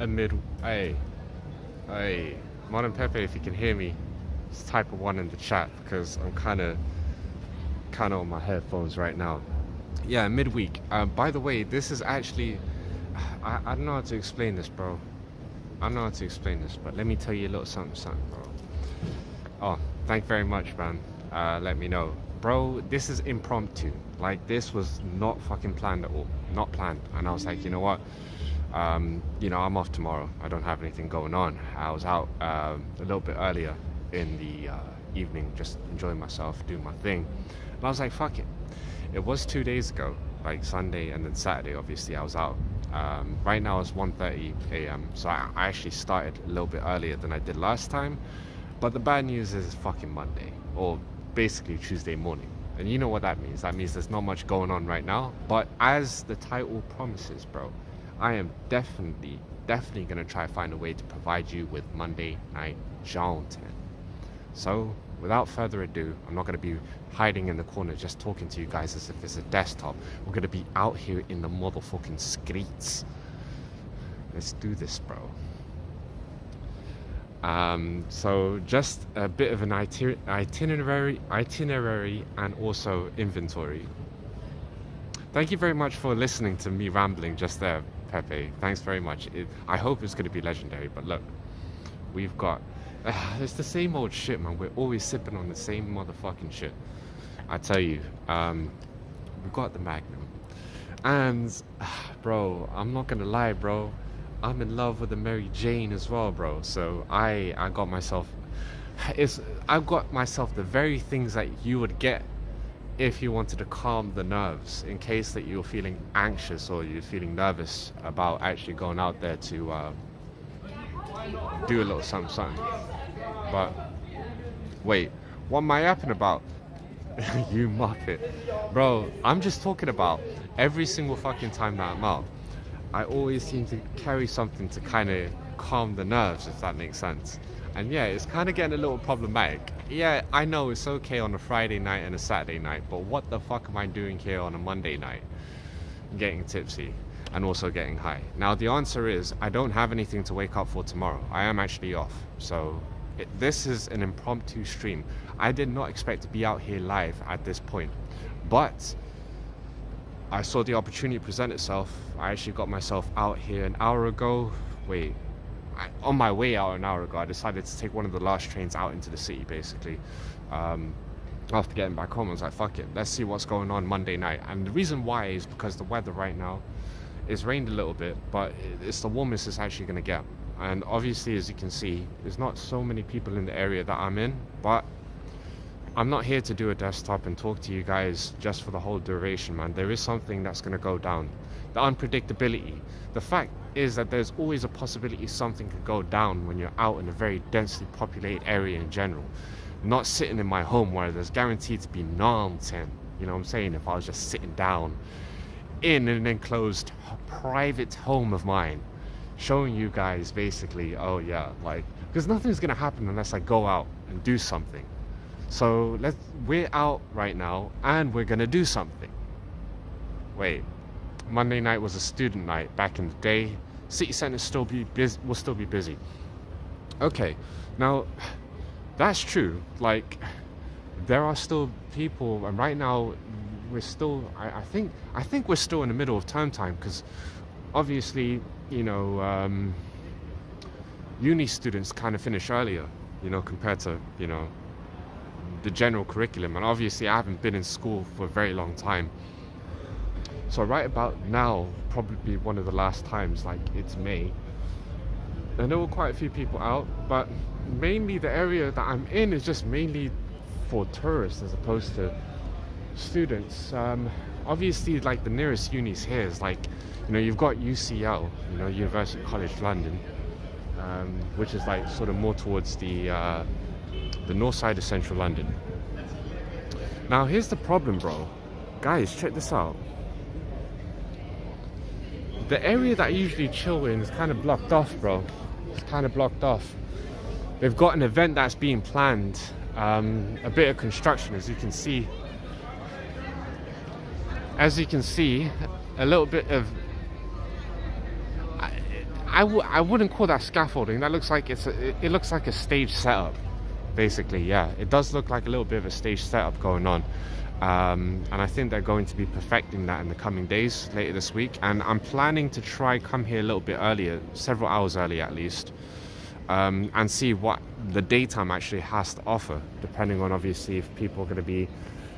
Hey, hey, Modern Pepe, if you can hear me, just type a one in the chat because I'm kind of on my headphones right now. Yeah, midweek. By the way, this is actually, I don't know how to explain this, bro. I don't know how to explain this, but let me tell you a little something, bro. Oh, thank you very much, man. Let me know. Bro, this is impromptu. Like, this was not fucking planned at all. Not planned. And I was like, you know what? I'm off tomorrow. I don't have anything going on. I was out a little bit earlier in the evening, just enjoying myself, doing my thing. And I was like, fuck it. It was 2 days ago, like Sunday and then Saturday, obviously, I was out. Right now it's 1:30 a.m. So I actually started a little bit earlier than I did last time. But the bad news is it's fucking Monday, or basically Tuesday morning. And you know what that means. That means there's not much going on right now. But as the title promises, bro, I am definitely going to try to find a way to provide you with Monday night JAWNS. So, without further ado, I'm not going to be hiding in the corner just talking to you guys as if it's a desktop. We're going to be out here in the motherfucking streets. Let's do this, bro. So just a bit of an itinerary and also inventory. Thank you very much for listening to me rambling just there, Pepe. Thanks very much. I hope it's going to be legendary, but look, we've got... it's the same old shit, man. We're always sipping on the same motherfucking shit. I tell you, we've got the Magnum. And, bro, I'm not going to lie, bro. I'm in love with the Mary Jane as well, bro. So I got myself... I've got myself the very things that you would get if you wanted to calm the nerves in case that you're feeling anxious or you're feeling nervous about actually going out there to do a little something. But wait, what am I yapping about? You muppet. Bro, I'm just talking about every single fucking time that I'm out, I always seem to carry something to kind of calm the nerves, if that makes sense. And yeah, it's kind of getting a little problematic. Yeah, I know it's okay on a Friday night and a Saturday night, but what the fuck am I doing here on a Monday night? Getting tipsy and also getting high. Now the answer is, I don't have anything to wake up for tomorrow. I am actually off. So this is an impromptu stream. I did not expect to be out here live at this point, but I saw the opportunity present itself. I actually got myself out here an hour ago. On my way out an hour ago, I decided to take one of the last trains out into the city, basically. After getting back home, I was like, fuck it, let's see what's going on Monday night. And the reason why is because the weather right now, it's rained a little bit, but it's the warmest it's actually going to get. And obviously, as you can see, there's not so many people in the area that I'm in, but I'm not here to do a desktop and talk to you guys just for the whole duration, man. There is something that's going to go down. The unpredictability. The fact is that there's always a possibility something could go down when you're out in a very densely populated area in general. Not sitting in my home where there's guaranteed to be nonsense. You know what I'm saying? If I was just sitting down in an enclosed private home of mine, showing you guys basically, oh yeah, like, because nothing's going to happen unless I go out and do something. So we're out right now and we're gonna do something. Wait, Monday night was a student night back in the day. City centre will still be busy. Okay, now that's true. Like, there are still people, and right now we're still. I think we're still in the middle of term time, because obviously, you know, uni students kind of finish earlier, you know, compared to, you know, the general curriculum. And obviously I haven't been in school for a very long time, so right about now probably one of the last times. Like, it's May and there were quite a few people out, but mainly the area that I'm in is just mainly for tourists as opposed to students. Obviously, like, the nearest unis here is, like, you know, you've got UCL, you know, University College London, which is like sort of more towards the north side of central London. Now here's the problem, bro. Guys, check this out. The area that I usually chill in is kind of blocked off, bro. It's kind of blocked off. They've got an event that's being planned, a bit of construction, as you can see. As you can see, a little bit of... I wouldn't call that scaffolding. That looks like it looks like a stage setup, basically. Yeah, it does look like a little bit of a stage setup going on. And I think they're going to be perfecting that in the coming days, later this week. And I'm planning to try come here a little bit earlier, several hours earlier at least, and see what the daytime actually has to offer, depending on obviously if people are going to be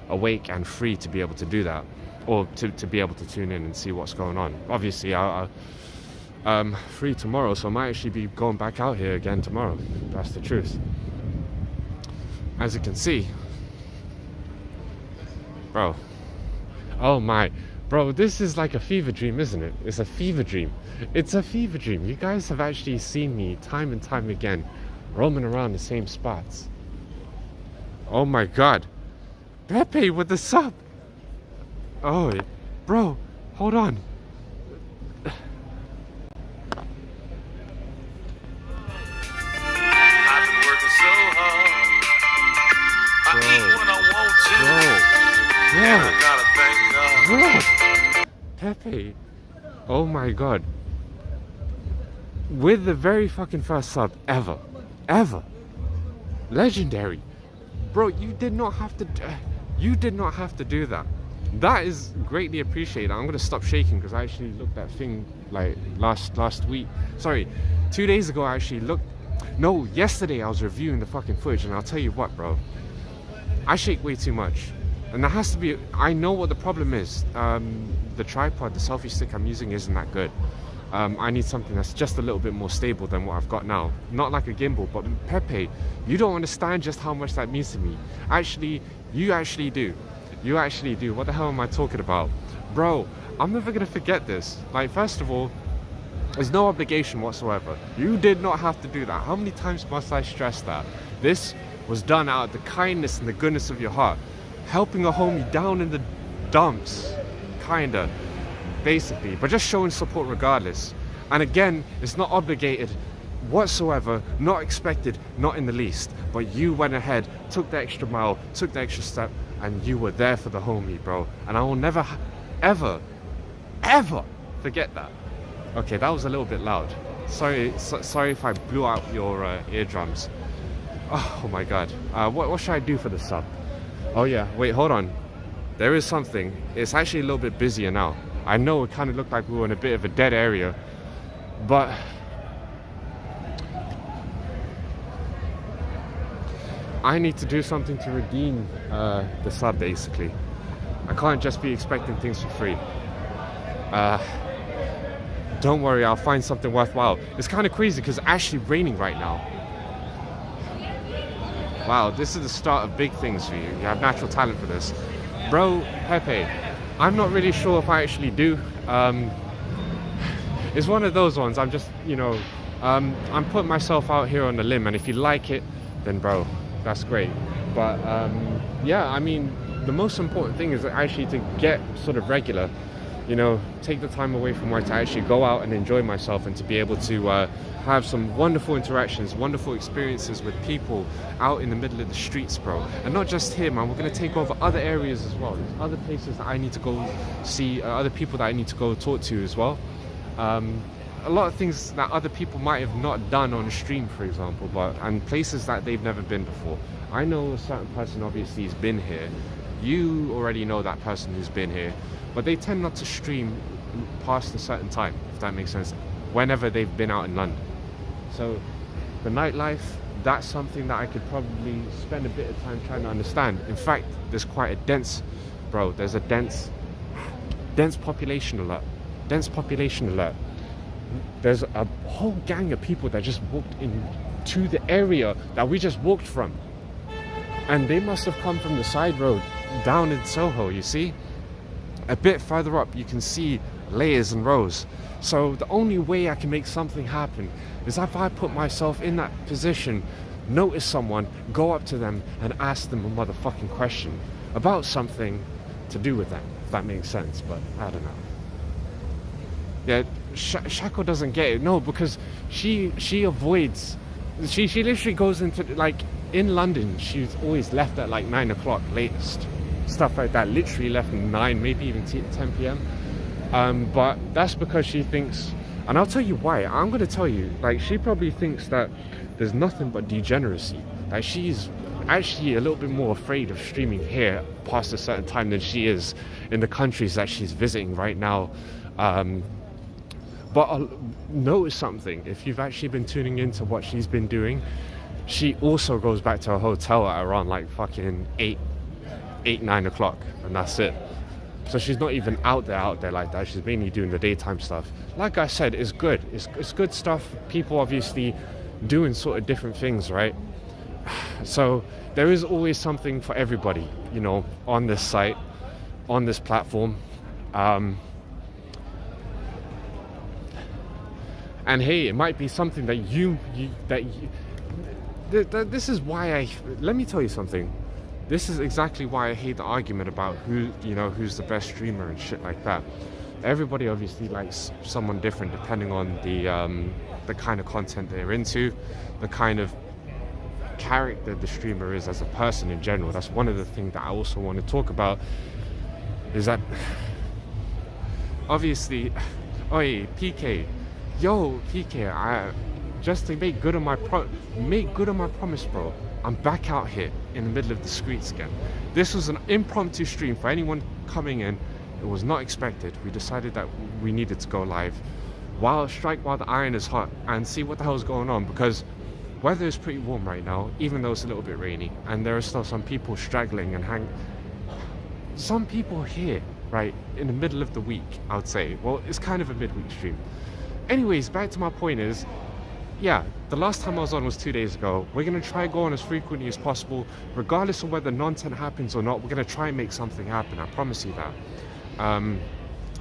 awake and free to be able to do that, or to be able to tune in and see what's going on. Obviously, I'm free tomorrow, so I might actually be going back out here again tomorrow. That's the truth. As you can see, bro. Oh my, bro, this is like a fever dream, isn't it? It's a fever dream. It's a fever dream. You guys have actually seen me time and time again roaming around the same spots. Oh my god. Pepe with the sub. Oh, bro, hold on. I've been working so hard. I eat when I want to. Bro. Pepe. Oh my god. With the very fucking first sub ever. Legendary. Bro, you did not have to do that. That is greatly appreciated. I'm gonna stop shaking because I actually looked at thing like last week. Sorry, 2 days ago I actually looked. No, yesterday I was reviewing the fucking footage, and I'll tell you what, bro. I shake way too much, and that has to be. I know what the problem is. The tripod, the selfie stick I'm using isn't that good. I need something that's just a little bit more stable than what I've got now. Not like a gimbal, but Pepe, you don't understand just how much that means to me. Actually, you actually do. You actually do. What the hell am I talking about? Bro, I'm never gonna forget this. Like, first of all, there's no obligation whatsoever. You did not have to do that. How many times must I stress that? This was done out of the kindness and the goodness of your heart. Helping a homie down in the dumps, kinda, basically, but just showing support regardless. And again, it's not obligated whatsoever, not expected, not in the least. But you went ahead, took the extra mile, took the extra step, and you were there for the homie, bro. And I will never, ever forget that. Okay, that was a little bit loud. Sorry if I blew out your eardrums. Oh my god. What should I do for the sub? Oh yeah, wait, hold on. There is something. It's actually a little bit busier now. I know it kind of looked like we were in a bit of a dead area, but I need to do something to redeem the sub, basically. I can't just be expecting things for free. Don't worry, I'll find something worthwhile. It's kind of crazy because it's actually raining right now. Wow, this is the start of big things for you. You have natural talent for this. Bro, Pepe, I'm not really sure if I actually do. It's one of those ones. I'm just, I'm putting myself out here on the limb, and if you like it, then bro, that's great. But yeah, I mean, the most important thing is actually to get sort of regular, take the time away from work to actually go out and enjoy myself, and to be able to have some wonderful interactions, wonderful experiences with people out in the middle of the streets, bro. And not just here, man, we're going to take over other areas as well. There's other places that I need to go see, other people that I need to go talk to as well. A lot of things that other people might have not done on stream, for example, and places that they've never been before. I know a certain person obviously has been here. You already know that person who's been here, but they tend not to stream past a certain time, if that makes sense, whenever they've been out in London. So the nightlife, that's something that I could probably spend a bit of time trying to understand. In fact, there's quite a dense population alert. Dense population alert. There's a whole gang of people that just walked into the area that we just walked from. And they must have come from the side road down in Soho, you see? A bit further up, you can see layers and rows. So the only way I can make something happen is if I put myself in that position, notice someone, go up to them and ask them a motherfucking question about something to do with them, if that makes sense, but I don't know. Yeah, Shako doesn't get it. No, because she avoids, she literally goes into, like, in London, she's always left at like 9 o'clock latest. Stuff like that, literally left at 9, maybe even 10 p.m. But that's because she thinks, And I'll tell you why. I'm gonna tell you, like, she probably thinks that there's nothing but degeneracy. Like, she's actually a little bit more afraid of streaming here past a certain time than she is in the countries that she's visiting right now. But I'll notice something. If you've actually been tuning into what she's been doing, she also goes back to her hotel at around like fucking 9 o'clock, and that's it. So she's not even out there like that. She's mainly doing the daytime stuff. Like I said, it's good. It's good stuff. People obviously doing sort of different things, right? So there is always something for everybody, you know, on this site, on this platform. And hey, it might be something that this is why let me tell you something. This is exactly why I hate the argument about who's the best streamer and shit like that. Everybody obviously likes someone different depending on the kind of content they're into, the kind of character the streamer is as a person in general. That's one of the things that I also want to talk about, is that obviously, oi PK, yo PK, just to make good on my promise, bro. I'm back out here in the middle of the streets again. This was an impromptu stream for anyone coming in. It was not expected. We decided that we needed to go live while the iron is hot and see what the hell's going on, because weather is pretty warm right now, even though it's a little bit rainy, and there are still some people straggling and some people here, right, in the middle of the week, I would say. Well, it's kind of a midweek stream. Anyways, back to my point is, yeah, the last time I was on was 2 days ago. We're going to try go on as frequently as possible, regardless of whether content happens or not. We're going to try and make something happen, I promise you that.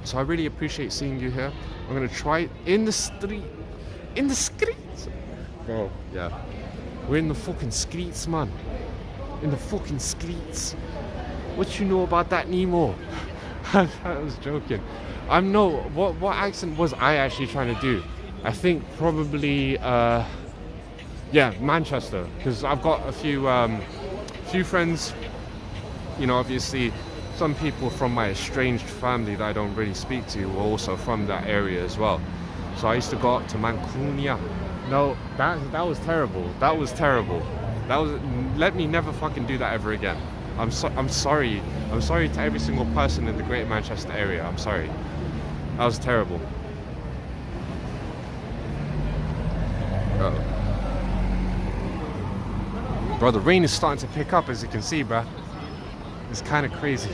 So I really appreciate seeing you here. I'm going to try in the streets. Bro, yeah. We're in the fucking streets, man. In the fucking streets. What you know about that, Nemo? I was joking. What accent was I actually trying to do? I think probably, yeah, Manchester, because I've got a few friends, you know, obviously some people from my estranged family that I don't really speak to were also from that area as well. So I used to go up to Mancunia. No, that was terrible. That was terrible. Let me never fucking do that ever again. I'm sorry. I'm sorry to every single person in the Greater Manchester area. I'm sorry. That was terrible. Bro, the rain is starting to pick up, as you can see, bro. It's kind of crazy.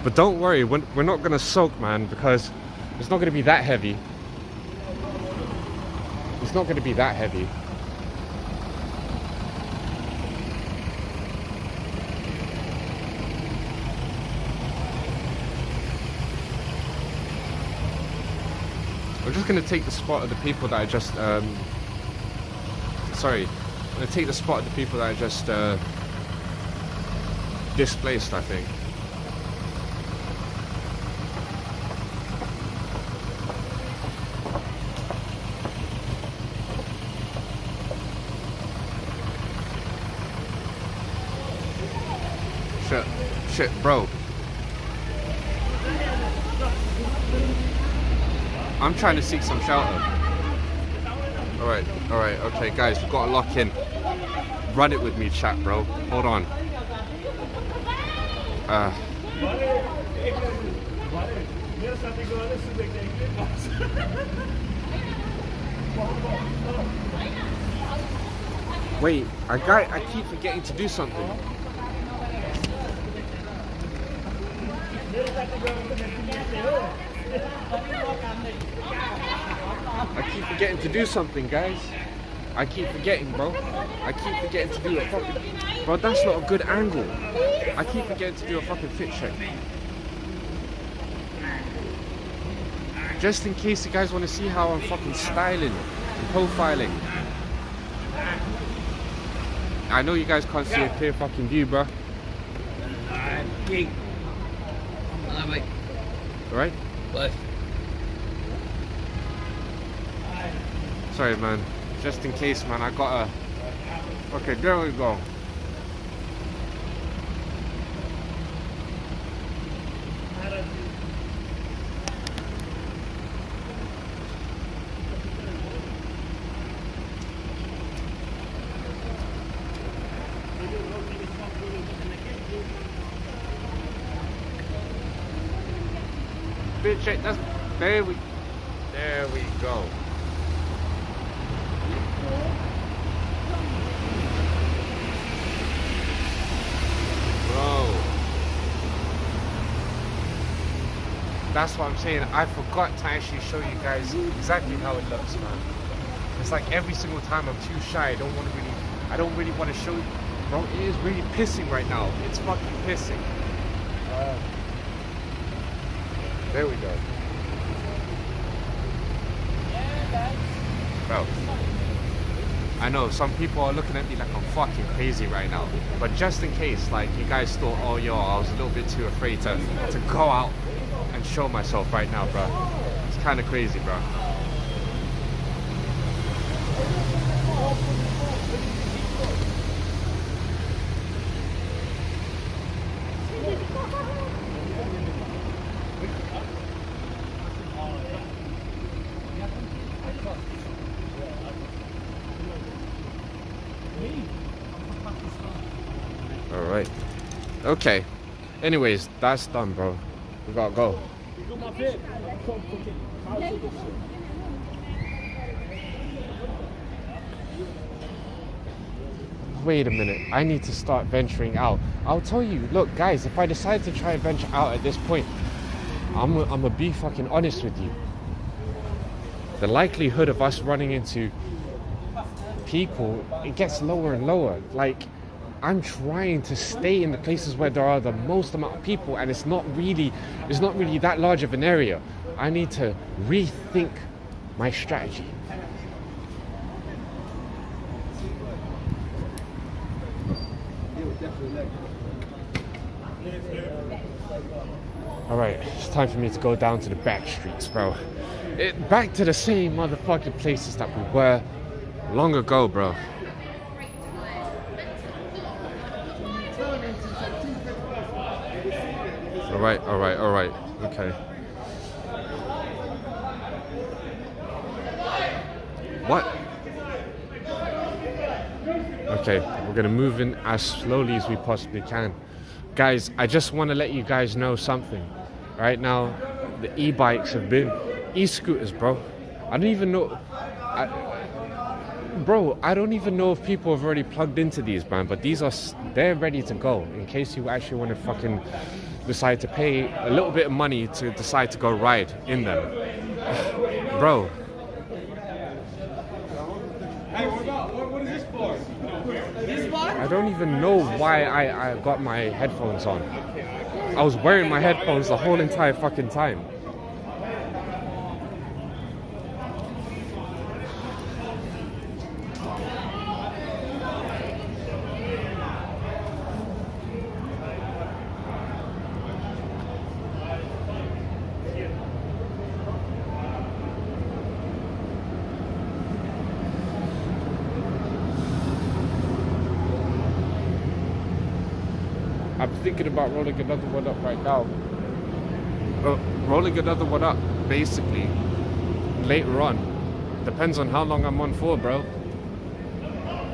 But don't worry, we're not gonna soak, man, because it's not gonna be that heavy. It's not gonna be that heavy. I'm just going to take the spot of the people that I just, sorry, I'm going to take the spot of the people that I just displaced, I think. Shit, bro. I'm trying to seek some shelter. Alright, okay, guys, we've got to lock in. Run it with me, chat, bro. Hold on. Wait, I keep forgetting to do something. I keep forgetting to do something, guys. I keep forgetting, bro. I keep forgetting to do a fucking... Bro, that's not a good angle. I keep forgetting to do a fucking fit check. Just in case you guys want to see how I'm fucking styling and profiling. I know you guys can't see a clear fucking view, bro. Alright? Sorry, man. Just in case, man, I got a... Okay, there we go. bitch ain't. That's there we go. Bro. That's what I'm saying. I forgot to actually show you guys exactly how it looks, man. It's like every single time I'm too shy. I don't really want to show you. Bro, it is really pissing right now. It's fucking pissing. There we go. Bro, I know some people are looking at me like I'm fucking crazy right now. But just in case, like, you guys thought, oh, yo, I was a little bit too afraid to go out and show myself right now, bro. It's kind of crazy, bro. All right. Okay. Anyways, that's done, bro. We gotta go. Wait a minute. I need to start venturing out. I'll tell you. Look, guys. If I decide to try and venture out at this point, I'm gonna be fucking honest with you. The likelihood of us running into people, it gets lower and lower. Like, I'm trying to stay in the places where there are the most amount of people, and it's not really that large of an area. I need to rethink my strategy. Alright, it's time for me to go down to the back streets, bro. Back to the same motherfucking places that we were long ago, bro. Alright. Okay. What? Okay, we're gonna move in as slowly as we possibly can. Guys, I just want to let you guys know something. Right now, the e-bikes have been e-scooters, bro. I don't even know. Bro, I don't even know if people have already plugged into these, man. But they're ready to go. In case you actually want to fucking decide to pay a little bit of money to decide to go ride in them, bro. Hey, what is this for? This for? I don't even know why I got my headphones on. I was wearing my headphones the whole entire fucking time. I'm thinking about rolling another one up right now. Rolling another one up, basically, later on. Depends on how long I'm on for, bro.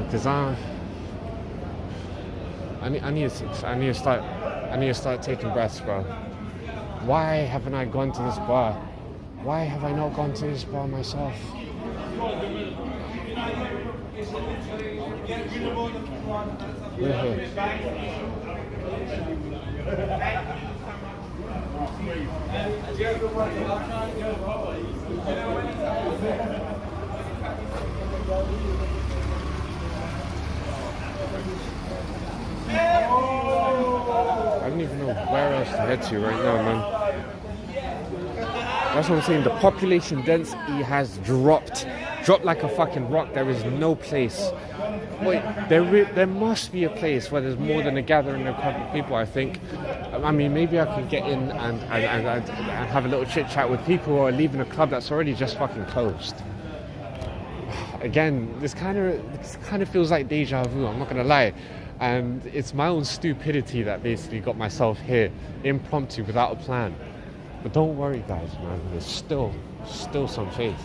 Because I need to start taking breaths, bro. Why haven't I gone to this bar? Why have I not gone to this bar myself? I don't even know where else to head to right now, man. That's what I'm saying. The population density has dropped like a fucking rock. There is no place. Wait, there must be a place where there's more than a gathering of people, I think. I mean, maybe I could get in and have a little chit chat with people who are leaving a club that's already just fucking closed. Again, this kind of feels like deja vu, I'm not gonna lie. And it's my own stupidity that basically got myself here, impromptu, without a plan. But don't worry, guys, man. There's still some faith.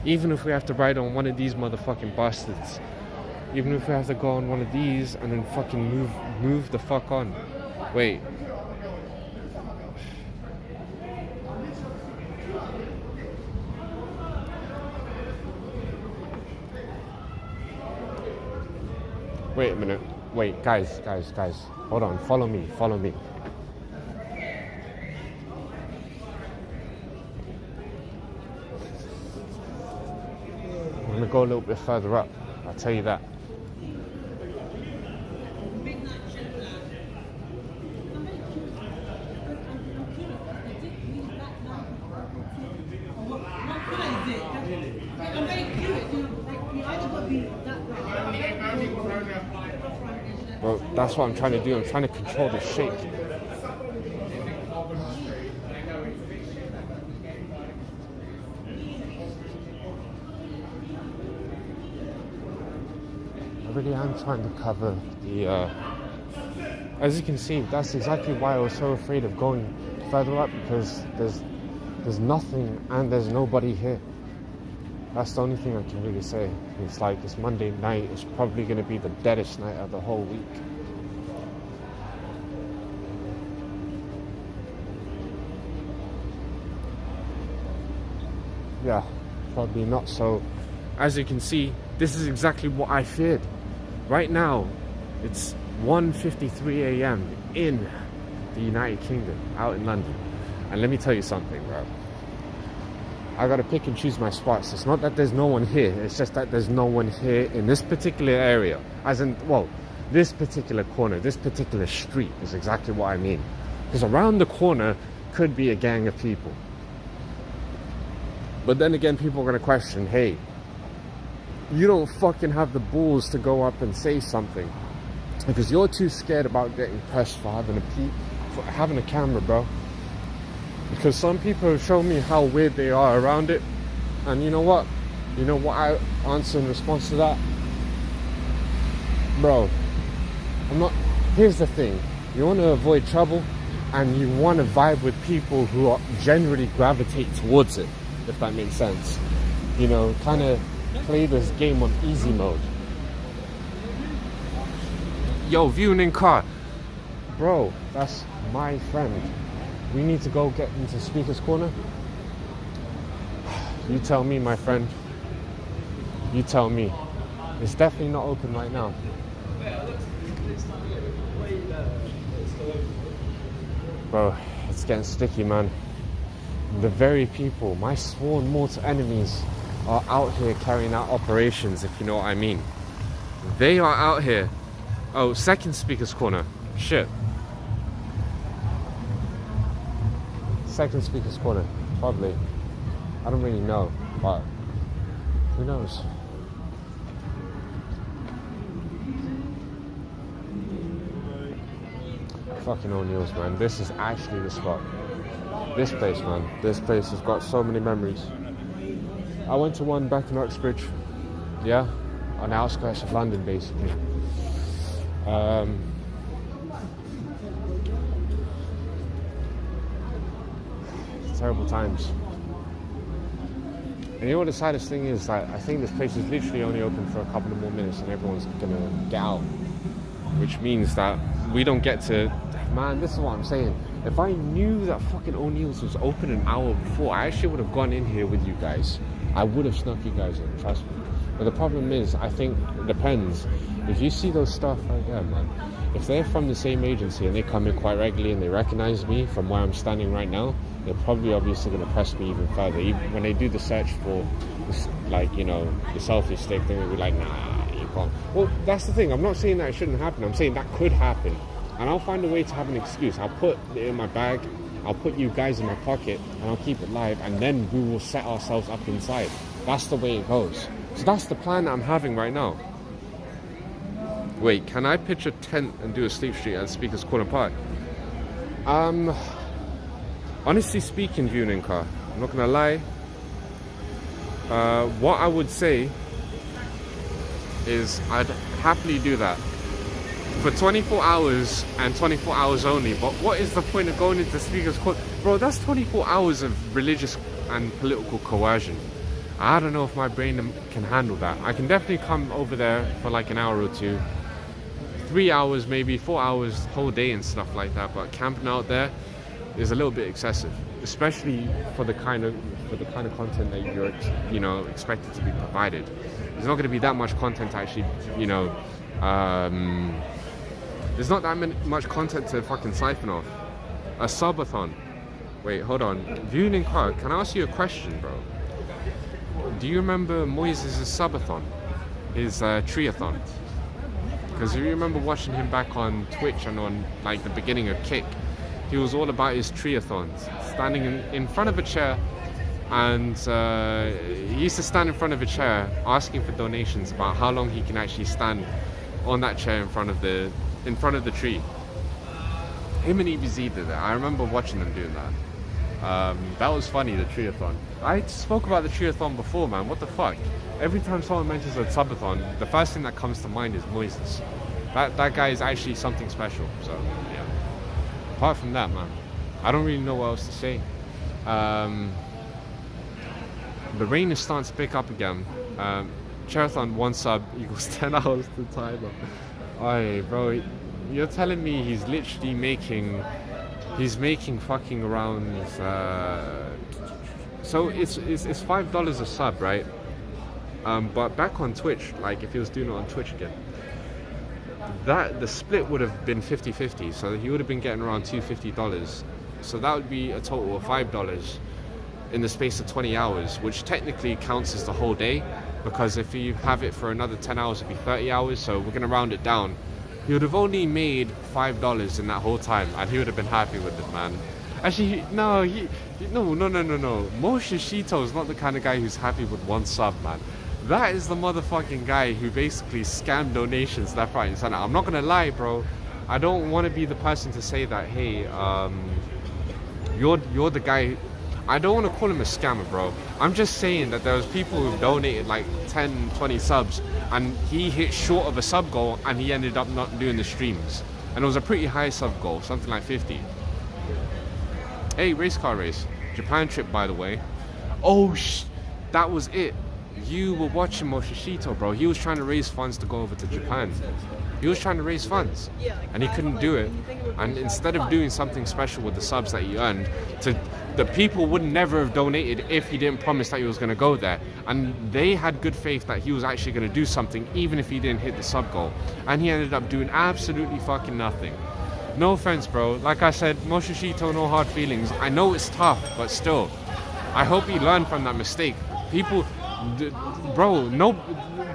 Even if we have to ride on one of these motherfucking bastards. Even if we have to go on one of these and then fucking move the fuck on. Wait. Wait a minute. Wait, guys. Hold on. Follow me. I'm gonna go a little bit further up. I'll tell you that. Well, that's what I'm trying to do. I'm trying to control the shape. I really am trying to cover the... as you can see, that's exactly why I was so afraid of going further up, because there's nothing and there's nobody here. That's the only thing I can really say. It's like, it's Monday night. It's probably going to be the deadest night of the whole week. Yeah, probably not. So, as you can see, this is exactly what I feared. Right now, it's 1:53 a.m. in the United Kingdom, out in London. And let me tell you something, bro. I gotta pick and choose my spots. It's not that there's no one here. It's just that there's no one here in this particular area. As in, well, this particular corner, this particular street is exactly what I mean. Because around the corner could be a gang of people. But then again, people are gonna question, hey, you don't fucking have the balls to go up and say something because you're too scared about getting pressed for having a camera, bro. Because some people have shown me how weird they are around it. And you know what? You know what I answer in response to that? Bro, here's the thing. You want to avoid trouble and you want to vibe with people who generally gravitate towards it, if that makes sense. You know, kind of play this game on easy mode. Yo, viewing in car. Bro, that's my friend. We need to go get into Speaker's Corner. You tell me, my friend. You tell me. It's definitely not open right now. Bro, it's getting sticky, man. The very people, my sworn mortal enemies, are out here carrying out operations, if you know what I mean. They are out here. Oh, second Speaker's Corner. Shit. Second Speaker's Corner, probably. I don't really know, but who knows? Fucking O'Neill's, man. This is actually the spot. This place, man. This place has got so many memories. I went to one back in Uxbridge. Yeah, on the outskirts of London, basically. Terrible times. And you know what the saddest thing is? Like, I think this place is literally only open for a couple of more minutes and everyone's gonna get out. Which means that we don't get to... Man, this is what I'm saying. If I knew that fucking O'Neill's was open an hour before, I actually would have gone in here with you guys. I would have snuck you guys in, trust me. But the problem is, I think it depends. If you see those stuff right there, man, if they're from the same agency and they come in quite regularly and they recognize me from where I'm standing right now, they're probably obviously going to press me even further. Even when they do the search for, like, you know, the selfie stick, they're going to be like, nah, you can't. Well, that's the thing. I'm not saying that it shouldn't happen. I'm saying that could happen. And I'll find a way to have an excuse. I'll put it in my bag, I'll put you guys in my pocket, and I'll keep it live, and then we will set ourselves up inside. That's the way it goes. So that's the plan that I'm having right now. Wait, can I pitch a tent and do a sleep street at Speaker's Corner Park? Honestly speaking, viewing in car, I'm not gonna lie. What I would say is I'd happily do that for 24 hours and 24 hours only. But what is the point of going into Speaker's Corner? Bro, that's 24 hours of religious and political coercion. I don't know if my brain can handle that. I can definitely come over there for like an hour or two, 3 hours, maybe 4 hours, whole day and stuff like that. But camping out there is a little bit excessive, especially for the kind of content that you're expected to be provided. There's not going to be that much content to actually, There's not that much content to fucking siphon off. A subathon. Wait, hold on. Viewing in car. Can I ask you a question, bro? Do you remember Moises' subathon? His triathlon? Because if you remember watching him back on Twitch and on like the beginning of Kick, he was all about his triathlons, standing in front of a chair, and he used to stand in front of a chair asking for donations about how long he can actually stand on that chair in front of the tree. Him and EBZ did that. I remember watching them doing that. That was funny, the triathlon. I spoke about the triathlon before, man. What the fuck? Every time someone mentions a subathon, the first thing that comes to mind is Moises. That guy is actually something special. So yeah. Apart from that, man, I don't really know what else to say. The rain is starting to pick up again. Charathon 1 sub equals 10 hours to timer. Aye, bro, you're telling me he's literally making fucking around. So it's $5 a sub, right? But back on Twitch, like if he was doing it on Twitch again, the split would have been 50-50. So he would have been getting around $250. So that would be a total of $5 in the space of 20 hours, which technically counts as the whole day, because if you have it for another 10 hours, it'd be 30 hours. So we're gonna round it down. He would have only made $5 in that whole time, and he would have been happy with it, man. Actually, no. Moshe Shito is not the kind of guy who's happy with 1 sub, man. That is the motherfucking guy who basically scammed donations left, right, and center. I'm not gonna lie, bro. I don't want to be the person to say that, hey, you're the guy. I don't want to call him a scammer, bro. I'm just saying that there was people who donated like 10, 20 subs, and he hit short of a sub goal, and he ended up not doing the streams. And it was a pretty high sub goal, something like 50. Hey, race car race. Japan trip, by the way. Oh, that was it. You were watching Moshishito, bro. He was trying to raise funds to go over to Japan. He was trying to raise funds, and he couldn't do it. And instead of doing something special with the subs that he earned, the people would never have donated if he didn't promise that he was going to go there. And they had good faith that he was actually going to do something, even if he didn't hit the sub goal. And he ended up doing absolutely fucking nothing. No offense, bro. Like I said, Moshishito, no hard feelings. I know it's tough, but still, I hope he learned from that mistake. People, bro, no,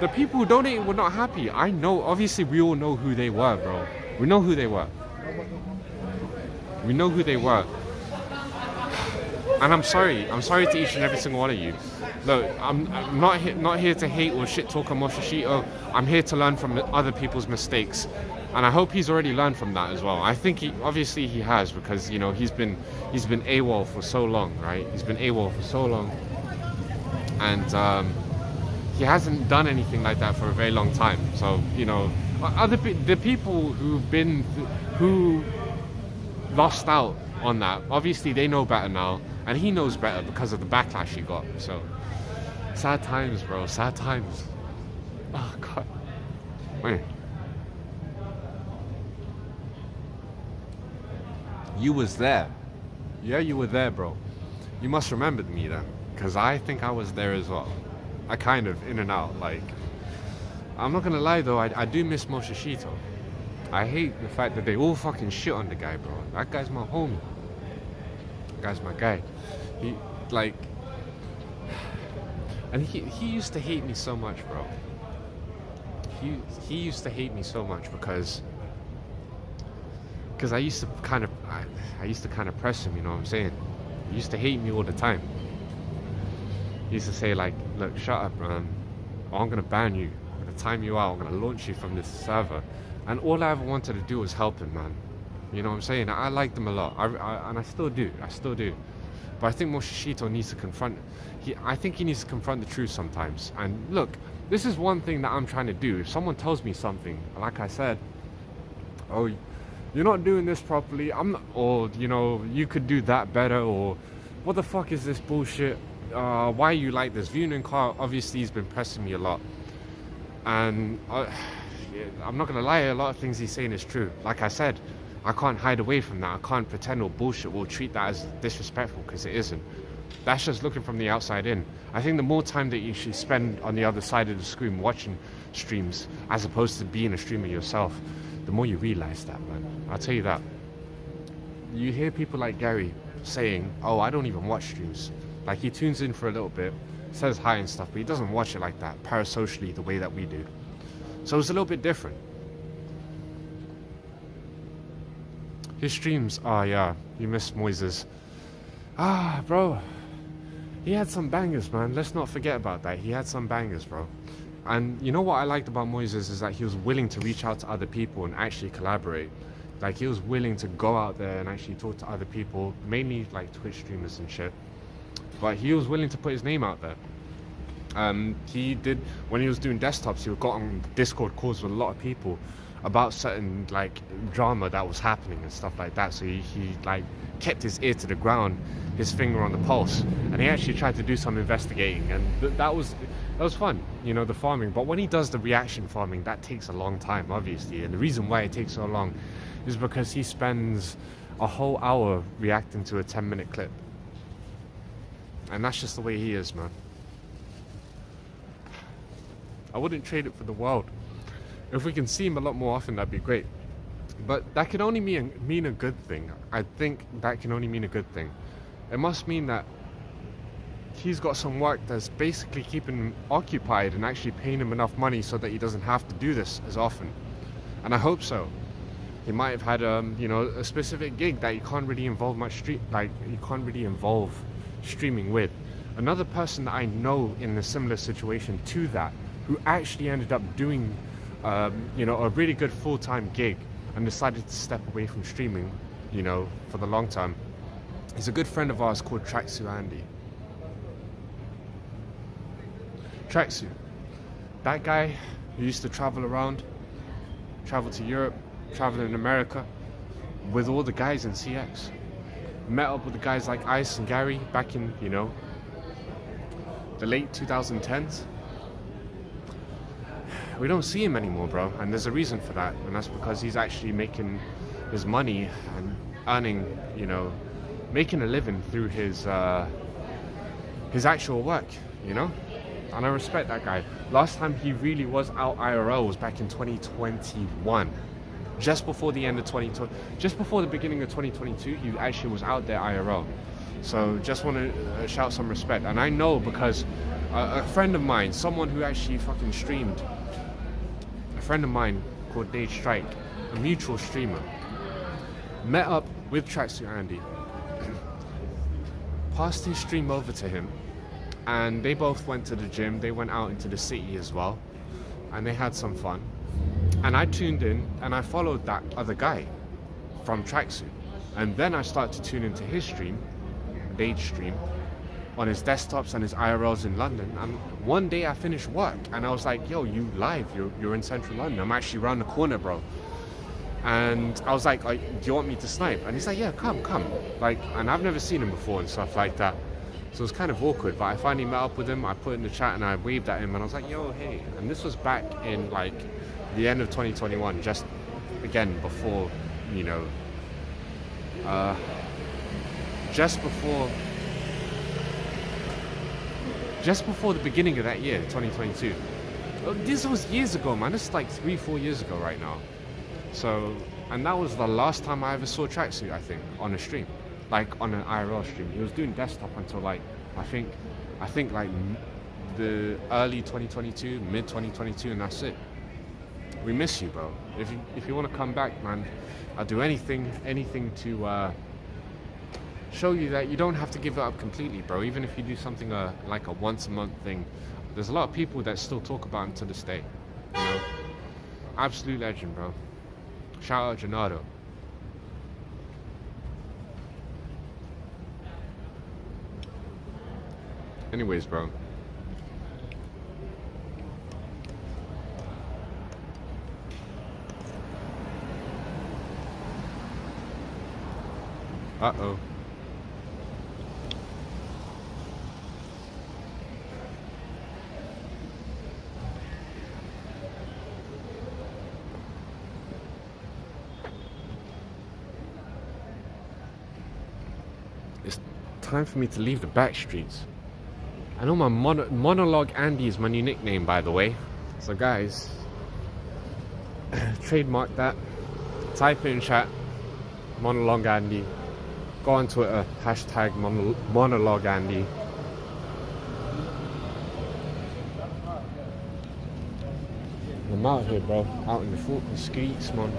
the people who donated were not happy. I know, obviously we all know who they were, bro. We know who they were. We know who they were. And I'm sorry to each and every single one of you. Look, I'm not here to hate or shit talk on Moshishito. I'm here to learn from other people's mistakes. And I hope he's already learned from that as well. I think he has, because, you know, he's been AWOL for so long, right? He's been AWOL for so long. And he hasn't done anything like that for a very long time. So, you know, the people who lost out on that, obviously they know better now, and he knows better because of the backlash he got. So sad times, bro, sad times. Oh god. Wait. You was there. Yeah, you were there, bro. You must remembered me then, because I think I was there as well. I kind of in and out. Like, I'm not gonna lie though, I do miss Moshishito. I hate the fact that they all fucking shit on the guy, bro. That guy's my homie. That guy's my guy. He, like, and he used to hate me so much, bro. He used to hate me so much because I used to kind of press him, you know what I'm saying? He used to hate me all the time. He used to say like, look, shut up, man. I'm gonna ban you. I'm gonna time you out. I'm gonna launch you from this server. And all I ever wanted to do was help him, man. You know what I'm saying? I liked him a lot. And I still do. But I think Moshishito needs to confront. I think he needs to confront the truth sometimes. And look, this is one thing that I'm trying to do. If someone tells me something, like I said, oh, you're not doing this properly, or, you know, you could do that better, or what the fuck is this bullshit? Why are you like this? Vunin Car, obviously, he's been pressing me a lot. And I'm not going to lie, a lot of things he's saying is true. Like I said, I can't hide away from that. I can't pretend or bullshit or treat that as disrespectful, because it isn't. That's just looking from the outside in. I think the more time that you should spend on the other side of the screen watching streams, as opposed to being a streamer yourself, the more you realize that, man. I'll tell you that. You hear people like Gary saying, oh, I don't even watch streams. Like, he tunes in for a little bit, says hi and stuff, but he doesn't watch it like that, parasocially, the way that we do. So it's a little bit different. His streams, oh yeah, you miss Moises. Ah, bro, he had some bangers, man. Let's not forget about that. He had some bangers, bro. And you know what I liked about Moises is that he was willing to reach out to other people and actually collaborate. Like, he was willing to go out there and actually talk to other people, mainly like Twitch streamers and shit. But he was willing to put his name out there. He did, when he was doing desktops, he got on Discord calls with a lot of people about certain like drama that was happening and stuff like that. So he like kept his ear to the ground, his finger on the pulse, and he actually tried to do some investigating, and that was fun, you know, the farming. But when he does the reaction farming, that takes a long time, obviously, and the reason why it takes so long is because he spends a whole hour reacting to a 10-minute clip, and that's just the way he is, man. I wouldn't trade it for the world. If we can see him a lot more often, that'd be great. But that can only mean a good thing. I think that can only mean a good thing. It must mean that he's got some work that's basically keeping him occupied and actually paying him enough money so that he doesn't have to do this as often. And I hope so. He might have had you know, a specific gig that you can't really involve streaming with. Another person that I know in a similar situation to that, who actually ended up doing you know, a really good full-time gig and decided to step away from streaming, you know, for the long term, is a good friend of ours called Tracksuit Andy. Tracksuit, that guy who used to travel around, travel to Europe, travel in America with all the guys in CX, met up with the guys like Ice and Gary back in, you know, the late 2010s. We don't see him anymore, bro, and there's a reason for that, and that's because he's actually making his money and earning, you know, making a living through his actual work, you know, and I respect that guy. Last time he really was out IRL was back in 2021, just before the end of 2020, just before the beginning of 2022. He actually was out there IRL, so just want to shout some respect. And I know because a friend of mine, someone who actually fucking streamed, a friend of mine called Dave Strike, a mutual streamer, met up with Tracksuit Andy, passed his stream over to him, and they both went to the gym. They went out into the city as well, and they had some fun. And I tuned in and I followed that other guy from Tracksuit, and then I started to tune into his stream, Dave's stream, on his desktops and his IRLs in London. And one day I finished work and I was like, yo, you live, you're in central London, I'm actually around the corner, bro. And I was like, do you want me to snipe? And he's like, yeah, come. Like, and I've never seen him before and stuff like that. So it was kind of awkward, but I finally met up with him. I put in the chat and I waved at him and I was like, yo, hey. And this was back in like the end of 2021, just again before, you know, just before the beginning of that year, 2022. This was years ago, man. This is like 3-4 years ago right now. So, and that was the last time I ever saw Tracksuit, I think, on a stream, like on an IRL stream. He was doing desktop until like, I think like the early 2022, mid 2022, and that's it. We miss you, bro. If you want to come back, man, I'll do anything to show you that you don't have to give it up completely, bro. Even if you do something like a once a month thing, there's a lot of people that still talk about him to this day. You know, absolute legend, bro. Shout out Gennaro. Anyways, bro. Uh-oh. It's time for me to leave the back streets. I know my monologue Andy is my new nickname, by the way. So guys, trademark that. Type it in chat, monologue Andy. Go on Twitter, hashtag monologue Andy. I'm out here, bro. Out in the fucking streets, man.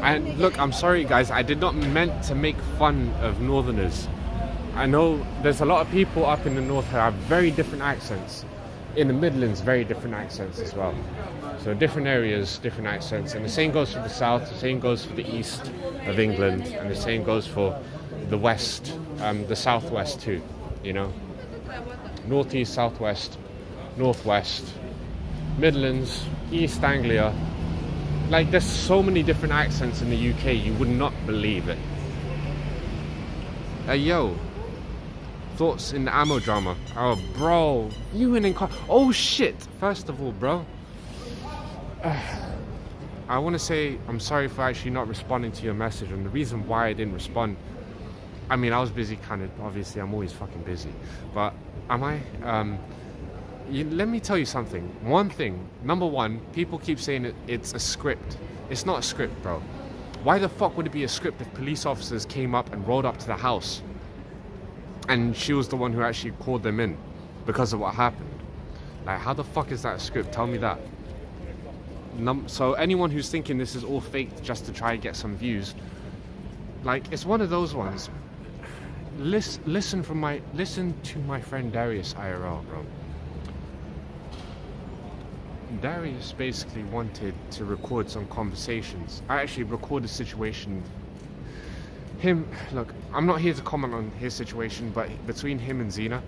And look, I'm sorry guys, I did not meant to make fun of northerners. I know there's a lot of people up in the north who have very different accents. In the Midlands, very different accents as well. So different areas, different accents. And the same goes for the south, the same goes for the east of England, and the same goes for the west, the southwest too, you know. Northeast, southwest, northwest, Midlands, East Anglia. Like, there's so many different accents in the UK, you would not believe it. Hey, yo. Thoughts in the ammo drama? Oh, bro. You in car. Oh, shit. First of all, bro. I want to say I'm sorry for actually not responding to your message. And the reason why I didn't respond, I mean, I was busy, kind of. Obviously, I'm always fucking busy. But am I? Let me tell you something. One thing. Number one, people keep saying it's a script. It's not a script, bro. Why the fuck would it be a script if police officers came up and rolled up to the house and she was the one who actually called them in because of what happened? Like, how the fuck is that a script? Tell me that. So anyone who's thinking this is all faked just to try and get some views, like, it's one of those ones. Listen to my friend Darius IRL, bro. Darius basically wanted to record some conversations. I actually recorded a situation. Look, I'm not here to comment on his situation, but between him and Zena,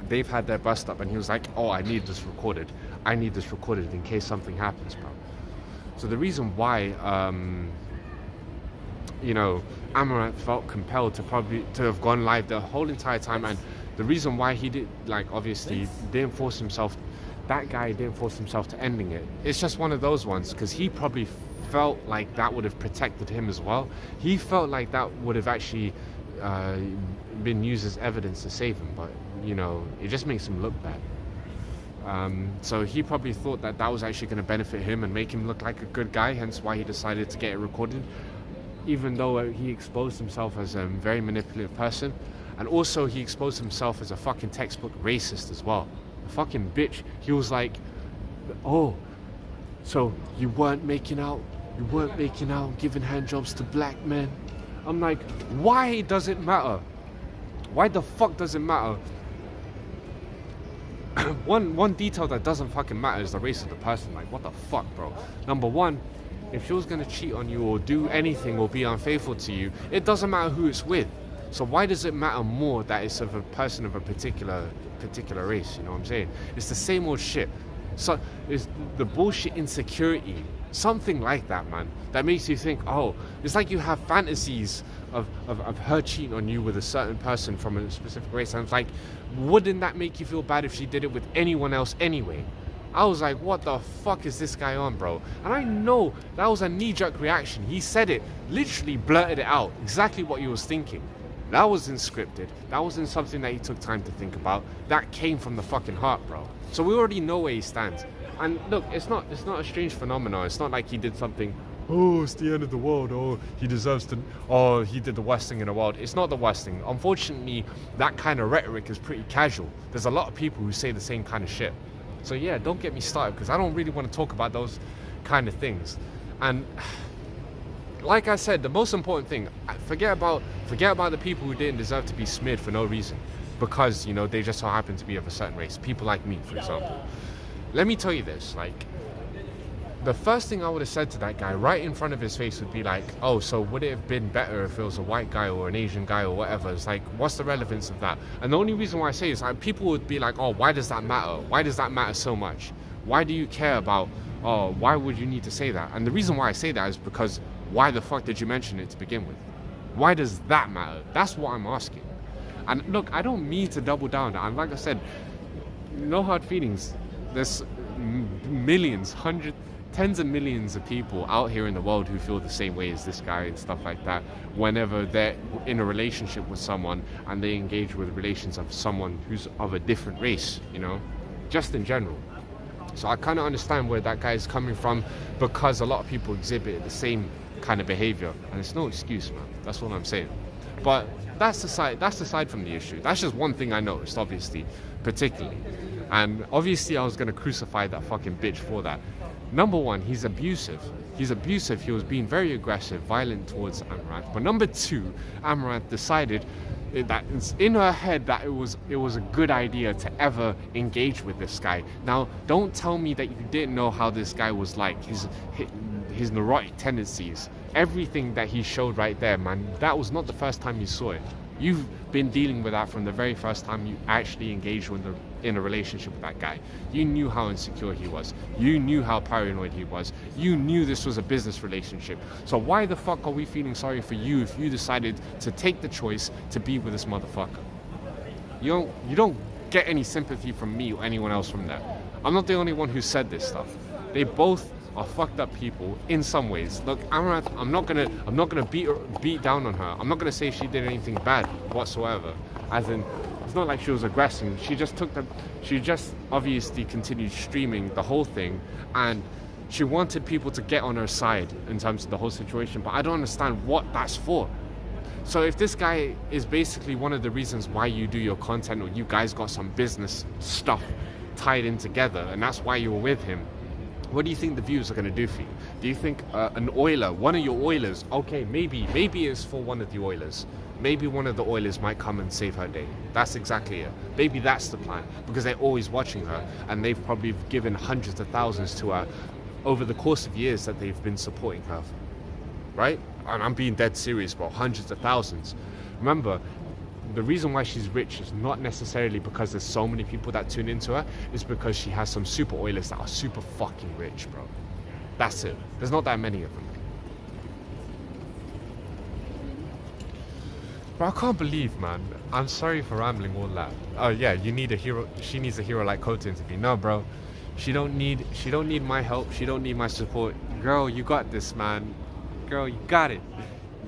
they've had their bust up, and he was like, oh, I need this recorded. I need this recorded in case something happens, bro. So the reason why, you know, Amaranth felt compelled to have gone live the whole entire time, and the reason why he did, like, obviously didn't force himself, that guy didn't force himself to ending it. It's just one of those ones, because he probably felt like that would have protected him as well. He felt like that would have actually been used as evidence to save him, but, you know, it just makes him look bad. So he probably thought that that was actually going to benefit him and make him look like a good guy, hence why he decided to get it recorded, even though he exposed himself as a very manipulative person, and also he exposed himself as a fucking textbook racist as well. A fucking bitch. He was like, oh, so you weren't making out, giving handjobs to black men. I'm like, why does it matter? Why the fuck does it matter? One detail that doesn't fucking matter is the race of the person. Like, what the fuck, bro? Number one, if she was gonna cheat on you or do anything or be unfaithful to you, it doesn't matter who it's with. So why does it matter more that it's of a person of a particular race? You know what I'm saying? It's the same old shit. So it's the bullshit insecurity, something like that, man, that makes you think, oh, it's like you have fantasies of her cheating on you with a certain person from a specific race, and it's like, wouldn't that make you feel bad if she did it with anyone else anyway? I was like, what the fuck is this guy on, bro? And I know that was a knee-jerk reaction. He said it, literally blurted it out, exactly what he was thinking. That wasn't scripted. That wasn't something that he took time to think about. That came from the fucking heart, bro. So we already know where he stands. And look, it's not a strange phenomenon. It's not like he did something, oh, it's the end of the world, oh, he deserves to, oh, he did the worst thing in the world. It's not the worst thing. Unfortunately, that kind of rhetoric is pretty casual. There's a lot of people who say the same kind of shit. So yeah, don't get me started, because I don't really want to talk about those kind of things. And like I said, the most important thing, forget about the people who didn't deserve to be smeared for no reason, because, you know, they just so happen to be of a certain race. People like me, for example. Let me tell you this, like, the first thing I would have said to that guy right in front of his face would be like, oh, so would it have been better if it was a white guy or an Asian guy or whatever? It's like, what's the relevance of that? And the only reason why I say is, like, people would be like, oh, why does that matter? Why does that matter so much? Why do you care about, oh, why would you need to say that? And the reason why I say that is because, why the fuck did you mention it to begin with? Why does that matter? That's what I'm asking. And look, I don't mean to double down. And like I said, no hard feelings. There's millions, tens of millions of people out here in the world who feel the same way as this guy and stuff like that whenever they're in a relationship with someone and they engage with relations of someone who's of a different race, you know, just in general. So I kind of understand where that guy is coming from, because a lot of people exhibit the same kind of behavior, and it's no excuse, man. That's what I'm saying. But that's aside from the issue. That's just one thing I noticed, obviously, particularly. And obviously I was going to crucify that fucking bitch for that. Number one, he's abusive. He was being very aggressive, violent towards Amaranth. But number two, Amaranth decided that it's in her head that it was a good idea to ever engage with this guy. Now, don't tell me that you didn't know how this guy was like, his neurotic tendencies, everything that he showed right there, man. That was not the first time you saw it. You've been dealing with that from the very first time you actually engaged in a relationship with that guy. You knew how insecure he was. You knew how paranoid he was. You knew this was a business relationship. So why the fuck are we feeling sorry for you if you decided to take the choice to be with this motherfucker? You don't get any sympathy from me or anyone else from that. I'm not the only one who said this stuff. They both are fucked up people in some ways. Look, Amaranth, I'm not gonna beat down on her. I'm not gonna say she did anything bad whatsoever. As in, it's not like she was aggressing. She just obviously continued streaming the whole thing, and she wanted people to get on her side in terms of the whole situation. But I don't understand what that's for. So if this guy is basically one of the reasons why you do your content, or you guys got some business stuff tied in together, and that's why you were with him, what do you think the views are going to do for you? Do you think an Oiler, one of your Oilers, okay, maybe it's for one of the Oilers. Maybe one of the Oilers might come and save her day. That's exactly it. Maybe that's the plan, because they're always watching her, and they've probably given hundreds of thousands to her over the course of years that they've been supporting her, right? And I'm being dead serious about hundreds of thousands. Remember, the reason why she's rich is not necessarily because there's so many people that tune into her. It's because she has some super Oilers that are super fucking rich, bro. That's it. There's not that many of them. Bro, I can't believe, man. I'm sorry for rambling all that. Oh yeah, you need a hero. She needs a hero like Kota to be. No, bro. She don't need my help. She don't need my support. Girl, you got this, man. Girl, you got it.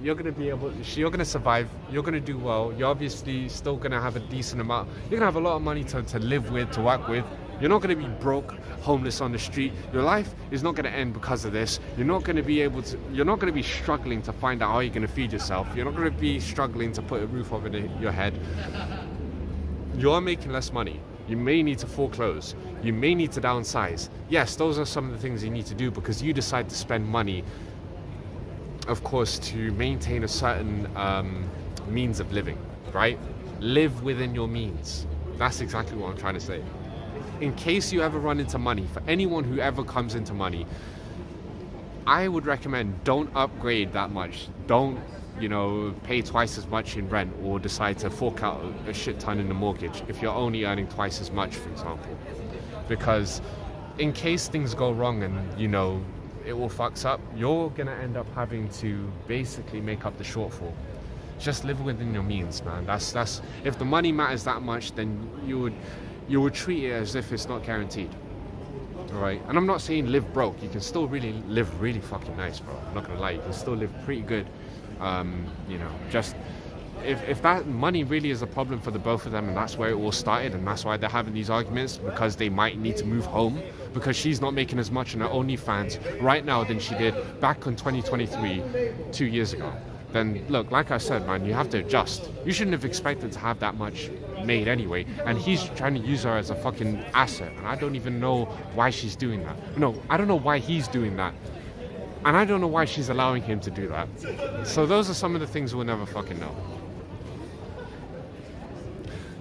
You're gonna survive. You're gonna do well. You're obviously still gonna have a decent amount. You're gonna have a lot of money to live with, to work with. You're not gonna be broke, homeless on the street. Your life is not gonna end because of this. You're not gonna be struggling to find out how you're gonna feed yourself. You're not gonna be struggling to put a roof over your head. You're making less money. You may need to foreclose. You may need to downsize. Yes, those are some of the things you need to do because you decide to spend money, of course, to maintain a certain means of living, right? Live within your means. That's exactly what I'm trying to say. In case you ever run into money, for anyone who ever comes into money, I would recommend don't upgrade that much. Don't, pay twice as much in rent or decide to fork out a shit ton in the mortgage if you're only earning twice as much, for example. Because in case things go wrong and, it all fucks up, you're gonna end up having to basically make up the shortfall. Just live within your means, man. That's if the money matters that much, then you would treat it as if it's not guaranteed. Alright? And I'm not saying live broke. You can still live really fucking nice, bro. I'm not gonna lie, you can still live pretty good. Just if that money really is a problem for the both of them, and that's where it all started, and that's why they're having these arguments, because they might need to move home, because she's not making as much on her OnlyFans right now than she did back in 2023, 2 years ago. Then look, like I said, man, you have to adjust. You shouldn't have expected to have that much made anyway, and he's trying to use her as a fucking asset, and I don't even know why she's doing that. No, I don't know why he's doing that. And I don't know why she's allowing him to do that. So those are some of the things we'll never fucking know.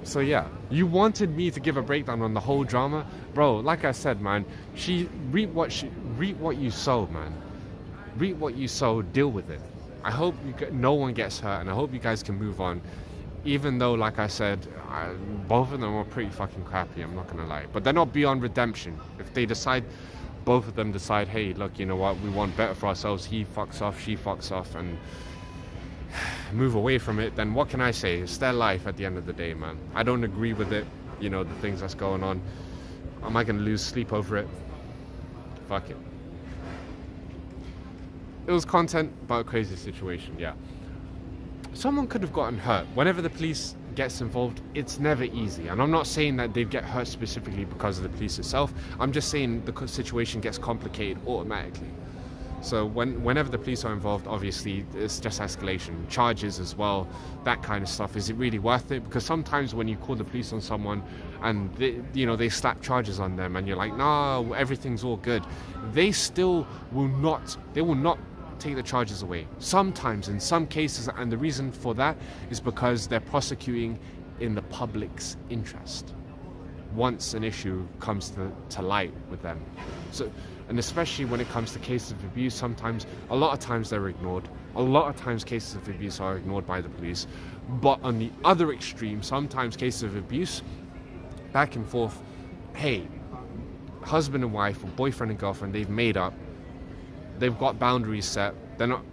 So yeah, you wanted me to give a breakdown on the whole drama, bro. Like I said, man, reap what you sow, man. Reap what you sow. Deal with it. I hope no one gets hurt, and I hope you guys can move on. Even though, like I said, both of them are pretty fucking crappy. I'm not gonna lie, but they're not beyond redemption. If both of them decide, hey, look, you know what? We want better for ourselves. He fucks off, she fucks off, and move away from it, then what can I say? It's their life at the end of the day, man. I don't agree with it, the things that's going on. Am I going to lose sleep over it? Fuck it. It was content, but a crazy situation, yeah. Someone could have gotten hurt. Whenever the police gets involved, it's never easy. And I'm not saying that they'd get hurt specifically because of the police itself. I'm just saying the situation gets complicated automatically. So whenever the police are involved, obviously, it's just escalation. Charges as well, that kind of stuff. Is it really worth it? Because sometimes when you call the police on someone and they slap charges on them and you're like, no, everything's all good, they will not take the charges away. Sometimes, in some cases, and the reason for that is because they're prosecuting in the public's interest once an issue comes to light with them. So, and especially when it comes to cases of abuse, a lot of times they're ignored. A lot of times cases of abuse are ignored by the police. But on the other extreme, sometimes cases of abuse, back and forth, hey, husband and wife or boyfriend and girlfriend, they've made up, they've got boundaries set, they're not,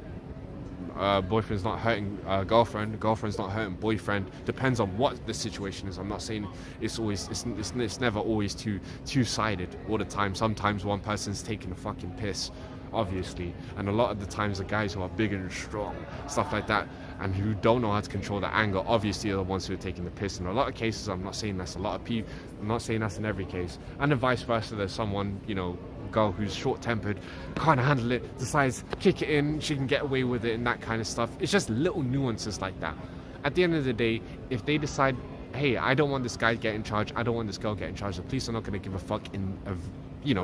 boyfriend's not hurting girlfriend, girlfriend's not hurting boyfriend, depends on what the situation is. I'm not saying it's never always two-sided all the time. Sometimes one person's taking a fucking piss, obviously, and a lot of the times the guys who are big and strong, stuff like that, and who don't know how to control their anger, obviously are the ones who are taking the piss. In a lot of cases, I'm not saying that's a lot of people, I'm not saying that's in every case, and then vice versa. There's someone, girl who's short-tempered, can't handle it, decides kick it in, she can get away with it and that kind of stuff. It's just little nuances like that. At the end of the day, if they decide, hey, I don't want this guy to get in charge, I don't want this girl to get in charge, the police are not going to give a fuck in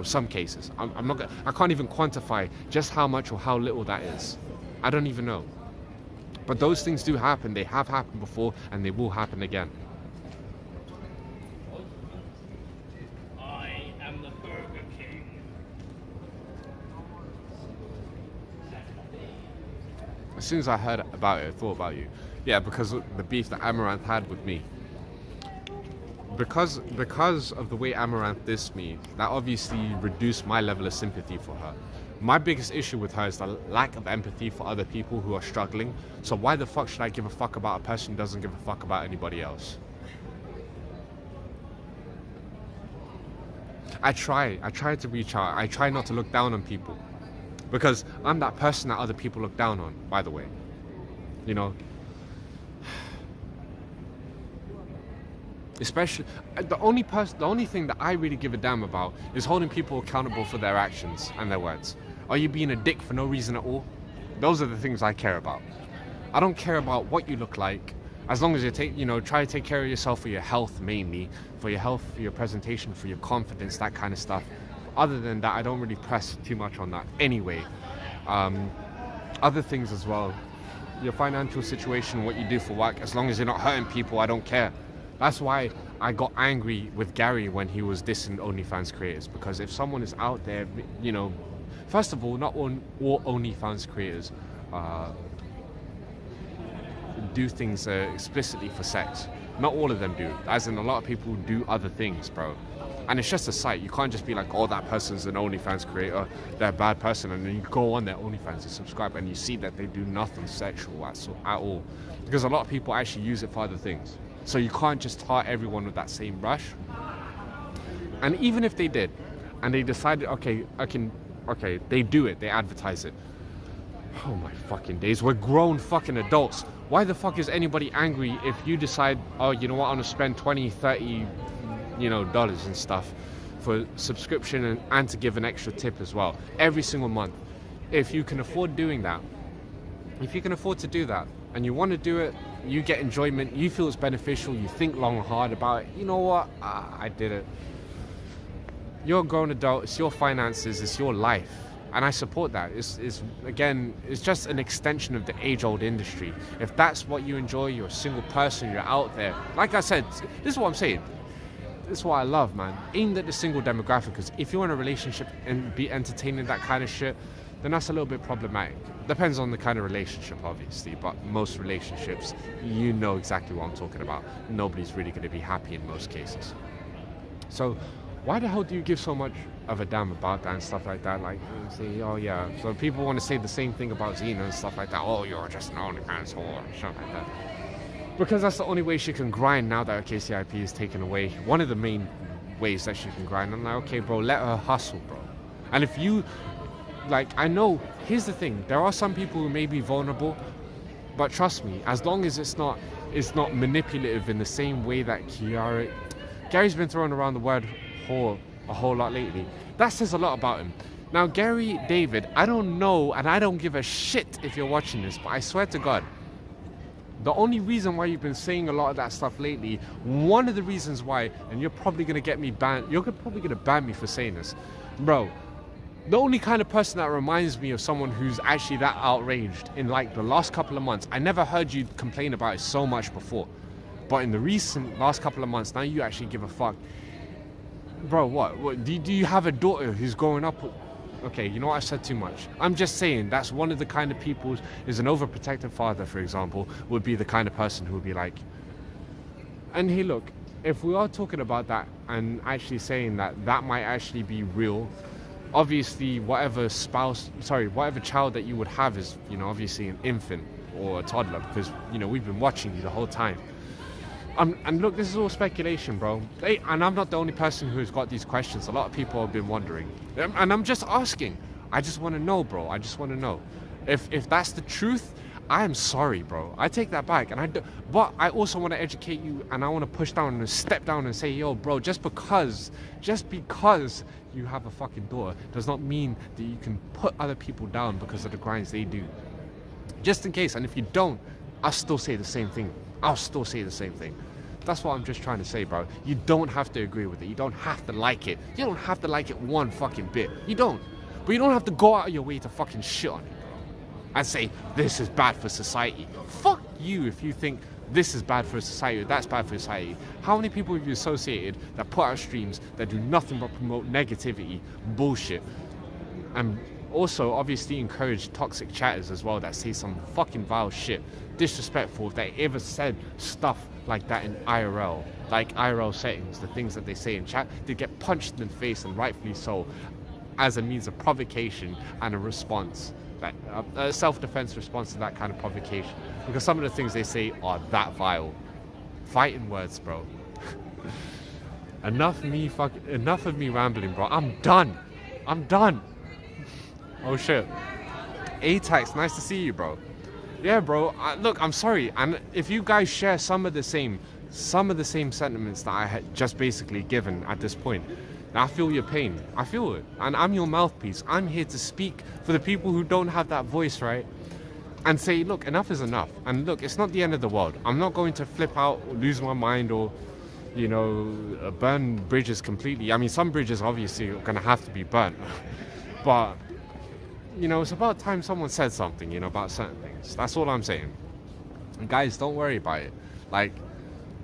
some cases. I can't even quantify just how much or how little that is. I don't even know. But those things do happen. They have happened before and they will happen again. As soon as I heard about it, I thought about you. Yeah, because of the beef that Amaranth had with me. Because of the way Amaranth dissed me, that obviously reduced my level of sympathy for her. My biggest issue with her is the lack of empathy for other people who are struggling. So why the fuck should I give a fuck about a person who doesn't give a fuck about anybody else? I try to reach out. I try not to look down on people. Because I'm that person that other people look down on, by the way. Especially, the only thing that I really give a damn about is holding people accountable for their actions and their words. Are you being a dick for no reason at all? Those are the things I care about. I don't care about what you look like, as long as you try to take care of yourself for your health mainly, for your health, for your presentation, for your confidence, that kind of stuff. Other than that, I don't really press too much on that anyway. Other things as well, your financial situation, what you do for work, as long as you're not hurting people, I don't care. That's why I got angry with Gary when he was dissing OnlyFans creators, because if someone is out there, first of all, not all OnlyFans creators do things explicitly for sex. Not all of them do, as in a lot of people do other things, bro. And it's just a site. You can't just be like, oh, that person's an OnlyFans creator, they're a bad person, and then you go on their OnlyFans and subscribe and you see that they do nothing sexual at all. Because a lot of people actually use it for other things. So you can't just tar everyone with that same brush. And even if they did, and they decided, okay, they do it, they advertise it. Oh my fucking days, we're grown fucking adults. Why the fuck is anybody angry if you decide, oh, you know what, I'm gonna spend 20, 30, dollars and stuff for subscription and to give an extra tip as well every single month? If you can afford doing that, if you can afford to do that and you want to do it, you get enjoyment, you feel it's beneficial, you think long and hard about it, you know what, I did it. You're a grown adult, it's your finances, it's your life, and I support that. It's just an extension of the age-old industry. If that's what you enjoy, you're a single person, you're out there, like I said, this is what I'm saying. This is what I love, man. Aimed at the single demographic, because if you're in a relationship and be entertaining that kind of shit, then that's a little bit problematic. Depends on the kind of relationship, obviously, but most relationships, you know exactly what I'm talking about. Nobody's really going to be happy in most cases. So why the hell do you give so much of a damn about that and stuff like that? Like, say, oh yeah, so people want to say the same thing about Xena and stuff like that. Oh, you're just an OnlyFans whore, stuff like that. Because that's the only way she can grind now that her KCIP is taken away. One of the main ways that she can grind. I'm like, okay, bro, let her hustle, bro. And if you like, I know, here's the thing, there are some people who may be vulnerable, but trust me, as long as it's not manipulative in the same way that Gary's been throwing around the word whore a whole lot lately. That says a lot about him. Now, Gary David, I don't know, and I don't give a shit if you're watching this, but I swear to God, the only reason why you've been saying a lot of that stuff lately, one of the reasons why, and you're probably going to get me banned, you're probably going to ban me for saying this, bro, the only kind of person that reminds me of someone who's actually that outraged in like the last couple of months, I never heard you complain about it so much before, but in the recent last couple of months, now you actually give a fuck. Bro, what do you have a daughter who's growing up with, okay, you know what, I said too much. I'm just saying that's one of the kind of people, is an overprotective father, for example, would be the kind of person who would be like, and hey, look, if we are talking about that and actually saying that that might actually be real, obviously whatever child that you would have is, you know, obviously an infant or a toddler, because, you know, we've been watching you the whole time. And look, this is all speculation, bro. And I'm not the only person who's got these questions. A lot of people have been wondering. And I'm just asking. I just want to know, bro. I just want to know. If that's the truth, I am sorry, bro. I take that back. But I also want to educate you, and I want to push down and step down and say, yo, bro, just because you have a fucking daughter does not mean that you can put other people down because of the grinds they do. Just in case. And if you don't, I'll still say the same thing. That's what I'm just trying to say, bro. You don't have to agree with it. You don't have to like it. You don't have to like it one fucking bit. You don't. But you don't have to go out of your way to fucking shit on it, bro. And say, this is bad for society. Fuck you if you think this is bad for society or that's bad for society. How many people have you associated that put out streams that do nothing but promote negativity, bullshit, and also obviously encourage toxic chatters as well that say some fucking vile shit, disrespectful, if they ever said stuff like that in IRL, like IRL settings, the things that they say in chat, they get punched in the face, and rightfully so, as a means of provocation and a response, a self-defense response to that kind of provocation, because some of the things they say are that vile. Fighting words, bro. Enough of me rambling, bro. I'm done. Oh shit. A-Tax, nice to see you, bro. Yeah, bro. Look, I'm sorry, and if you guys share some of the same sentiments that I had just basically given at this point, I feel your pain. I feel it, and I'm your mouthpiece. I'm here to speak for the people who don't have that voice, right? And say, look, enough is enough. And look, it's not the end of the world. I'm not going to flip out, or lose my mind, or, you know, burn bridges completely. I mean, some bridges obviously are gonna have to be burnt, but, you know, it's about time someone said something, you know, about certain things. That's all I'm saying. And guys, don't worry about it. Like,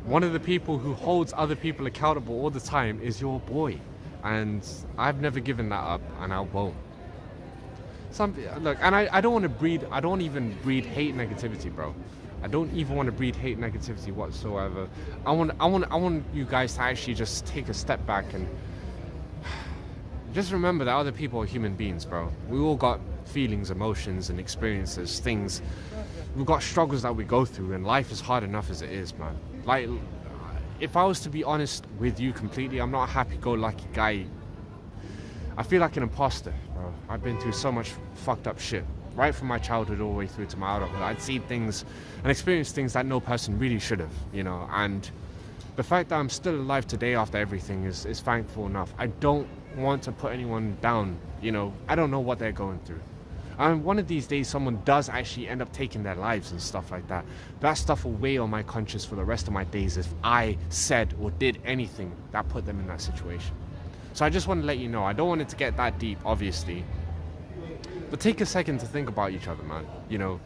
one of the people who holds other people accountable all the time is your boy. And I've never given that up, and I won't. Look, and I don't even breed hate negativity, bro. I don't even want to breed hate negativity whatsoever. I want you guys to actually just take a step back and just remember that other people are human beings, bro. We all got feelings, emotions, and experiences, things. We've got struggles that we go through, and life is hard enough as it is, man. Like, if I was to be honest with you completely, I'm not a happy-go-lucky guy. I feel like an imposter, bro. I've been through so much fucked up shit, right from my childhood all the way through to my adulthood. I'd seen things and experienced things that no person really should have, you know, and the fact that I'm still alive today after everything is thankful enough. I don't want to put anyone down, you know. I don't know what they're going through. And one of these days someone does actually end up taking their lives and stuff like that. That stuff will weigh on my conscience for the rest of my days if I said or did anything that put them in that situation. So I just want to let you know, I don't want it to get that deep, obviously. But take a second to think about each other, man. You know,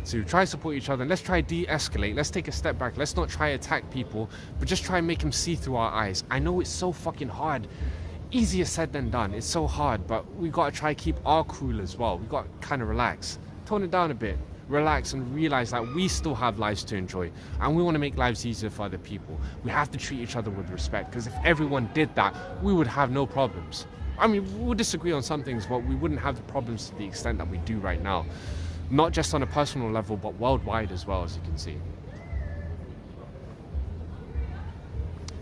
to try to support each other. Let's try de-escalate. Let's take a step back. Let's not try to attack people, but just try and make them see through our eyes. I know it's so fucking hard. Easier said than done. It's so hard, but we got to try to keep our cool as well. We got to kind of relax. Tone it down a bit. Relax and realize that we still have lives to enjoy, and we want to make lives easier for other people. We have to treat each other with respect, because if everyone did that, we would have no problems. I mean, we'll disagree on some things, but we wouldn't have the problems to the extent that we do right now. Not just on a personal level, but worldwide as well, as you can see.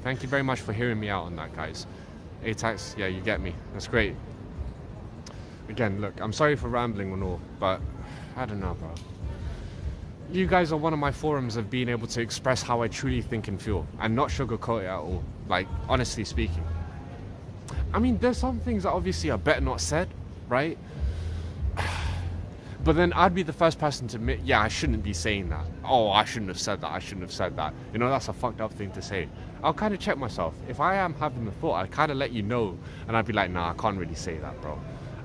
Thank you very much for hearing me out on that, guys. A-Tax, yeah, you get me. That's great. again, look, I'm sorry for rambling and all, but I don't know, bro. You guys are one of my forums of being able to express how I truly think and feel and not sugarcoat it at all. Like, honestly speaking. I mean, there's some things that obviously are better not said, right? But then I'd be the first person to admit, yeah, I shouldn't be saying that. Oh, I shouldn't have said that. I shouldn't have said that. You know, that's a fucked up thing to say. I'll kind of check myself. If I am having the thought, I kind of let you know, and I'd be like, nah, I can't really say that, bro.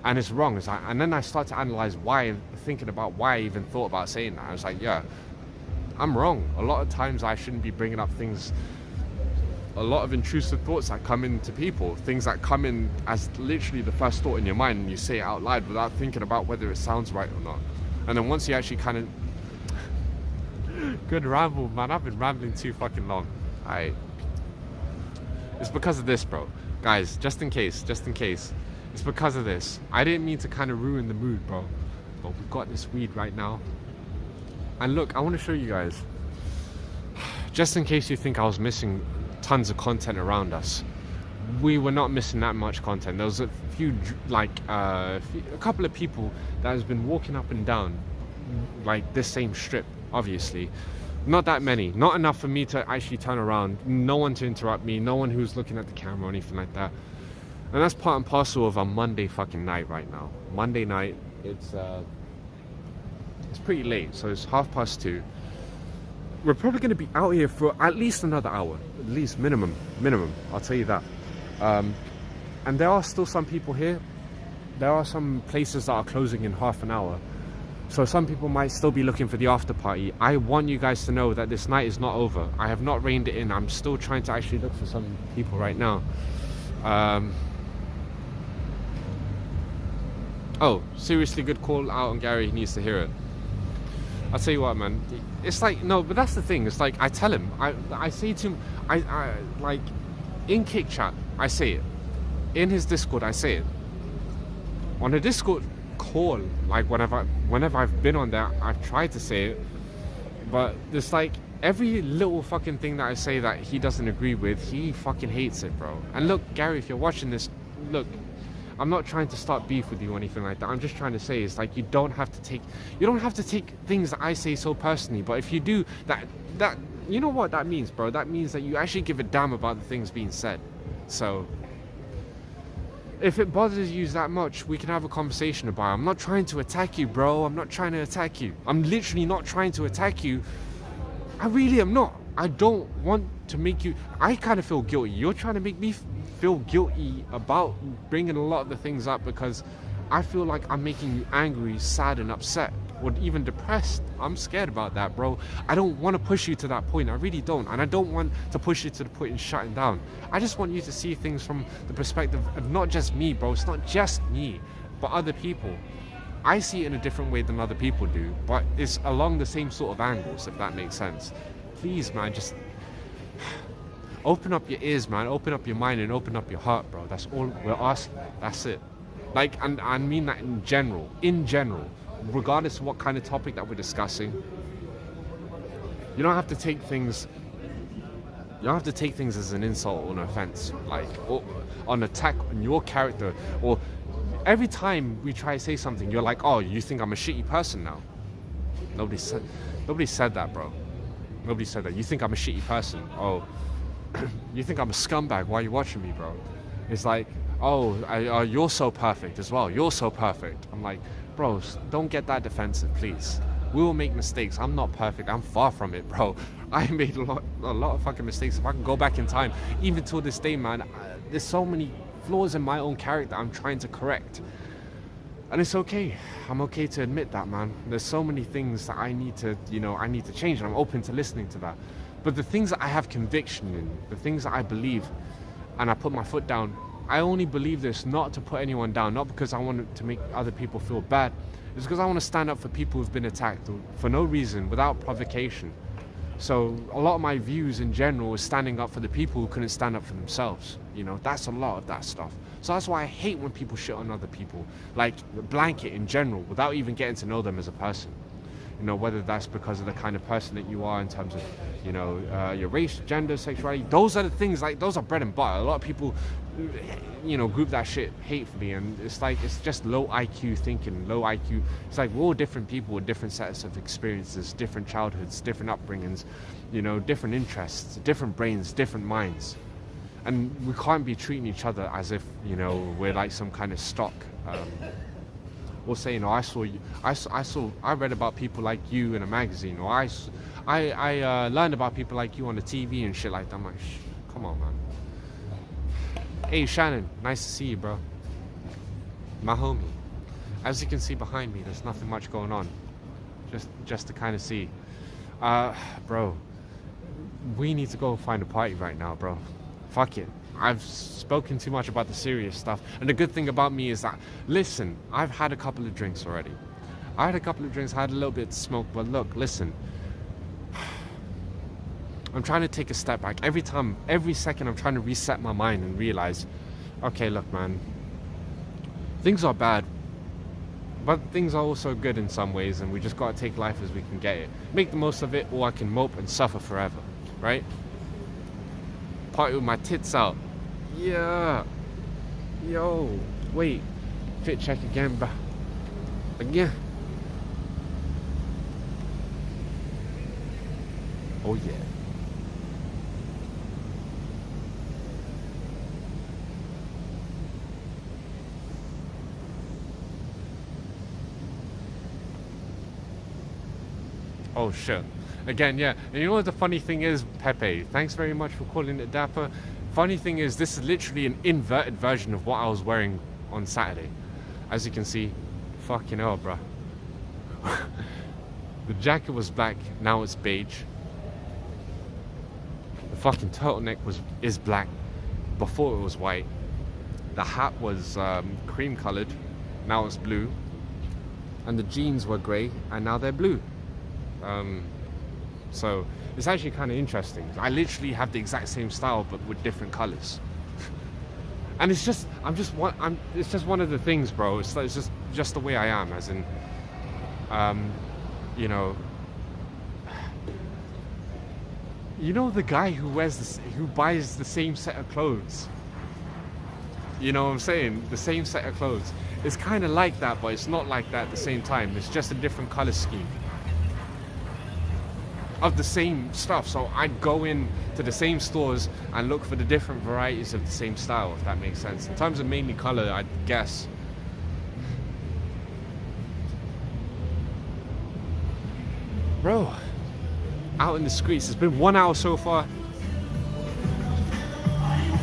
And it's wrong. And then I start to analyze why, thinking about why I even thought about saying that. I was like, yeah, I'm wrong. A lot of times I shouldn't be bringing up things, a lot of intrusive thoughts that come into people, things that come in as literally the first thought in your mind, and you say it out loud without thinking about whether it sounds right or not. And then once you actually kind of... Good ramble, man. I've been rambling too fucking long. It's because of this, bro. Guys, just in case. It's because of this. I didn't mean to kind of ruin the mood, bro. But we've got this weed right now. And look, I want to show you guys. Just in case you think I was missing tons of content around us. We were not missing that much content. There was a few, like, a couple of people that has been walking up and down, like, this same strip, obviously. Not that many. Not enough for me to actually turn around. No one to interrupt me. No one who's looking at the camera or anything like that. And that's part and parcel of a Monday fucking night right now. Monday night, it's pretty late, so it's 2:30. We're probably going to be out here for at least another hour. At least minimum, I'll tell you that. And there are still some people here. There are some places that are closing in half an hour. So some people might still be looking for the after party. I want you guys to know that this night is not over. I have not reined it in. I'm still trying to actually look for some people right now. Oh, seriously good call out on Gary. He needs to hear it. I'll tell you what, man. It's like, no, but that's the thing. It's like, I tell him. I say to him, I like, in Kick Chat, I say it. In his Discord, I say it. On a Discord call, like, whenever I've been on there, I've tried to say it. But it's like, every little fucking thing that I say that he doesn't agree with, he fucking hates it, bro. And look, Gary, if you're watching this, look, I'm not trying to start beef with you or anything like that. I'm just trying to say, it's like, you don't have to take things that I say so personally. But if you do, that you know what that means, bro? That means that you actually give a damn about the things being said. So if it bothers you that much, we can have a conversation about it. I'm not trying to attack you, bro. I'm not trying to attack you. I'm literally not trying to attack you. I really am not. I don't want to make you... I kind of feel guilty. You're trying to make me feel guilty about bringing a lot of the things up because I feel like I'm making you angry, sad, and upset, or even depressed. I'm scared about that, bro. I don't want to push you to that point. I really don't. And I don't want to push you to the point of shutting down. I just want you to see things from the perspective of not just me, bro. It's not just me, but other people. I see it in a different way than other people do, but it's along the same sort of angles, if that makes sense. Please, man, just open up your ears, man. Open up your mind and open up your heart, bro. That's all we're asking. That's it. Like, and I mean that in general, regardless of what kind of topic that we're discussing. You don't have to take things as an insult or an offense, like, or an attack on your character, or every time we try to say something, you're like, oh, you think I'm a shitty person now? Nobody said that, bro. Nobody said that. You think I'm a shitty person? Oh, you think I'm a scumbag? Why are you watching me, bro? It's like, oh, you're so perfect as well. You're so perfect. I'm like, bro, don't get that defensive, please. We will make mistakes. I'm not perfect. I'm far from it, bro. I made a lot of fucking mistakes. If I can go back in time, even till this day, man, there's so many flaws in my own character I'm trying to correct. And it's okay. I'm okay to admit that, man. There's so many things that I need to change, and I'm open to listening to that. But the things that I have conviction in, the things that I believe, and I put my foot down, I only believe this not to put anyone down, not because I want to make other people feel bad. It's because I want to stand up for people who've been attacked for no reason, without provocation. So a lot of my views in general is standing up for the people who couldn't stand up for themselves. You know, that's a lot of that stuff. So that's why I hate when people shit on other people, like blanket in general, without even getting to know them as a person. You know, whether that's because of the kind of person that you are in terms of, you know, your race, gender, sexuality. Those are the things, like, those are bread and butter. A lot of people, you know, group that shit hatefully, and it's like, it's just low IQ thinking, low IQ. It's like, we're all different people with different sets of experiences, different childhoods, different upbringings, you know, different interests, different brains, different minds. And we can't be treating each other as if, you know, we're like some kind of stock. Or say, you know, I read about people like you in a magazine, or I learned about people like you on the TV and shit like that. I'm like, come on, man. Hey, Shannon, nice to see you, bro. My homie. As you can see behind me, there's nothing much going on. Just to kind of see. Bro, we need to go find a party right now, bro. Fuck it. I've spoken too much about the serious stuff. And the good thing about me is that, listen, I've had a couple of drinks already. I had a couple of drinks, I had a little bit of smoke, but look, listen. I'm trying to take a step back. Every second I'm trying to reset my mind and realize, okay, look, man, things are bad, but things are also good in some ways, and we just gotta take life as we can get it. Make the most of it, or I can mope and suffer forever, right? Party with my tits out. Yeah. Yo. Wait. Fit check again, bruh. Again. Oh yeah. Oh shit. Again, yeah. And you know what the funny thing is, Pepe? Thanks very much for calling it dapper. Funny thing is, this is literally an inverted version of what I was wearing on Saturday. As you can see, fucking hell, bruh. The jacket was black, now it's beige. The fucking turtleneck is black. Before it was white. The hat was cream colored, now it's blue. And the jeans were grey, and now they're blue. So it's actually kind of interesting. I literally have the exact same style, but with different colors. And it's just one of the things, bro. It's just the way I am, as in, you know, the guy who buys the same set of clothes. You know what I'm saying? The same set of clothes. It's kind of like that, but it's not like that at the same time. It's just a different color scheme of the same stuff. So I'd go in to the same stores and look for the different varieties of the same style, if that makes sense. In terms of mainly color, I'd guess. Bro, out in the streets, it's been 1 hour so far.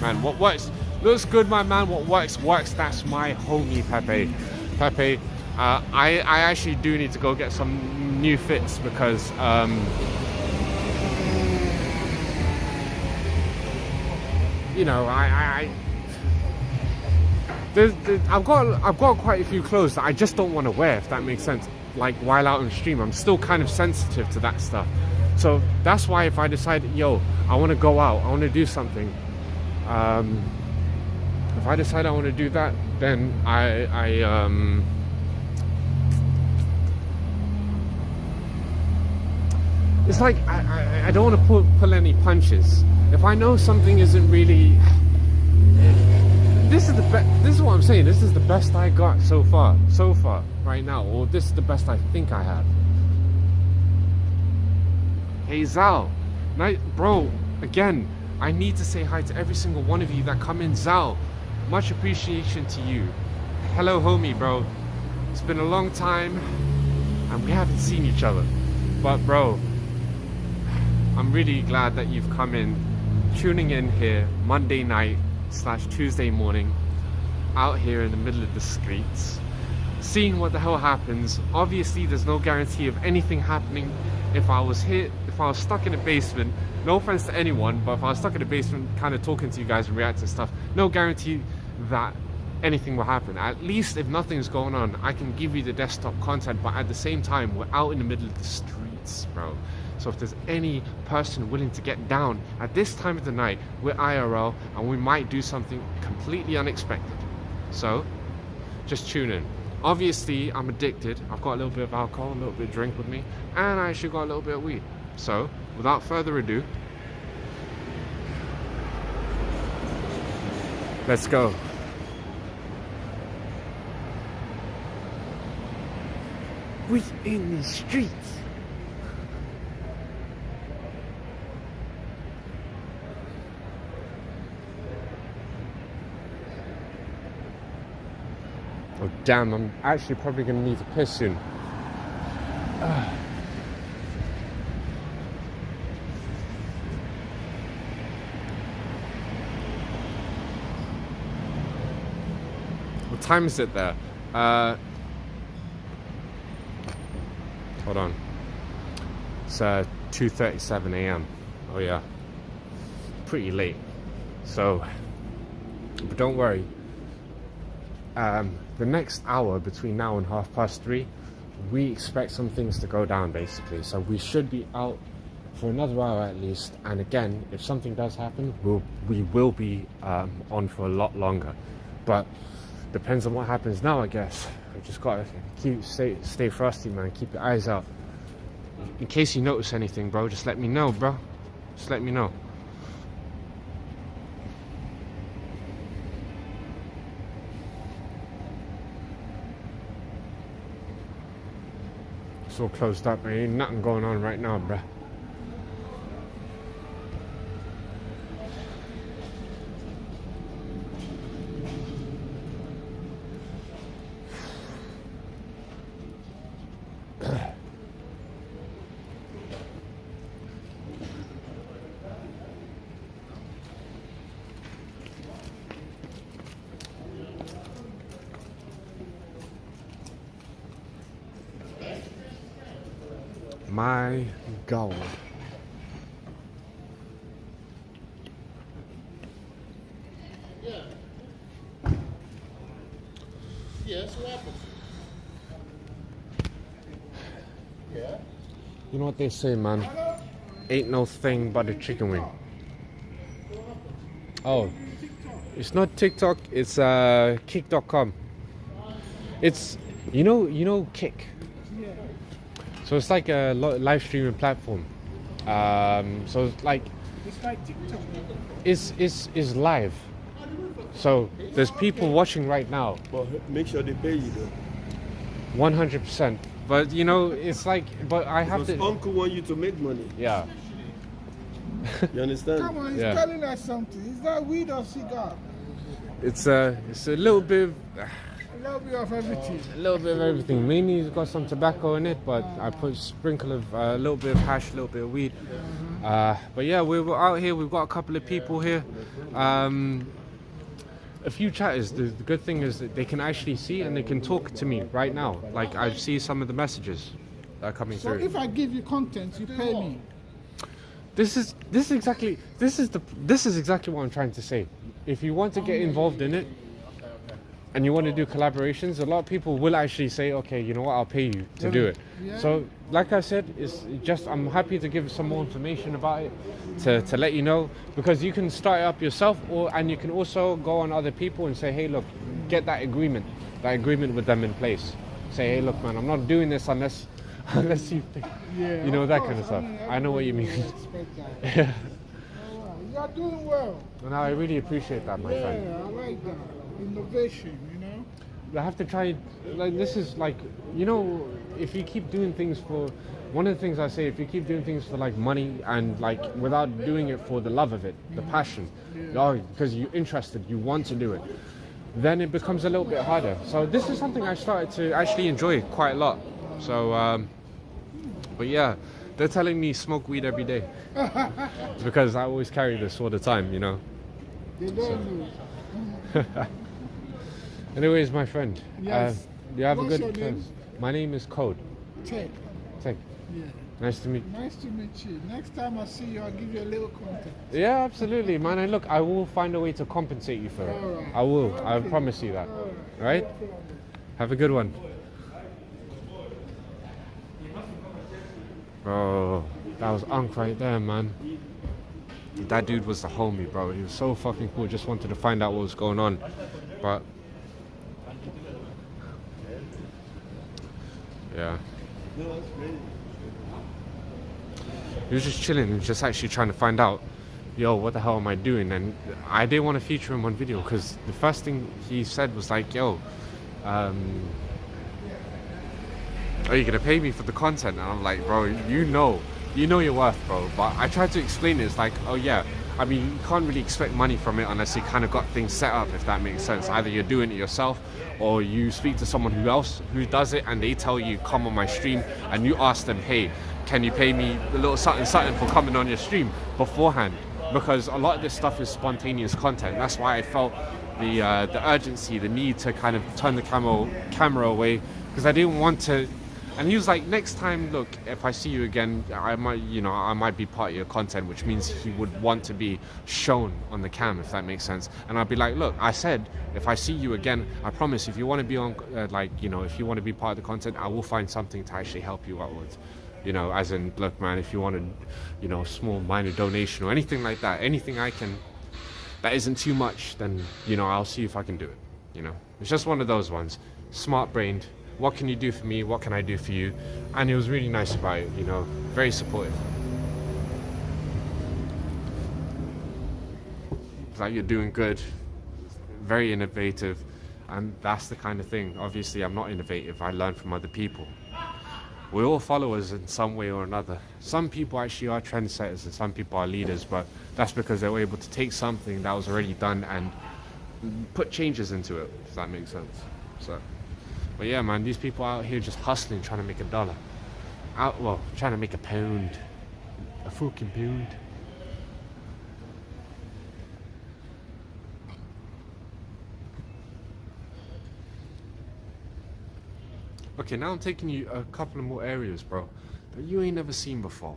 Man, what works? Looks good, my man. What works. That's my homie, Pepe. Pepe, I actually do need to go get some new fits because you know, I've got quite a few clothes that I just don't want to wear, if that makes sense. Like while out on stream, I'm still kind of sensitive to that stuff. So that's why if I decide, yo, I want to go out, I want to do something. If I decide I want to do that, then it's like I don't want to pull any punches. If I know something isn't really, this is what I'm saying. This is the best I got so far, right now, or this is the best I think I have. Hey Zal, bro, again, I need to say hi to every single one of you that come in. Zal, much appreciation to you. Hello, homie, bro. It's been a long time, and we haven't seen each other. But bro, I'm really glad that you've come in, tuning in here Monday night / Tuesday morning, out here in the middle of the streets, seeing what the hell happens. Obviously, there's no guarantee of anything happening. If I was stuck in a basement, no offense to anyone, but if I was stuck in a basement kind of talking to you guys and reacting to stuff, no guarantee that anything will happen. At least if nothing's going on, I can give you the desktop content, but at the same time, we're out in the middle of the streets, bro. So if there's any person willing to get down at this time of the night, we're IRL, and we might do something completely unexpected. So just tune in. Obviously, I'm addicted. I've got a little bit of alcohol, a little bit of drink with me, and I actually got a little bit of weed. So, without further ado, let's go. We in the streets. Oh damn, I'm actually probably gonna need to piss soon. What time is it there? Hold on. It's 2:37 a.m. Oh yeah, pretty late. So, but don't worry. The next hour between now and 3:30, we expect some things to go down basically. So we should be out for another hour at least. And again, if something does happen, we will be on for a lot longer. But depends on what happens now, I guess. We just gotta stay frosty, man. Keep your eyes out. In case you notice anything, bro, just let me know, bro. Just let me know. It's all closed up. There ain't nothing going on right now, bruh. My God. Yeah. Yes, what happens? Yeah. You know what they say, man? Ain't no thing but a chicken wing. Oh, it's not TikTok. It's kick.com. It's you know Kick. So it's like a live streaming platform. So it's like TikTok. it's live. So there's people watching right now. But make sure they pay you though. 100%. But you know, it's like, but I have Because to. uncle want you to make money. Yeah. You understand? Come on, he's Yeah. telling us something. Is that weed or cigar? It's a little bit. A little bit of everything. A little bit of everything. Mainly it's got some tobacco in it, but I put a sprinkle of a little bit of hash, a little bit of weed. But yeah, we're out here. We've got a couple of people here. A few chatters. The good thing is that they can actually see and they can talk to me right now. Like I see some of the messages that are coming So through. if I give you content, you pay me. This is exactly what I'm trying to say. If you want to get involved in it and you want to do collaborations, a lot of people will actually say, okay, you know what, I'll pay you to do it. Yeah. So like I said, it's just I'm happy to give some more information about it to let you know, because you can start it up yourself, and you can also go on other people and say, hey, look, get that agreement with them in place. Say, hey, look, man, I'm not doing this unless you think, Yeah, you know, of that course. kind of stuff. mean, I know what you mean. everybody expect that. Yeah. All right. You are doing well. And I really appreciate that, my friend. Yeah, I like that. Innovation, you know? I have to try, like, this is like, you know, if you keep doing things for, one of the things I say, if you keep doing things for like money and like without doing it for the love of it, the passion, because you're interested, you want to do it, then it becomes a little bit harder. So this is something I started to actually enjoy quite a lot. So, but yeah, they're telling me smoke weed every day because I always carry this all the time, you know. They don't know. Anyways, my friend, Yes. you have What's a your good. name? My name is Code. Ted. Thank. Yeah. Nice to meet. Nice to meet you. Next time I see you, I'll give you a little content. Yeah, absolutely, man. And look, I will find a way to compensate you for it. All right. I will. I Okay. promise you that. All Right? No problem. Have a good one. Bro, that was Unk right there, man. That dude was the homie, bro. He was so fucking cool. Just wanted to find out what was going on. But Yeah. No, that's crazy. He was just chilling and just actually trying to find out, yo, what the hell am I doing? And I didn't want to feature him on video because the first thing he said was like, yo, are you gonna pay me for the content? And I'm like, bro, you know your worth, bro. But I tried to explain it. It's like, oh yeah, I mean, you can't really expect money from it unless you kind of got things set up, if that makes sense. Either you're doing it yourself or you speak to someone who does it and they tell you, come on my stream, and you ask them, hey, can you pay me a little something for coming on your stream beforehand? Because a lot of this stuff is spontaneous content. That's why I felt the urgency, the need to kind of turn the camera away, because I didn't want to. And he was like, next time, look, if I see you again, I might be part of your content, which means he would want to be shown on the cam, if that makes sense. And I'd be like, look, I said, if I see you again, I promise, if you want to be on, if you want to be part of the content, I will find something to actually help you out with. As in, look, man, if you want a, small minor donation or anything like that, anything I can, that isn't too much, then, I'll see if I can do it. It's just one of those ones. Smart-brained. What can you do for me? What can I do for you? And he was really nice about it, very supportive. It's like, you're doing good, very innovative, and that's the kind of thing. Obviously, I'm not innovative. I learn from other people. We're all followers in some way or another. Some people actually are trendsetters and some people are leaders, but that's because they were able to take something that was already done and put changes into it, if that makes sense. But yeah, man, these people out here just hustling, trying to make $1. Trying to make a pound. A fucking pound. Okay, now I'm taking you a couple of more areas, bro, that you ain't never seen before.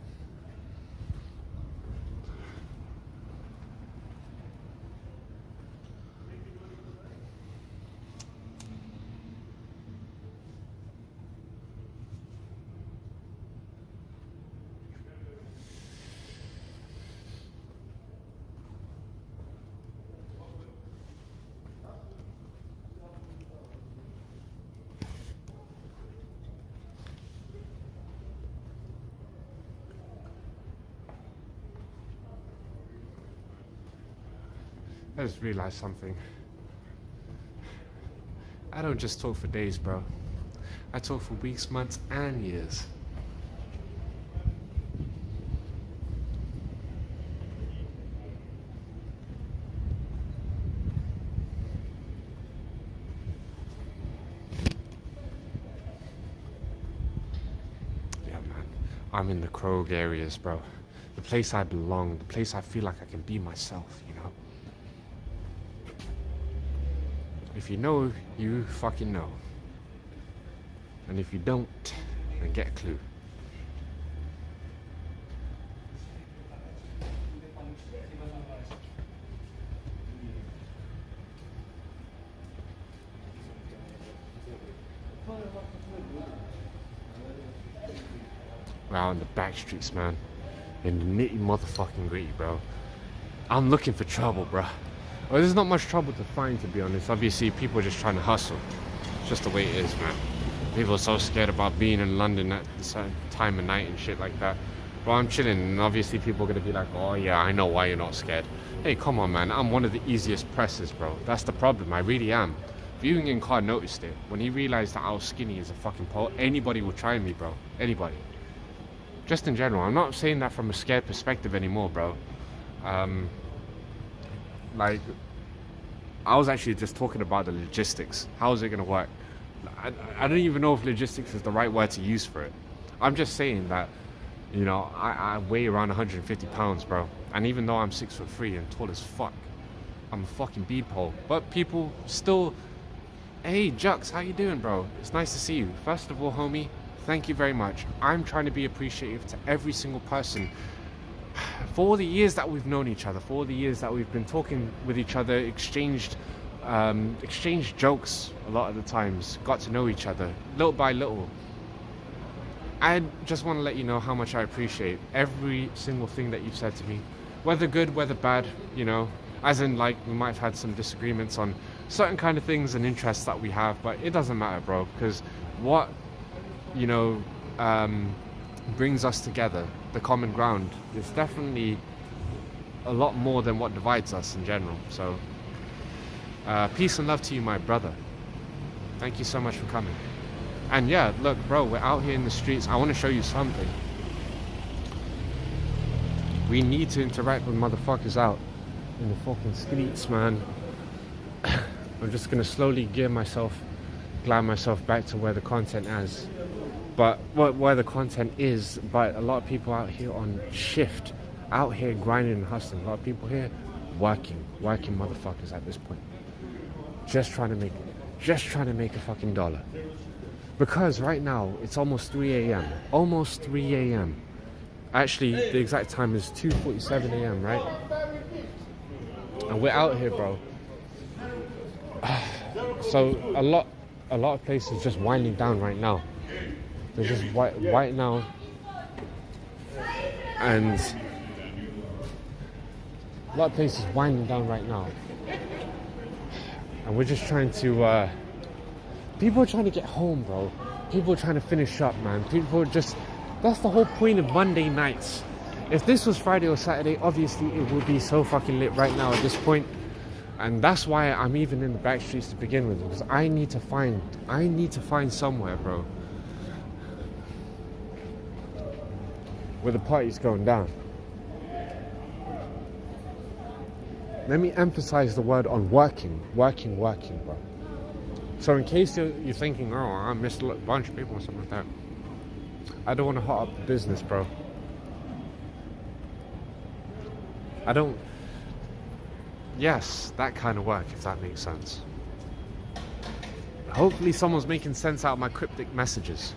I just realized something. I don't just talk for days, bro. I talk for weeks, months, and years. Yeah, man. I'm in the Krog areas, bro. The place I belong, the place I feel like I can be myself, If you know, you fucking know. And if you don't, then get a clue. We're out in the back streets, man. In the nitty motherfucking gritty, bro. I'm looking for trouble, bro. Well, there's not much trouble to find, to be honest. Obviously, people are just trying to hustle. It's just the way it is, man. People are so scared about being in London at a certain time of night and shit like that. But I'm chilling, and obviously people are going to be like, oh yeah, I know why you're not scared. Hey, come on, man. I'm one of the easiest presses, bro. That's the problem. I really am. Viewing in car noticed it. When he realized that I was skinny as a fucking pole, anybody would try me, bro. Anybody. Just in general. I'm not saying that from a scared perspective anymore, bro. I was actually just talking about the logistics. How is it going to work? I don't even know if logistics is the right word to use for it. I'm just saying that, I weigh around 150 pounds, bro. And even though I'm 6'3" and tall as fuck, I'm a fucking beanpole. But people still, hey, Jux, how you doing, bro? It's nice to see you. First of all, homie, thank you very much. I'm trying to be appreciative to every single person. For all the years that we've known each other, for all the years that we've been talking with each other, exchanged jokes a lot of the times, got to know each other, little by little. I just want to let you know how much I appreciate every single thing that you've said to me. Whether good, whether bad, as in, like, we might have had some disagreements on certain kind of things and interests that we have, but it doesn't matter, bro, because what you know, brings us together, the common ground, is definitely a lot more than what divides us in general. So, peace and love to you, my brother. Thank you so much for coming. And yeah, look, bro, we're out here in the streets. I want to show you something. We need to interact with motherfuckers out in the fucking streets, man. I'm just gonna slowly glide myself back to where the content is. But where the content is, but a lot of people out here on shift, out here grinding and hustling. A lot of people here working motherfuckers at this point. Just trying to make a fucking dollar. Because right now it's almost 3 a.m. Almost 3 a.m. Actually, the exact time is 2:47 a.m., right? And we're out here, bro. So a lot of places just winding down right now. They're just right now, and a lot of places winding down right now. And we're just trying to. People are trying to get home, bro. People are trying to finish up, man. People are just. That's the whole point of Monday nights. If this was Friday or Saturday, obviously it would be so fucking lit right now at this point. And that's why I'm even in the back streets to begin with, because I need to find somewhere, bro, where the party's going down. Let me emphasize the word on working, bro. So in case you're thinking, oh, I missed a bunch of people or something like that, I don't want to hot up the business, bro. Yes, that kind of work, if that makes sense. Hopefully someone's making sense out of my cryptic messages.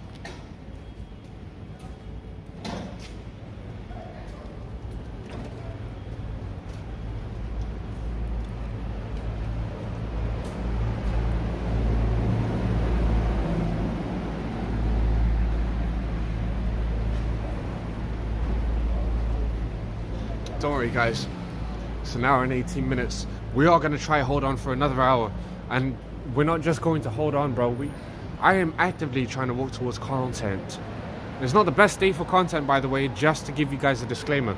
Don't worry, guys. It's an hour and 18 minutes. We are going to try hold on for another hour. And we're not just going to hold on, bro. I am actively trying to walk towards content. It's not the best day for content, by the way, just to give you guys a disclaimer.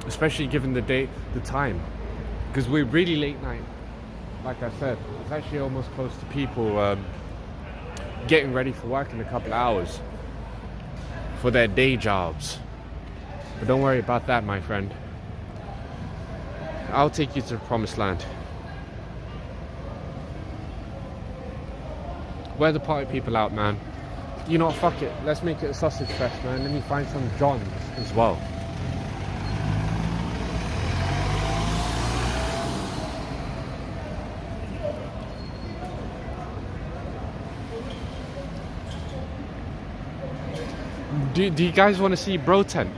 Especially given the time. Because we're really late night. Like I said, it's actually almost close to people getting ready for work in a couple of hours. For their day jobs. But don't worry about that, my friend. I'll take you to the promised land. Where the party people out, man? You know what, fuck it. Let's make it a sausage fest, man. Let me find some JAWNS as well. Do you guys want to see Bro Tent?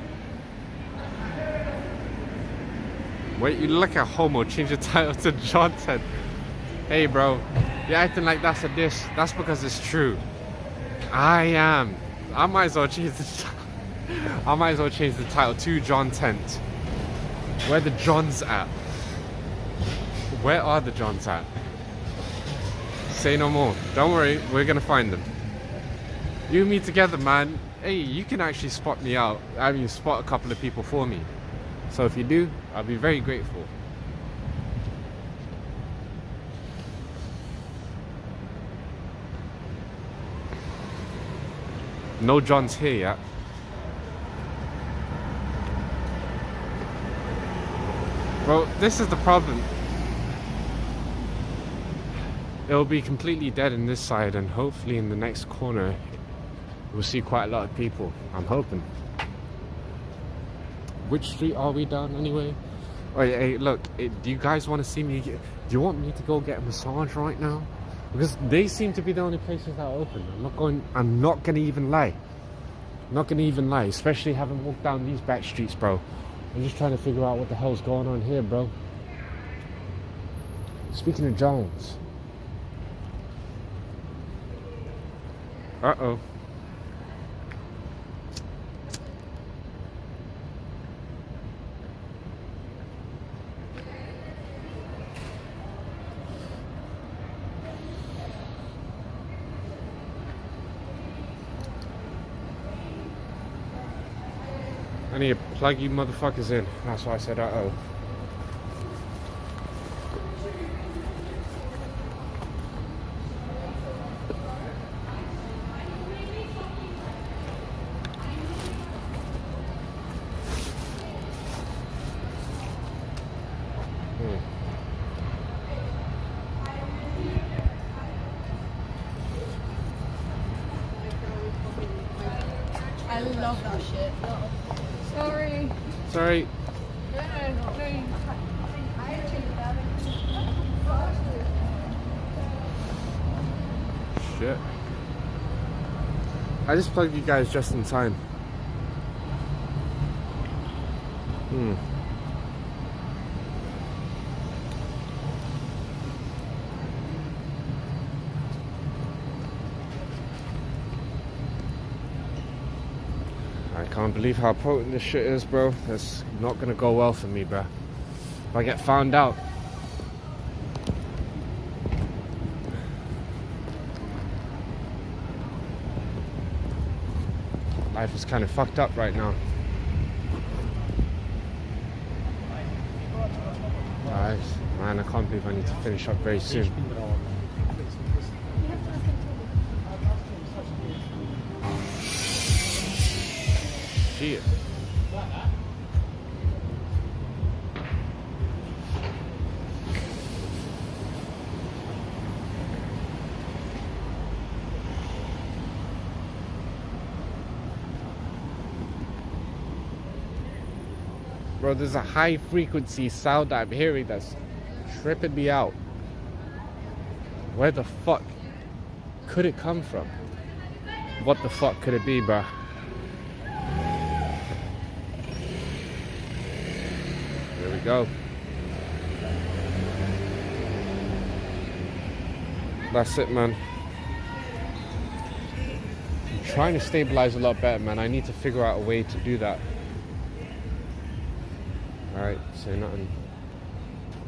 Wait, you look at homo, change the title to John 10. Hey bro, you're acting like that's a diss. That's because it's true. I am. I might as well change the title to John Tent. Where the Johns at? Where are the Johns at? Say no more. Don't worry, we're gonna find them. You and me together, man. Hey, you can actually spot me out. I mean, spot a couple of people for me. So if you do, I'll be very grateful. No John's here yet. Well, this is the problem. It'll be completely dead in this side, and hopefully in the next corner we'll see quite a lot of people. I'm hoping. Which street are we down anyway? Oh, hey, look, do you guys want to see me? Do you want me to go get a massage right now? Because they seem to be the only places that are open. I'm not gonna even lie. Not gonna even lie, especially having walked down these back streets, bro. I'm just trying to figure out what the hell's going on here, bro. Speaking of Jones. Uh-oh. I need to plug you motherfuckers in. That's why I said uh-oh. I love that shit. Sorry. Sorry. Shit. I just plugged you guys just in time. I can't believe how potent this shit is, bro. It's not gonna go well for me, bro. If I get found out. Life is kind of fucked up right now. Guys, man, I can't believe I need to finish up very soon. Shit. Bro, there's a high frequency sound I'm hearing that's tripping me out. Where the fuck could it come from? What the fuck could it be, bro? There we go. That's it, man. I'm trying to stabilize a lot better, man. I need to figure out a way to do that. Alright, say nothing.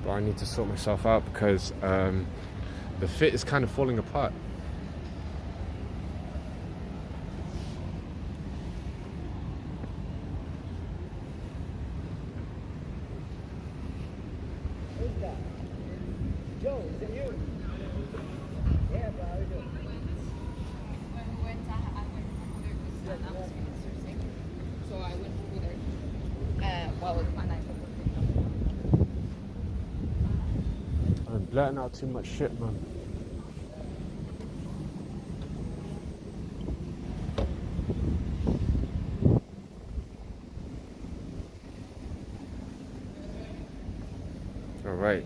But I need to sort myself out because the fit is kind of falling apart. Who's that? Joe, is it you? Yeah, bro, how you doing? When we went, I went over there because I was sick. So I went over there. Well, with my knife. I'm blurting out too much shit, man. Alright,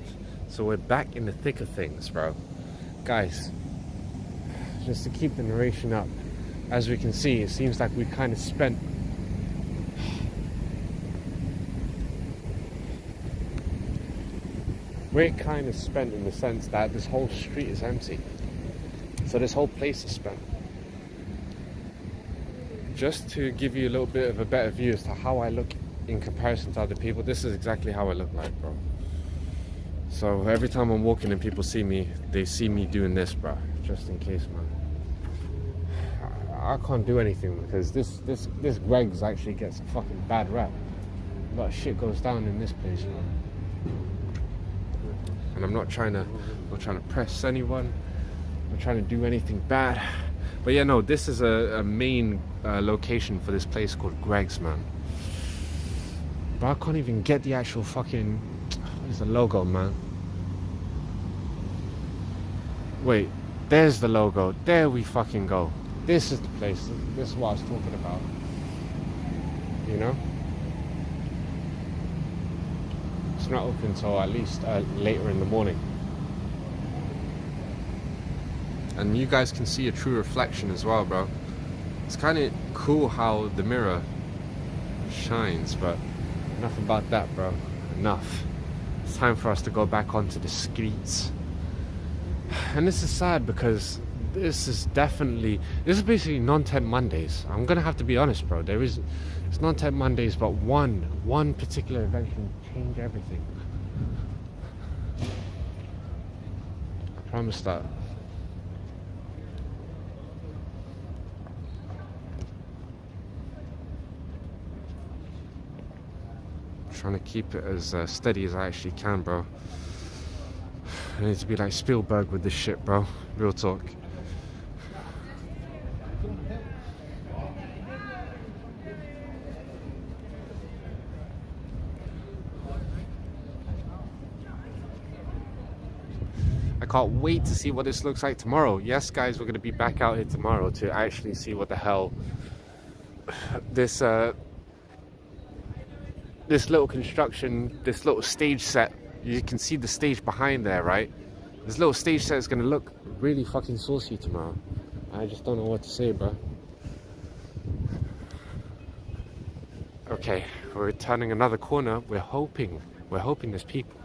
so we're back in the thick of things, bro. Guys, just to keep the narration up, as we can see, it seems like we kind of spent we're kind of spent in the sense that this whole street is empty. So this whole place is spent. Just to give you a little bit of a better view as to how I look in comparison to other people, this is exactly how I look like, bro. So every time I'm walking and people see me, they see me doing this, bro. Just in case, man. I can't do anything because this Greg's actually gets a fucking bad rap. A lot of shit goes down in this place, man. And I'm not trying to press anyone. I'm not trying to do anything bad. But yeah, no, this is a main location for this place called Greg's, man. But I can't even get the actual fucking... What is the logo, man? Wait, there's the logo. There we fucking go. This is the place. This is what I was talking about. You know? It's not open until at least later in the morning. And you guys can see a true reflection as well, bro. It's kind of cool how the mirror shines, but enough about that, bro. Enough. It's time for us to go back onto the streets. And this is sad because this is basically non-temp Mondays. I'm gonna have to be honest, bro. It's non-temp Mondays, but one particular event can change everything. I promise that. trying to keep it as steady as I actually can, bro. I need to be like Spielberg with this shit, bro. Real talk. I can't wait to see what this looks like tomorrow. Yes, guys, we're going to be back out here tomorrow to actually see what the hell this little construction, this little stage set. You can see the stage behind there, right? This little stage set is going to look really fucking saucy tomorrow. I just don't know what to say, bro. Okay, we're turning another corner. We're hoping there's people.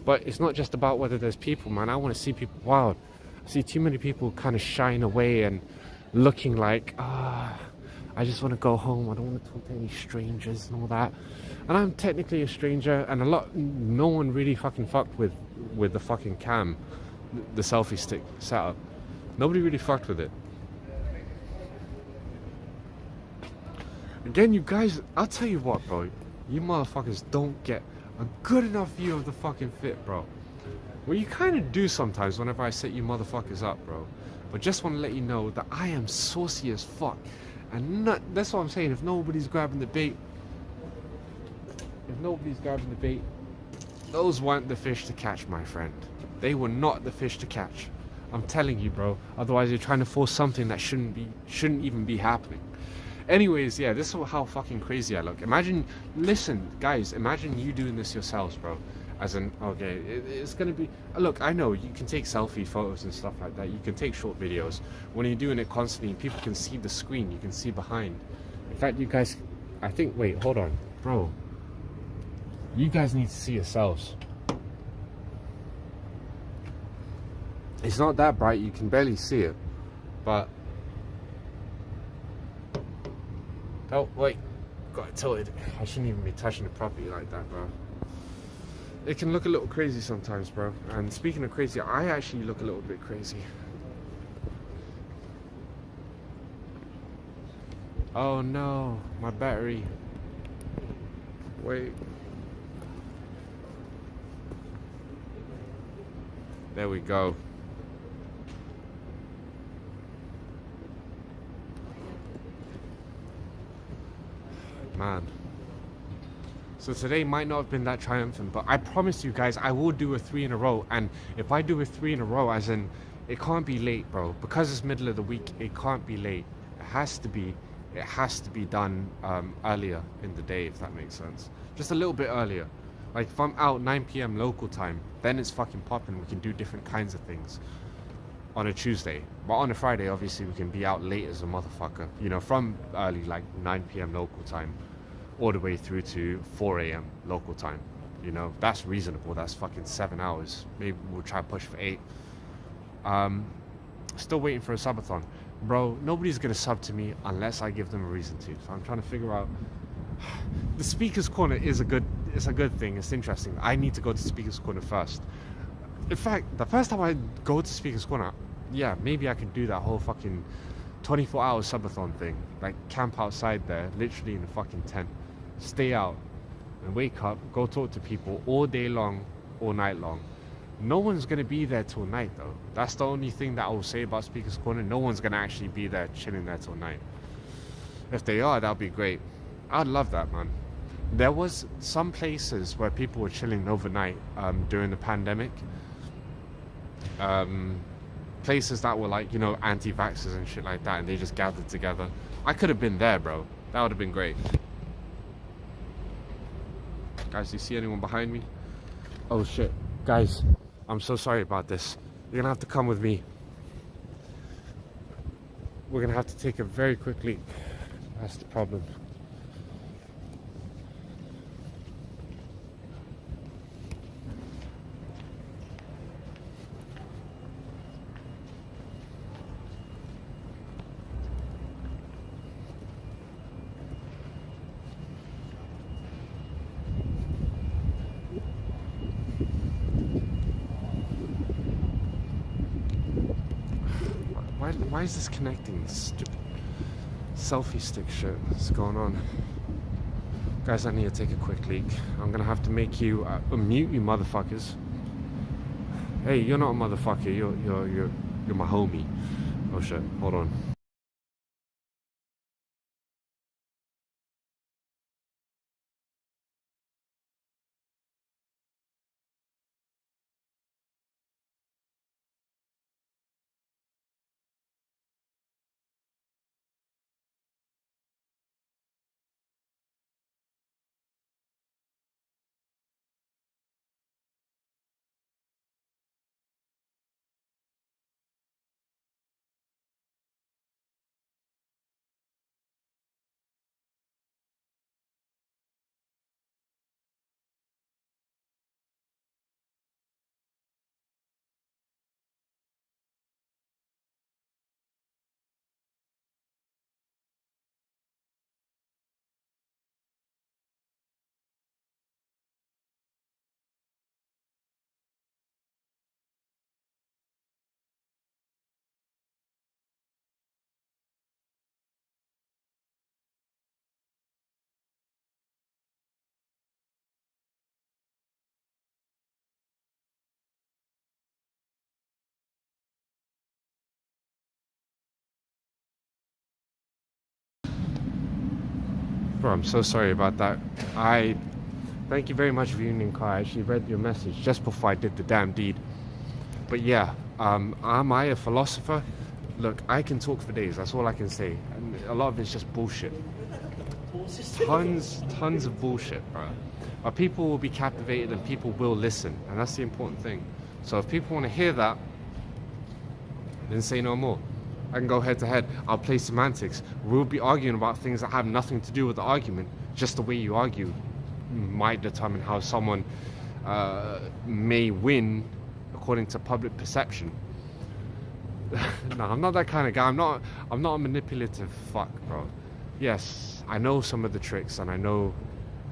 But it's not just about whether there's people, man. I want to see people. Wow, I see too many people kind of shying away and looking like, I just want to go home. I don't want to talk to any strangers and all that. And I'm technically a stranger, and no one really fucking fucked with the fucking cam, the selfie stick setup. Nobody really fucked with it. Again, you guys, I'll tell you what, bro. You motherfuckers don't get a good enough view of the fucking fit, bro. Well, you kind of do sometimes whenever I set you motherfuckers up, bro. But just want to let you know that I am saucy as fuck. And that's what I'm saying. If nobody's grabbing the bait, those weren't the fish to catch, my friend. They were not the fish to catch. I'm telling you, bro. Otherwise, you're trying to force something that shouldn't even be happening. Anyways, yeah, this is how fucking crazy I look. Listen, guys, imagine you doing this yourselves, bro. As in, okay, it's gonna be, look, I know you can take selfie photos and stuff like that. You can take short videos. When you're doing it constantly, people can see the screen, you can see behind. In fact, you guys, wait, hold on, bro. You guys need to see yourselves. It's not that bright, you can barely see it, but oh, wait, got it tilted. I shouldn't even be touching the property like that, bro. It can look a little crazy sometimes, bro. And speaking of crazy, I actually look a little bit crazy. Oh no, my battery. Wait. There we go. Man. So today might not have been that triumphant, but I promise you guys I will do a 3 in a row. And if I do a 3 in a row, as in, it can't be late, bro. Because it's middle of the week, it can't be late. It has to be done earlier in the day, if that makes sense. Just a little bit earlier. Like if I'm out 9 p.m. local time, then it's fucking popping. We can do different kinds of things on a Tuesday. But on a Friday, obviously, we can be out late as a motherfucker. You know, from early, like 9 p.m. local time, all the way through to 4 a.m. local time. You know, that's reasonable. That's fucking 7 hours. Maybe we'll try to push for 8. Still waiting for a subathon. Bro, nobody's gonna sub to me unless I give them a reason to. So I'm trying to figure out. The Speaker's Corner is a good thing. It's interesting. I need to go to Speaker's Corner first. In fact, the first time I go to Speaker's Corner, yeah, maybe I can do that whole fucking 24-hour subathon thing. Like, camp outside there, literally in a fucking tent. Stay out and wake up, go talk to people all day long, all night long. No one's going to be there till night, though. That's the only thing that I will say about Speaker's Corner. No one's going to actually be there, chilling there till night. If they are, that'll be great. I'd love that, man. There was some places where people were chilling overnight during the pandemic. Places that were like, you know, anti-vaxxers and shit like that, and they just gathered together. I could have been there, bro. That would have been great. Guys, do you see anyone behind me? Oh shit. Guys, I'm so sorry about this. You're gonna have to come with me. We're gonna have to take a very quick leap. That's the problem. Why is this connecting? This stupid selfie stick shit. What's going on? Guys, I need to take a quick leak. I'm gonna have to make you unmute you motherfuckers. Hey, you're not a motherfucker. You're my homie. Oh shit. Hold on. Bro, I'm so sorry about that. I thank you very much for being in car. I actually read your message just before I did the damn deed. But yeah, am I a philosopher? Look, I can talk for days. That's all I can say. And a lot of it's just bullshit. Tons of bullshit, bro. But people will be captivated and people will listen, and that's the important thing. So if people want to hear that, then say no more. I can go head to head. I'll play semantics. We'll be arguing about things that have nothing to do with the argument. Just the way you argue might determine how someone may win according to public perception. No, I'm not that kind of guy. I'm not a manipulative fuck, bro. Yes, I know some of the tricks and I know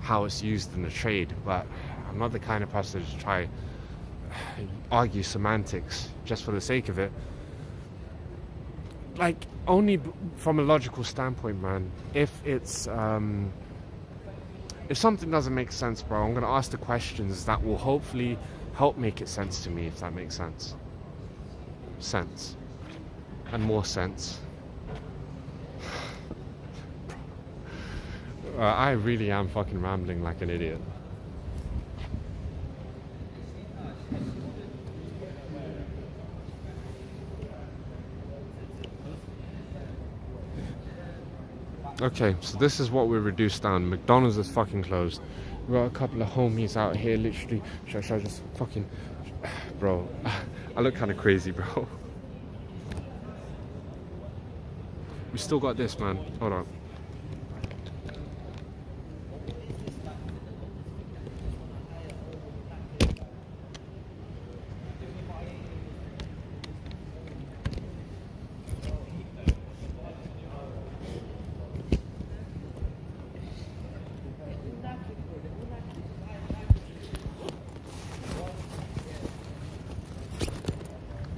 how it's used in the trade, but I'm not the kind of person to try argue semantics just for the sake of it. Like, only from a logical standpoint, man. If it's if something doesn't make sense, bro, I'm gonna ask the questions that will hopefully help make it sense to me, if that makes sense. Sense. And more sense. I really am fucking rambling like an idiot. Okay, so this is what we're reduced down. McDonald's is fucking closed. We've got a couple of homies out here, literally. Should I just fucking... Bro, I look kind of crazy, bro. We still got this, man. Hold on.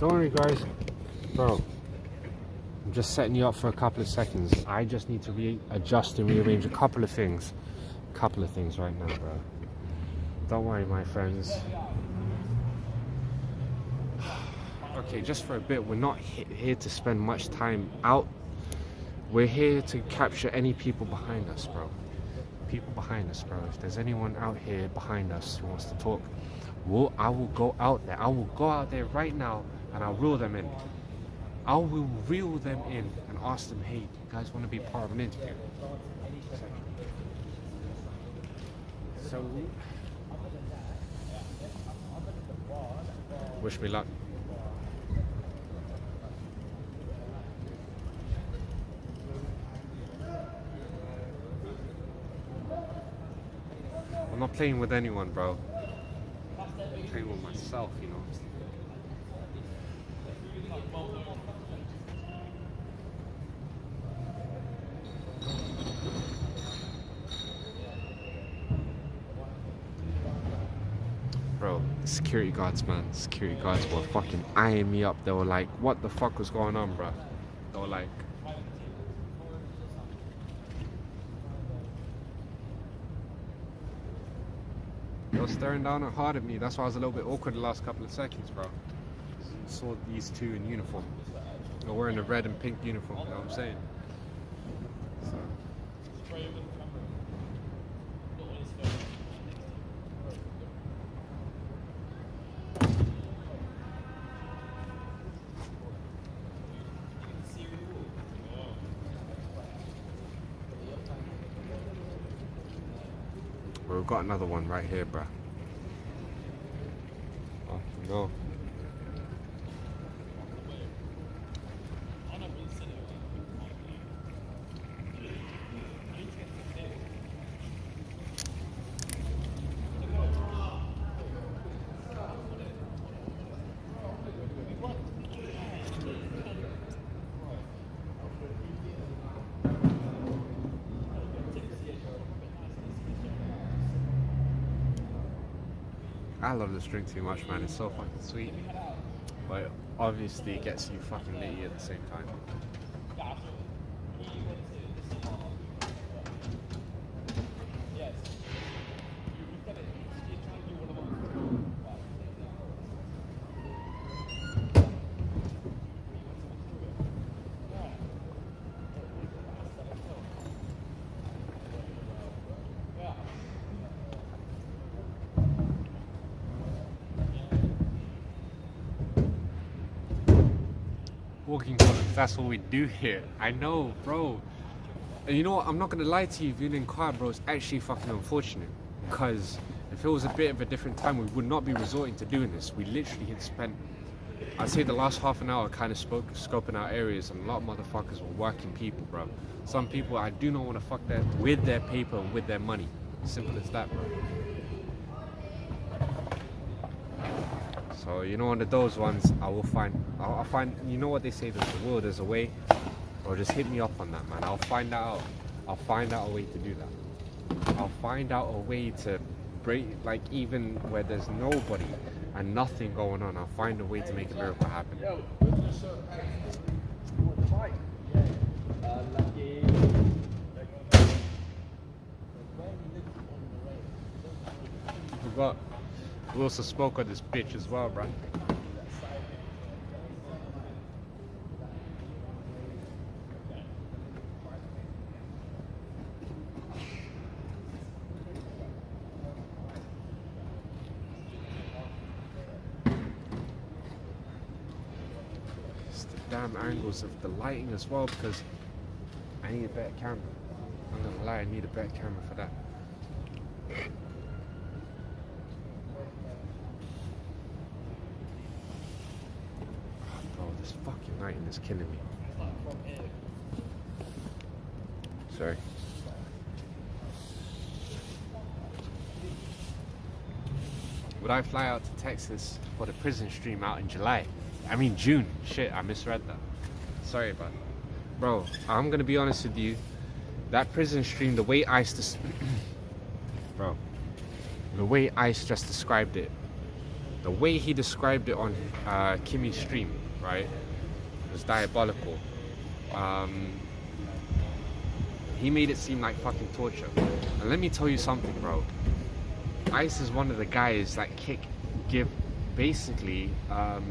Don't worry, guys. Bro, I'm just setting you up for a couple of seconds. I just need to readjust and rearrange a couple of things. Right now, bro. Don't worry, my friends. Okay, just for a bit, we're not here to spend much time out. We're here to capture any people behind us, bro. People behind us, bro. If there's anyone out here behind us who wants to talk, I will go out there. I will go out there right now and I'll reel them in. I will reel them in and ask them, hey, you guys want to be part of an interview? So, wish me luck. I'm not playing with anyone, bro. I'm playing with myself, you know. Bro, security guards, man. Security guards were fucking eyeing me up. They were like, what the fuck was going on, bro? They were like... was staring down hard at me. That's why I was a little bit awkward the last couple of seconds, bro. Saw these two in uniform. They're wearing a red and pink uniform, you know what I'm saying? So. Well, we've got another one right here, bruh. Oh, no. I love this drink too much, man. It's so fucking sweet. But obviously it gets you fucking litty at the same time. Walking products, that's what we do here. I know, bro. And you know what, I'm not gonna lie to you, being in car, bro, it's actually fucking unfortunate. Because if it was a bit of a different time, we would not be resorting to doing this. We literally had spent, I'd say the last half an hour kind of scoping out areas, and a lot of motherfuckers were working people, bro. Some people I do not want to fuck with their paper and with their money. Simple as that, bro. So, you know, under those ones, I'll find, you know what they say, there's a will, there's a way. Or just hit me up on that, man. I'll find out a way to do that. I'll find out a way to break, like, even where there's nobody and nothing going on, I'll find a way to make a miracle happen. Forgot. We also spoke on this bitch as well, bro. It's the damn angles of the lighting as well, because I need a better camera. I'm not gonna lie, I need a better camera for that. This fucking lighting is killing me. Sorry. Would I fly out to Texas for the prison stream out in July? I mean June. Shit, I misread that. Sorry about it. Bro, I'm gonna be honest with you. That prison stream, the way Ice just described it, the way he described it on Kimmy's stream, right, was diabolical. He made it seem like fucking torture. And let me tell you something, bro. Ice is one of the guys that give basically a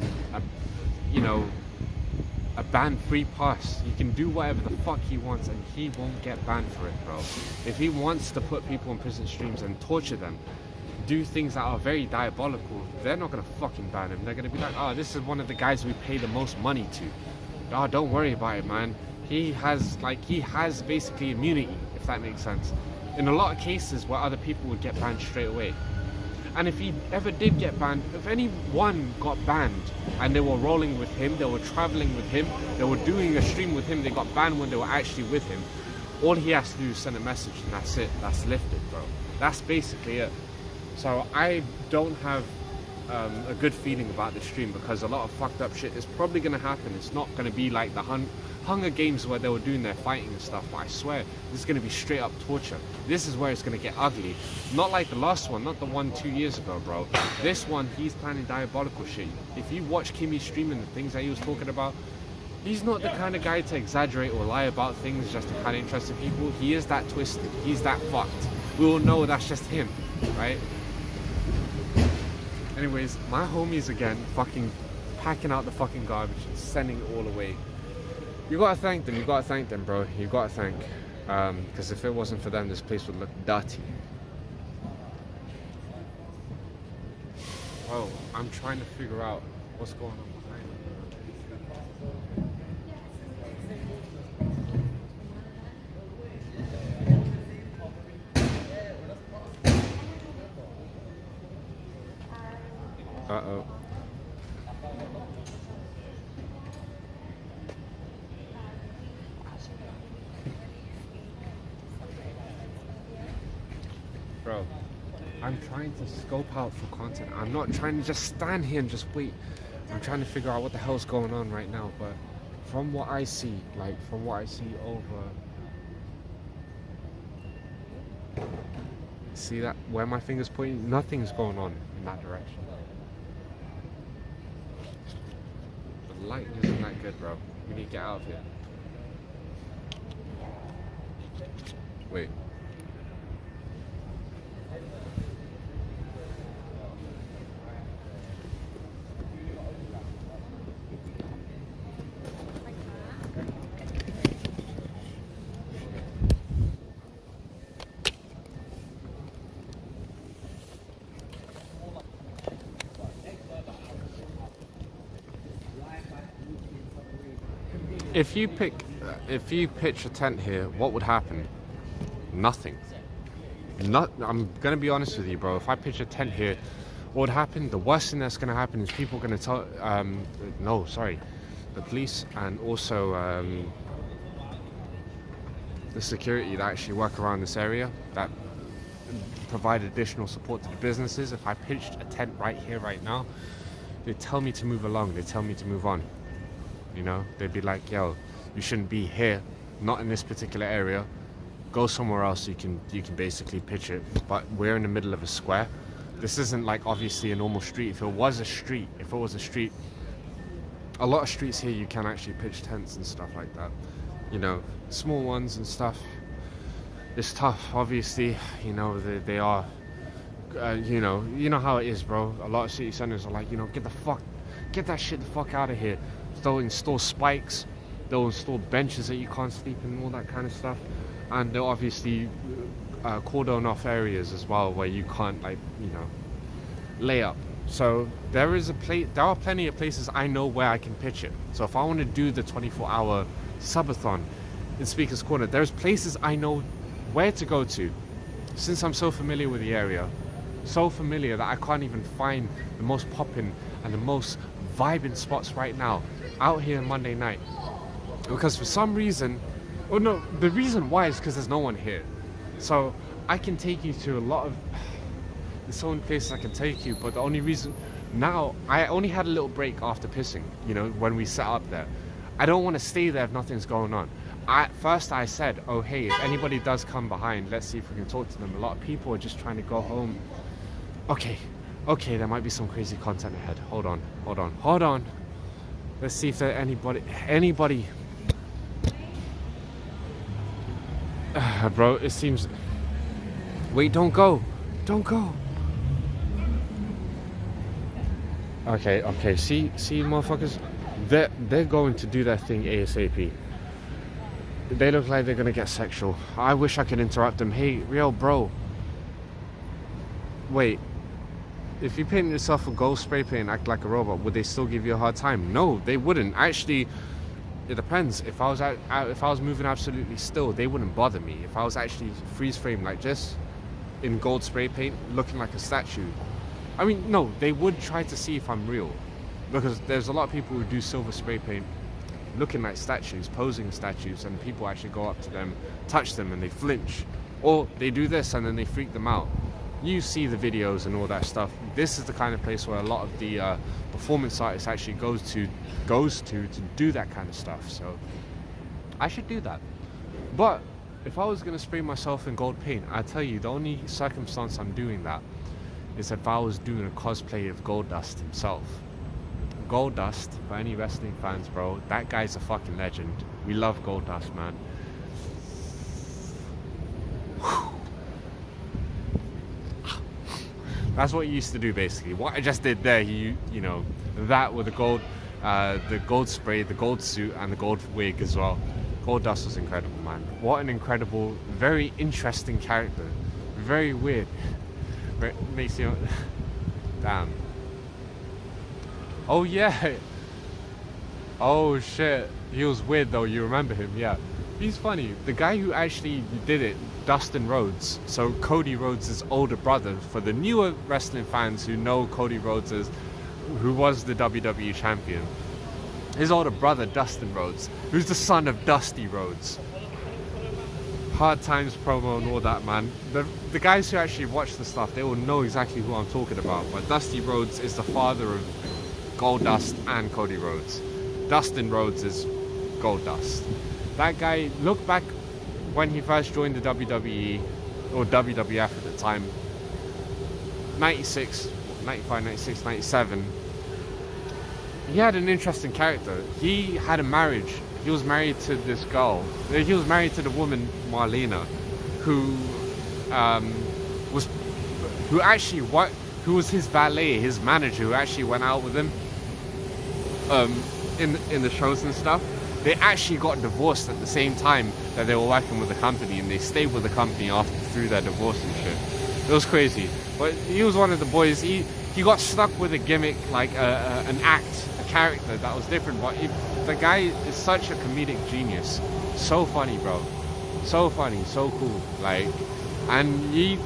ban-free pass. He can do whatever the fuck he wants and he won't get banned for it, bro. If he wants to put people on prison streams and torture them, do things that are very diabolical, they're not gonna fucking ban him. They're gonna be like, oh, this is one of the guys we pay the most money to. Oh, don't worry about it, man. He has basically immunity, if that makes sense. In a lot of cases where other people would get banned straight away. And if he ever did get banned, if anyone got banned and they were rolling with him, they were traveling with him, they were doing a stream with him, they got banned when they were actually with him, all he has to do is send a message and that's it. That's lifted, bro. That's basically it. So I don't have a good feeling about this stream because a lot of fucked up shit is probably going to happen. It's not going to be like the Hunger Games where they were doing their fighting and stuff, but I swear this is going to be straight up torture. This is where it's going to get ugly. Not like the last one, not the one 2 years ago, bro. This one, he's planning diabolical shit. If you watch Kimmy's stream and the things that he was talking about, he's not the kind of guy to exaggerate or lie about things just to kind of interest people. He is that twisted. He's that fucked. We all know that's just him, right? Anyways, my homies again, fucking packing out the fucking garbage, sending it all away. You gotta thank them, bro. You gotta thank. Because if it wasn't for them, this place would look dirty. Bro, I'm trying to figure out what's going on behind me. Uh-oh. Bro, I'm trying to scope out for content. I'm not trying to just stand here and just wait. I'm trying to figure out what the hell's going on right now. But from what I see, over... See that? Where my finger's pointing? Nothing's going on in that direction. The lighting isn't that good, bro. We need to get out of here. Wait. If you pitch a tent here, what would happen? Nothing. I'm gonna be honest with you, bro. If I pitch a tent here, what would happen? The worst thing that's gonna happen is people are gonna tell, the police and also the security that actually work around this area that provide additional support to the businesses. If I pitched a tent right here, right now, they tell me to move along. They tell me to move on. You know, they'd be like, yo, you shouldn't be here, not in this particular area. Go somewhere else. You can basically pitch it. But we're in the middle of a square. This isn't like obviously a normal street. If it was a street, a lot of streets here you can actually pitch tents and stuff like that. You know, small ones and stuff. It's tough, obviously. You know, they are. You know how it is, bro. A lot of city centers are like, you know, get that shit the fuck out of here. They'll install spikes, they'll install benches that you can't sleep in, and all that kind of stuff. And they'll obviously cordon off areas as well where you can't, like, you know, lay up. So there are plenty of places I know where I can pitch it. So if I want to do the 24-hour subathon in Speaker's Corner, there's places I know where to go to. Since I'm so familiar with the area, so familiar that I can't even find the most poppin' and the most vibing spots right now out here Monday night, because for some reason, the reason why is because there's no one here. So I can take you to a lot of, there's so many places I can take you, but the only reason now, I only had a little break after pissing, you know, when we set up there. I don't want to stay there if nothing's going on. First I said, oh hey, if anybody does come behind, let's see if we can talk to them. A lot of people are just trying to go home. Okay, there might be some crazy content ahead. Hold on. Let's see if there's anybody. Bro, it seems. Wait, don't go. Okay. See, motherfuckers, they're going to do their thing ASAP. They look like they're gonna get sexual. I wish I could interrupt them. Hey, real bro. Wait. If you paint yourself with gold spray paint and act like a robot, would they still give you a hard time? No, they wouldn't. Actually, it depends. If I was moving absolutely still, they wouldn't bother me. If I was actually freeze frame like this, in gold spray paint, looking like a statue, I mean, no, they would try to see if I'm real, because there's a lot of people who do silver spray paint, looking like statues, posing as statues, and people actually go up to them, touch them, and they flinch, or they do this and then they freak them out. You see the videos and all that stuff. This is the kind of place where a lot of the performance artists actually goes to do that kind of stuff. So I should do that. But if I was going to spray myself in gold paint, I tell you, the only circumstance I'm doing that is if I was doing a cosplay of Goldust himself. Goldust, for any wrestling fans, bro, that guy's a fucking legend. We love Goldust, man. That's what he used to do basically. What I just did there, you know, that with the gold spray, the gold suit, and the gold wig as well. Goldust was incredible, man. What an incredible, very interesting character. Very weird. Makes you, damn. Oh yeah. Oh shit. He was weird though. You remember him? Yeah. He's funny. The guy who actually did it, Dustin Rhodes. So Cody Rhodes' older brother. For the newer wrestling fans who know Cody Rhodes as, who was the WWE champion. His older brother, Dustin Rhodes, who's the son of Dusty Rhodes. Hard Times promo and all that, man. The guys who actually watch the stuff, they will know exactly who I'm talking about. But Dusty Rhodes is the father of Goldust and Cody Rhodes. Dustin Rhodes is Goldust. That guy, look back when he first joined the WWE, or WWF at the time, 96, 95, 96, 97. He had an interesting character. He had a marriage. He was married to this girl. He was married to the woman Marlena, who was his valet, his manager, who actually went out with him in the shows and stuff. They actually got divorced at the same time that they were working with the company, and they stayed with the company through their divorce and shit. It was crazy. But he was one of the boys. He got stuck with a gimmick, like an act, a character that was different. But the guy is such a comedic genius. So funny, bro. So funny, so cool. Like, and he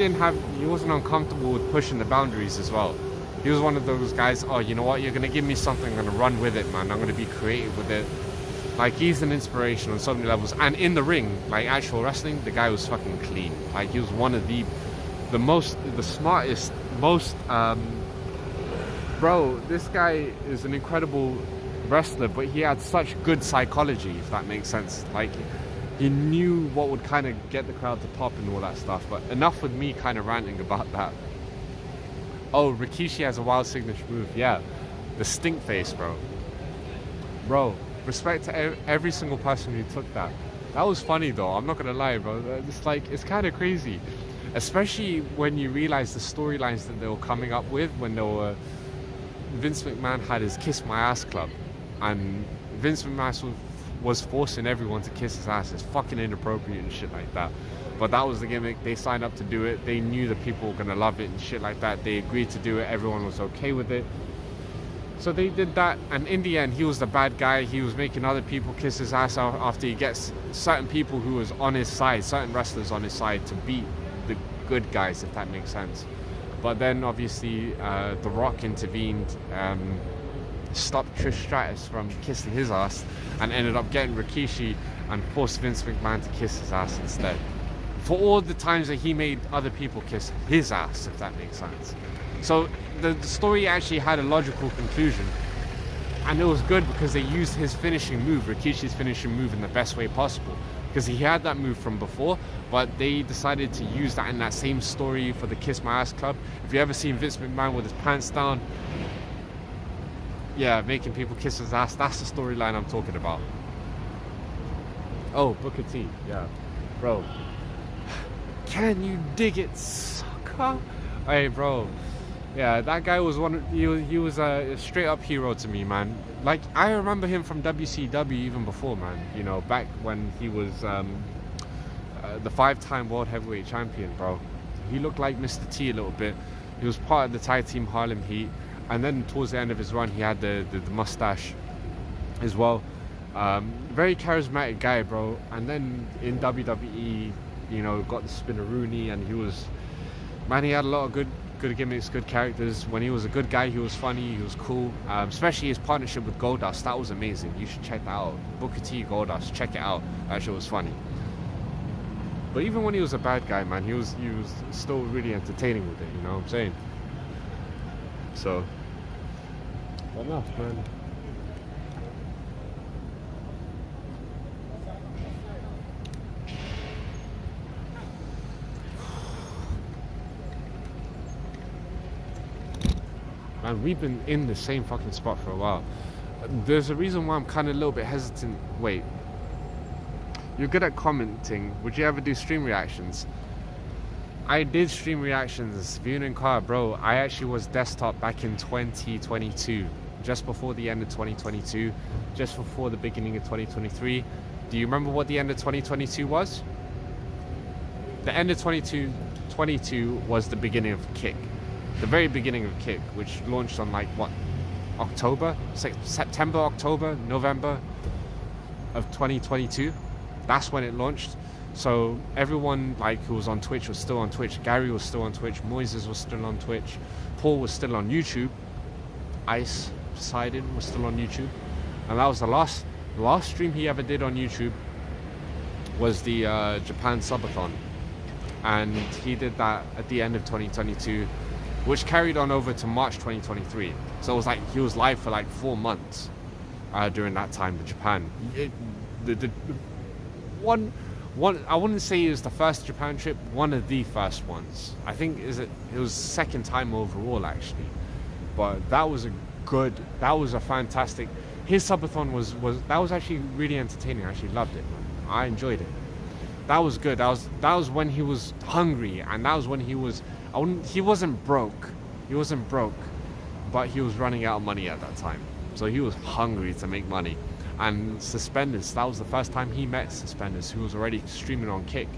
wasn't uncomfortable with pushing the boundaries as well. He was one of those guys, oh, you know what, you're gonna give me something, I'm gonna run with it, man. I'm gonna be creative with it. Like, he's an inspiration on so many levels. And in the ring, like actual wrestling, the guy was fucking clean. Like, he was one of the smartest, most bro, this guy is an incredible wrestler, but he had such good psychology, if that makes sense. Like, he knew what would kind of get the crowd to pop and all that stuff. But enough with me kind of ranting about that. Oh, Rikishi has a wild signature move. Yeah, the stink face, bro. Respect to every single person who took that. That was funny though, I'm not gonna lie, bro. It's kind of crazy, especially when you realize the storylines that they were coming up with when they were. Vince McMahon had his Kiss My Ass Club, and Vince McMahon was forcing everyone to kiss his ass. It's fucking inappropriate and shit like that. But that was the gimmick. They signed up to do it. They knew that people were gonna love it and shit like that. They agreed to do it. Everyone was okay with it. So they did that, and in the end, he was the bad guy. He was making other people kiss his ass after he gets certain people who was on his side, certain wrestlers on his side, to beat the good guys, if that makes sense. But then, obviously, The Rock intervened, stopped Trish Stratus from kissing his ass, and ended up getting Rikishi and forced Vince McMahon to kiss his ass instead. For all the times that he made other people kiss his ass, if that makes sense. So the story actually had a logical conclusion, and it was good because they used his finishing move, Rikishi's finishing move, in the best way possible, because he had that move from before, but they decided to use that in that same story for the Kiss My Ass Club. If you ever seen Vince McMahon with his pants down, yeah, making people kiss his ass, that's the storyline I'm talking about. Oh, Booker T, yeah, bro. Can you dig it, sucker? Hey, bro. Yeah, that guy was he was a straight up hero to me, man. Like, I remember him from WCW even before, man. You know, back when he was the 5-time World Heavyweight Champion, bro. He looked like Mr. T a little bit. He was part of the tag team Harlem Heat, and then towards the end of his run, he had the mustache as well. Very charismatic guy, bro. And then in WWE, you know, got the Spinneroonie, and he had a lot of good gimmicks, good characters. When he was a good guy, he was funny, he was cool. Especially his partnership with Goldust, that was amazing. You should check that out. Booker T, Goldust, check it out. That shit was funny. But even when he was a bad guy, man, he was still really entertaining with it, you know what I'm saying? So, enough, man. And we've been in the same fucking spot for a while. There's a reason why I'm kind of a little bit hesitant. Wait, you're good at commenting. Would you ever do stream reactions? I did stream reactions. View in car, bro. I actually was desktop back in 2022, just before the end of 2022, just before the beginning of 2023. Do you remember what the end of 2022 was? The end of 2022 was the beginning of Kick, the very beginning of Kick, which launched on like what, September, October, November of 2022. That's when it launched. So everyone like who was on Twitch was still on Twitch. Gary was still on Twitch. Moises was still on Twitch. Paul was still on YouTube. Ice Poseidon was still on YouTube. And that was the last stream he ever did on YouTube was the Japan Subathon. And he did that at the end of 2022, which carried on over to March 2023. So it was like he was live for like 4 months during that time, the Japan. I wouldn't say it was the first Japan trip, one of the first ones. I think it was second time overall actually. But that was a fantastic, his subathon was actually really entertaining. I actually loved it, man. I enjoyed it. That was good. That was when he was hungry, and that was when he wasn't broke. He wasn't broke, but he was running out of money at that time. So he was hungry to make money. And Suspenders, that was the first time he met Suspenders, who was already streaming on Kick.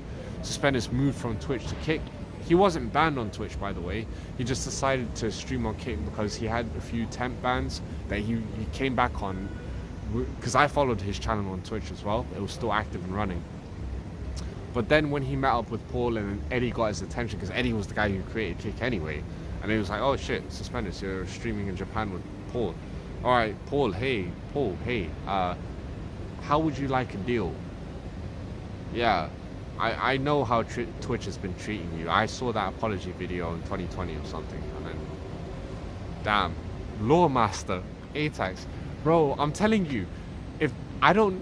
Suspenders moved from Twitch to Kick. He wasn't banned on Twitch, by the way. He just decided to stream on Kick because he had a few temp bans that he came back on. Because I followed his channel on Twitch as well. It was still active and running. But then when he met up with Paul and Eddie got his attention, because Eddie was the guy who created Kick anyway. And he was like, oh shit, Suspenders, you're streaming in Japan with Paul. Alright, Paul, hey, how would you like a deal? Yeah, I know how Twitch has been treating you. I saw that apology video in 2020 or something, and then, damn, Lawmaster, ATAX. Bro, I'm telling you, if I don't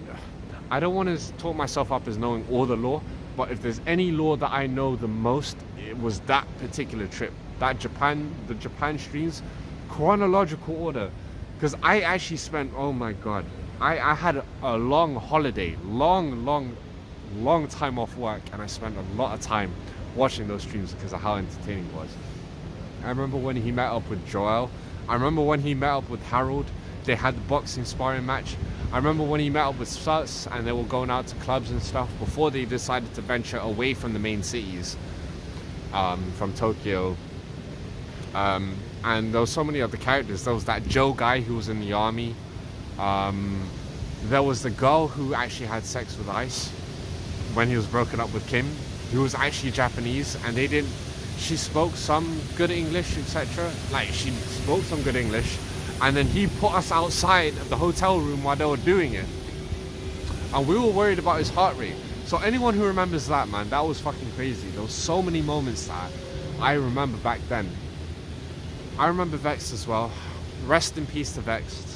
want to talk myself up as knowing all the lore, but if there's any lore that I know the most, it was that particular trip. The Japan streams, chronological order. Because I actually spent, oh my god, I had a long holiday, long time off work, and I spent a lot of time watching those streams because of how entertaining it was. I remember when he met up with Joel. I remember when he met up with Harold. They had the boxing sparring match. I remember when he met up with Suts and they were going out to clubs and stuff before they decided to venture away from the main cities, from Tokyo. And there was so many other characters. There was that Joe guy who was in the army. There was the girl who actually had sex with Ice when he was broken up with Kim, who was actually Japanese, and she spoke some good English, etc. Like, she spoke some good English, and then he put us outside of the hotel room while they were doing it. And we were worried about his heart rate. So anyone who remembers that, man, that was fucking crazy. There was so many moments that I remember back then. I remember Vexed as well. Rest in peace to Vexed.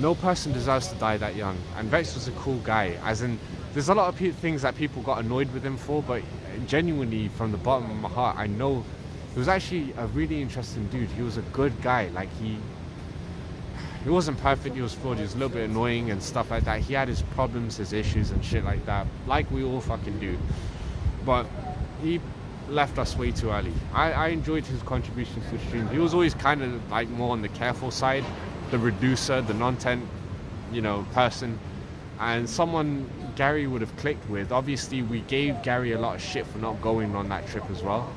No person deserves to die that young. And Vexed was a cool guy. As in, there's a lot of things that people got annoyed with him for, but genuinely, from the bottom of my heart, I know he was actually a really interesting dude. He was a good guy. Like, he wasn't perfect, he was flawed, he was a little bit annoying and stuff like that. He had his problems, his issues and shit like that, like we all fucking do. But he left us way too early. I enjoyed his contributions to the stream. He was always kind of like more on the careful side, the reducer, the non-tent, person, and someone Gary would have clicked with. Obviously, we gave Gary a lot of shit for not going on that trip as well.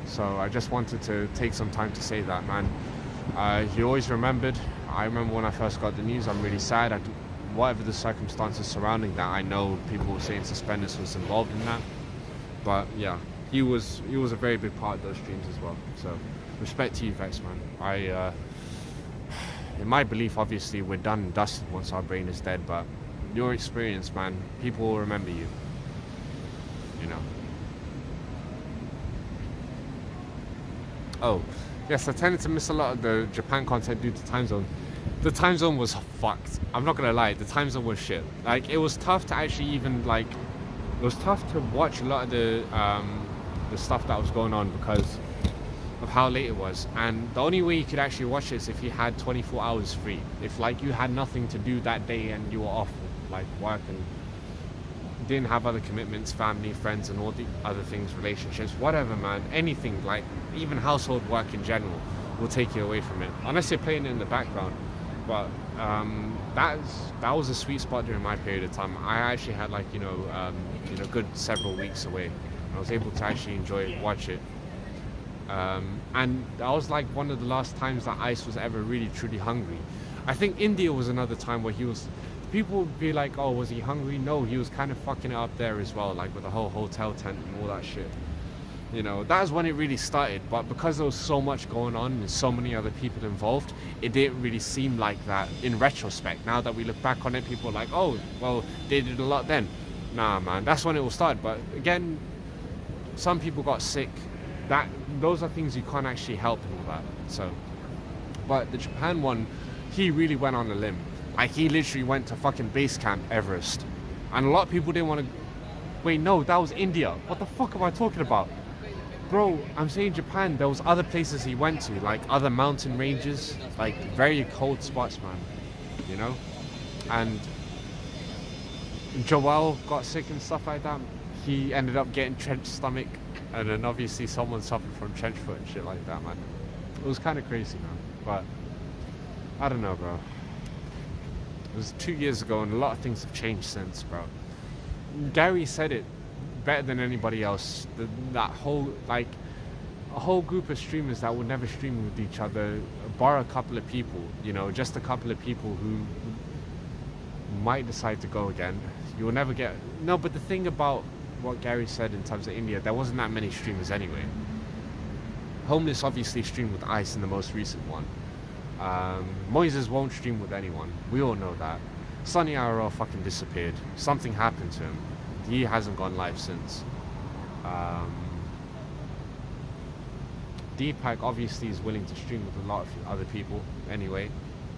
So I just wanted to take some time to say that, man. He always remembered. I remember when I first got the news, I'm really sad. Whatever the circumstances surrounding that, I know people were saying Suspenders was involved in that. But yeah, he was a very big part of those streams as well. So respect to you, Vex, man. In my belief, obviously, we're done and dusted once our brain is dead. But your experience, man, people will remember you. Oh, yes, I tended to miss a lot of the Japan content due to time zone. The time zone was fucked. I'm not gonna lie, the time zone was shit. Like, it was tough to actually even, like, it was tough to watch a lot of the stuff that was going on because of how late it was. And the only way you could actually watch it is if you had 24 hours free. If, like, you had nothing to do that day and you were off, like, work and didn't have other commitments, family, friends, and all the other things, relationships, whatever, man, anything, like even household work in general will take you away from it, unless you're playing it in the background. But that was a sweet spot during my period of time. I actually had like good several weeks away. I was able to actually watch it. And that was like one of the last times that Ice was ever really truly hungry. I think India was another time where people would be like, oh, was he hungry? No, he was kind of fucking it up there as well, like with the whole hotel tent and all that shit. You know, that was when it really started. But because there was so much going on and so many other people involved, it didn't really seem like that in retrospect. Now that we look back on it, people are like, oh, well, they did a lot then. Nah, man, that's when it all started. But again, some people got sick. Those are things you can't actually help and all that. So, but the Japan one, he really went on a limb. Like, he literally went to fucking base camp Everest. And a lot of people didn't want to... Wait, no, that was India. What the fuck am I talking about? Bro, I'm saying Japan, there was other places he went to, like other mountain ranges, like very cold spots, man, you know? And Joel got sick and stuff like that. He ended up getting trench stomach, and then obviously someone suffered from trench foot and shit like that, man. It was kind of crazy, man. But I don't know, bro. It was 2 years ago, and a lot of things have changed since, bro. Gary said it better than anybody else. That whole, like, a whole group of streamers that would never stream with each other, bar a couple of people, you know, just a couple of people who might decide to go again. You'll never get... No, but the thing about what Gary said in terms of India, there wasn't that many streamers anyway. Homeless obviously streamed with Ice in the most recent one. Moises won't stream with anyone. We all know that. Sunny IRL fucking disappeared. Something happened to him. He hasn't gone live since. Deepak obviously is willing to stream with a lot of other people anyway.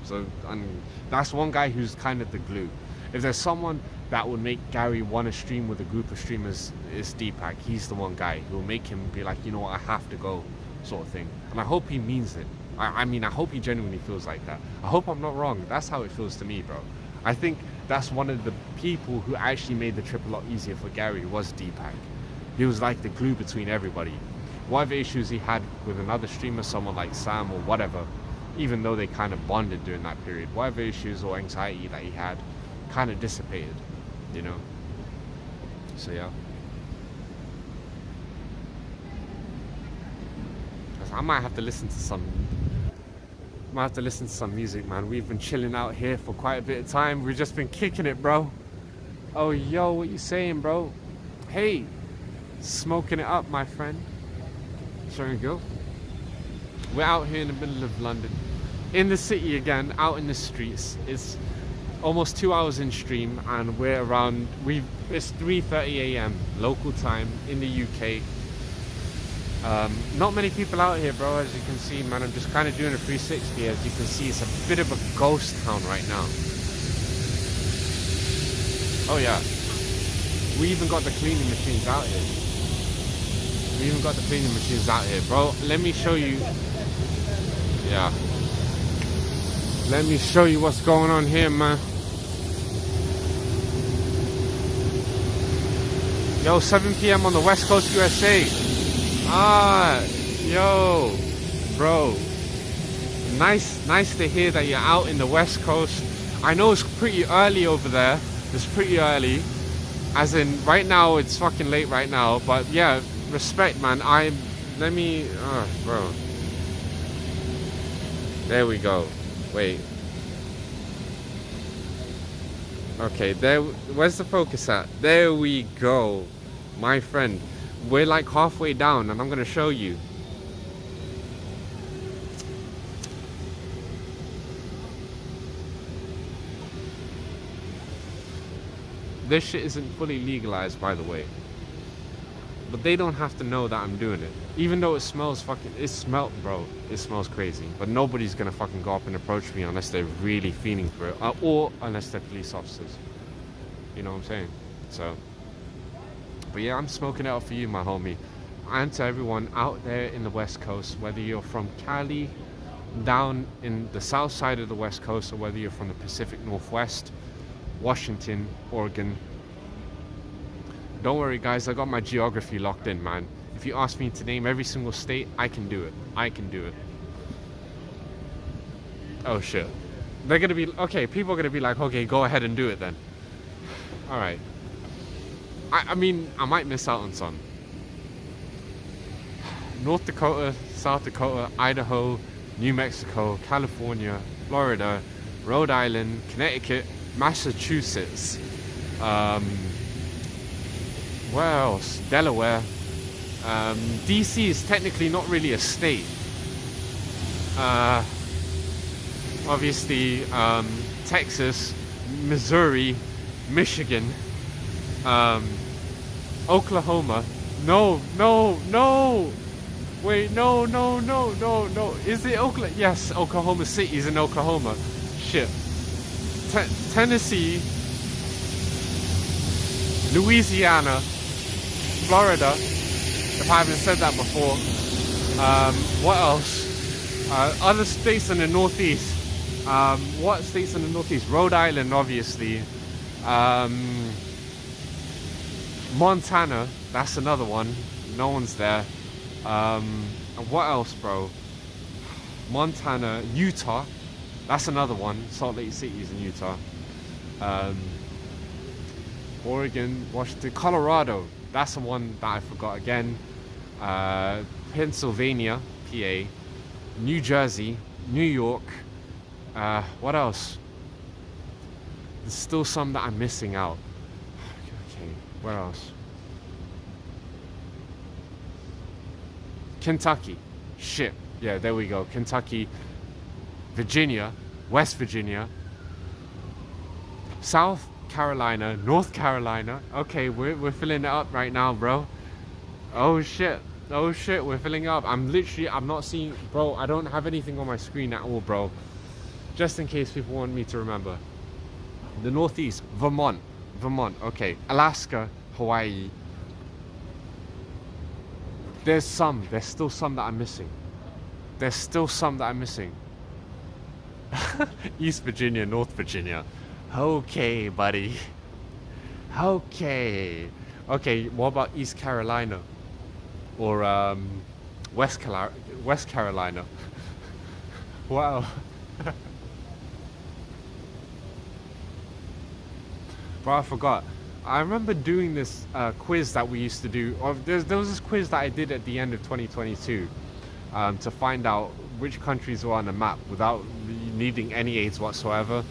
So, and that's one guy who's kind of the glue. If there's someone that would make Gary want to stream with a group of streamers, it's Deepak. He's the one guy who will make him be like, you know what, I have to go, sort of thing. And I hope he means it. I mean, I hope he genuinely feels like that. I hope I'm not wrong. That's how it feels to me, bro. I think that's one of the people who actually made the trip a lot easier for Gary was Deepak. He was like the glue between everybody. Whatever issues he had with another streamer, someone like Sam or whatever, even though they kind of bonded during that period, whatever issues or anxiety that he had kind of dissipated, you know? So yeah. I might have to listen to some music, man. We've been chilling out here for quite a bit of time. We've just been kicking it, bro. Oh, yo, what you saying, bro? Hey, smoking it up, my friend. Sure you go. We're out here in the middle of London, in the city again, out in the streets. It's almost 2 hours in stream, and we're around. It's 3:30 a.m. local time in the UK. Not many people out here, bro, as you can see, man. I'm just kind of doing a 360. As you can see, it's a bit of a ghost town right now. Oh yeah, we even got the cleaning machines out here. Bro. Let me show you. Yeah, let me show you what's going on here, man. Yo, 7 p.m. on the West Coast, USA. Ah, yo, bro. Nice to hear that you're out in the West Coast. I know it's pretty early over there. It's pretty early. As in, right now, it's fucking late right now. But yeah, respect, man. Bro. There we go. Wait. Okay, where's the focus at? There we go, my friend. We're like halfway down, and I'm gonna show you. This shit isn't fully legalized, by the way. But they don't have to know that I'm doing it. Even though it smells bro. It smells crazy. But nobody's gonna fucking go up and approach me unless they're really feeling for it. Or unless they're police officers. You know what I'm saying? So. But yeah, I'm smoking it out for you, my homie. And to everyone out there in the West Coast, whether you're from Cali, down in the south side of the West Coast, or whether you're from the Pacific Northwest, Washington, Oregon, Don't worry, guys. I got my geography locked in, man. If you ask me to name every single state, I can do it. I can do it. Oh shit. They're gonna be okay. People are gonna be like, okay, go ahead and do it then. All right. I mean, I might miss out on some. North Dakota, South Dakota, Idaho, New Mexico, California, Florida, Rhode Island, Connecticut, Massachusetts. Where else? Delaware. DC is technically not really a state. Obviously, Texas, Missouri, Michigan, Oklahoma. No. Wait, no. Is it Oklahoma? Yes, Oklahoma City is in Oklahoma. Shit. Tennessee, Louisiana, Florida, if I haven't said that before. What else? Other states in the Northeast. What states in the Northeast? Rhode Island, obviously. Montana, that's another one. No one's there. What else, bro? Montana, Utah, that's another one. Salt Lake City is in Utah. Oregon, Washington, Colorado, that's the one that I forgot again. Pennsylvania, PA, New Jersey, New York. What else? There's still some that I'm missing out. Okay, where else? Kentucky. Shit. Yeah, there we go. Kentucky, Virginia, West Virginia, South Carolina, North Carolina. Okay, we're filling it up right now, bro. Oh shit, we're filling it up. I'm not seeing, bro, I don't have anything on my screen at all, bro. Just in case people want me to remember. The Northeast, Vermont, okay. Alaska, Hawaii. There's still some that I'm missing. East Virginia, North Virginia. Okay, buddy. Okay, what about East Carolina? Or West Carolina? Wow. Bro, I forgot. I remember doing this quiz that we used to do. There was this quiz that I did at the end of 2022 to find out which countries were on the map without needing any aids whatsoever.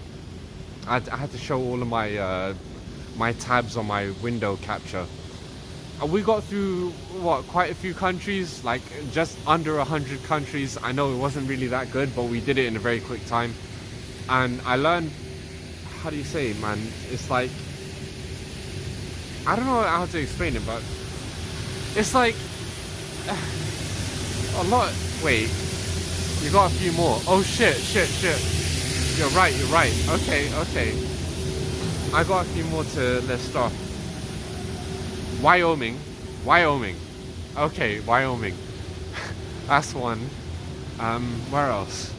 I had to show all of my my tabs on my window capture. And we got through quite a few countries, like just under 100 countries. I know it wasn't really that good, but we did it in a very quick time. And I learned, how do you say, man? It's like, I don't know how to explain it, but it's like a lot. Wait, you got a few more. Oh shit. You're right. Okay. I got a few more to list off. Wyoming. Okay, Wyoming. That's one. Where else?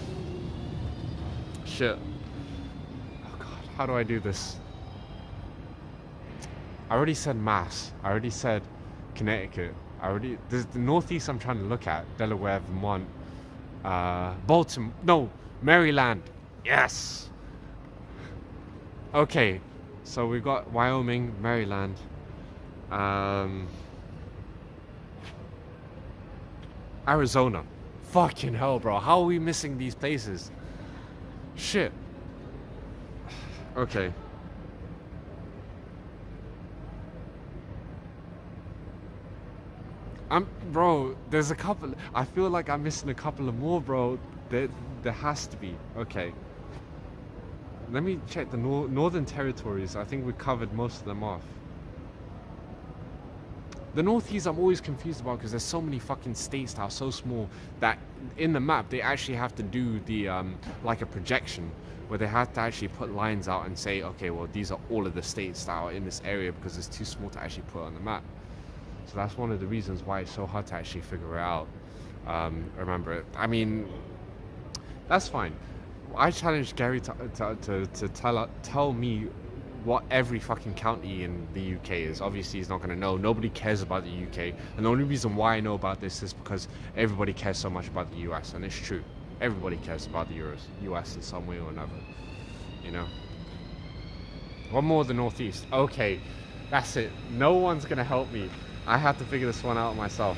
Shit. Oh god, how do I do this? I already said Mass. I already said Connecticut. There's the Northeast I'm trying to look at. Delaware, Vermont, Baltimore. No, Maryland. Yes. Okay, so we've got Wyoming, Maryland. Arizona. Fucking hell, bro. How are we missing these places? Shit. Okay. Bro, there's a couple. I feel like I'm missing a couple of more, bro. There has to be. Okay. Let me check the Northern Territories. I think we covered most of them off. The Northeast I'm always confused about because there's so many fucking states that are so small that in the map they actually have to do the like a projection where they have to actually put lines out and say, okay, well, these are all of the states that are in this area because it's too small to actually put on the map. So that's one of the reasons why it's so hard to actually figure it out. Remember it. I mean, that's fine. I challenged Gary to tell me what every fucking county in the UK is. Obviously, he's not going to know. Nobody cares about the UK. And the only reason why I know about this is because everybody cares so much about the US. And it's true. Everybody cares about the US in some way or another. You know? One more, the Northeast. Okay, that's it. No one's going to help me. I have to figure this one out myself.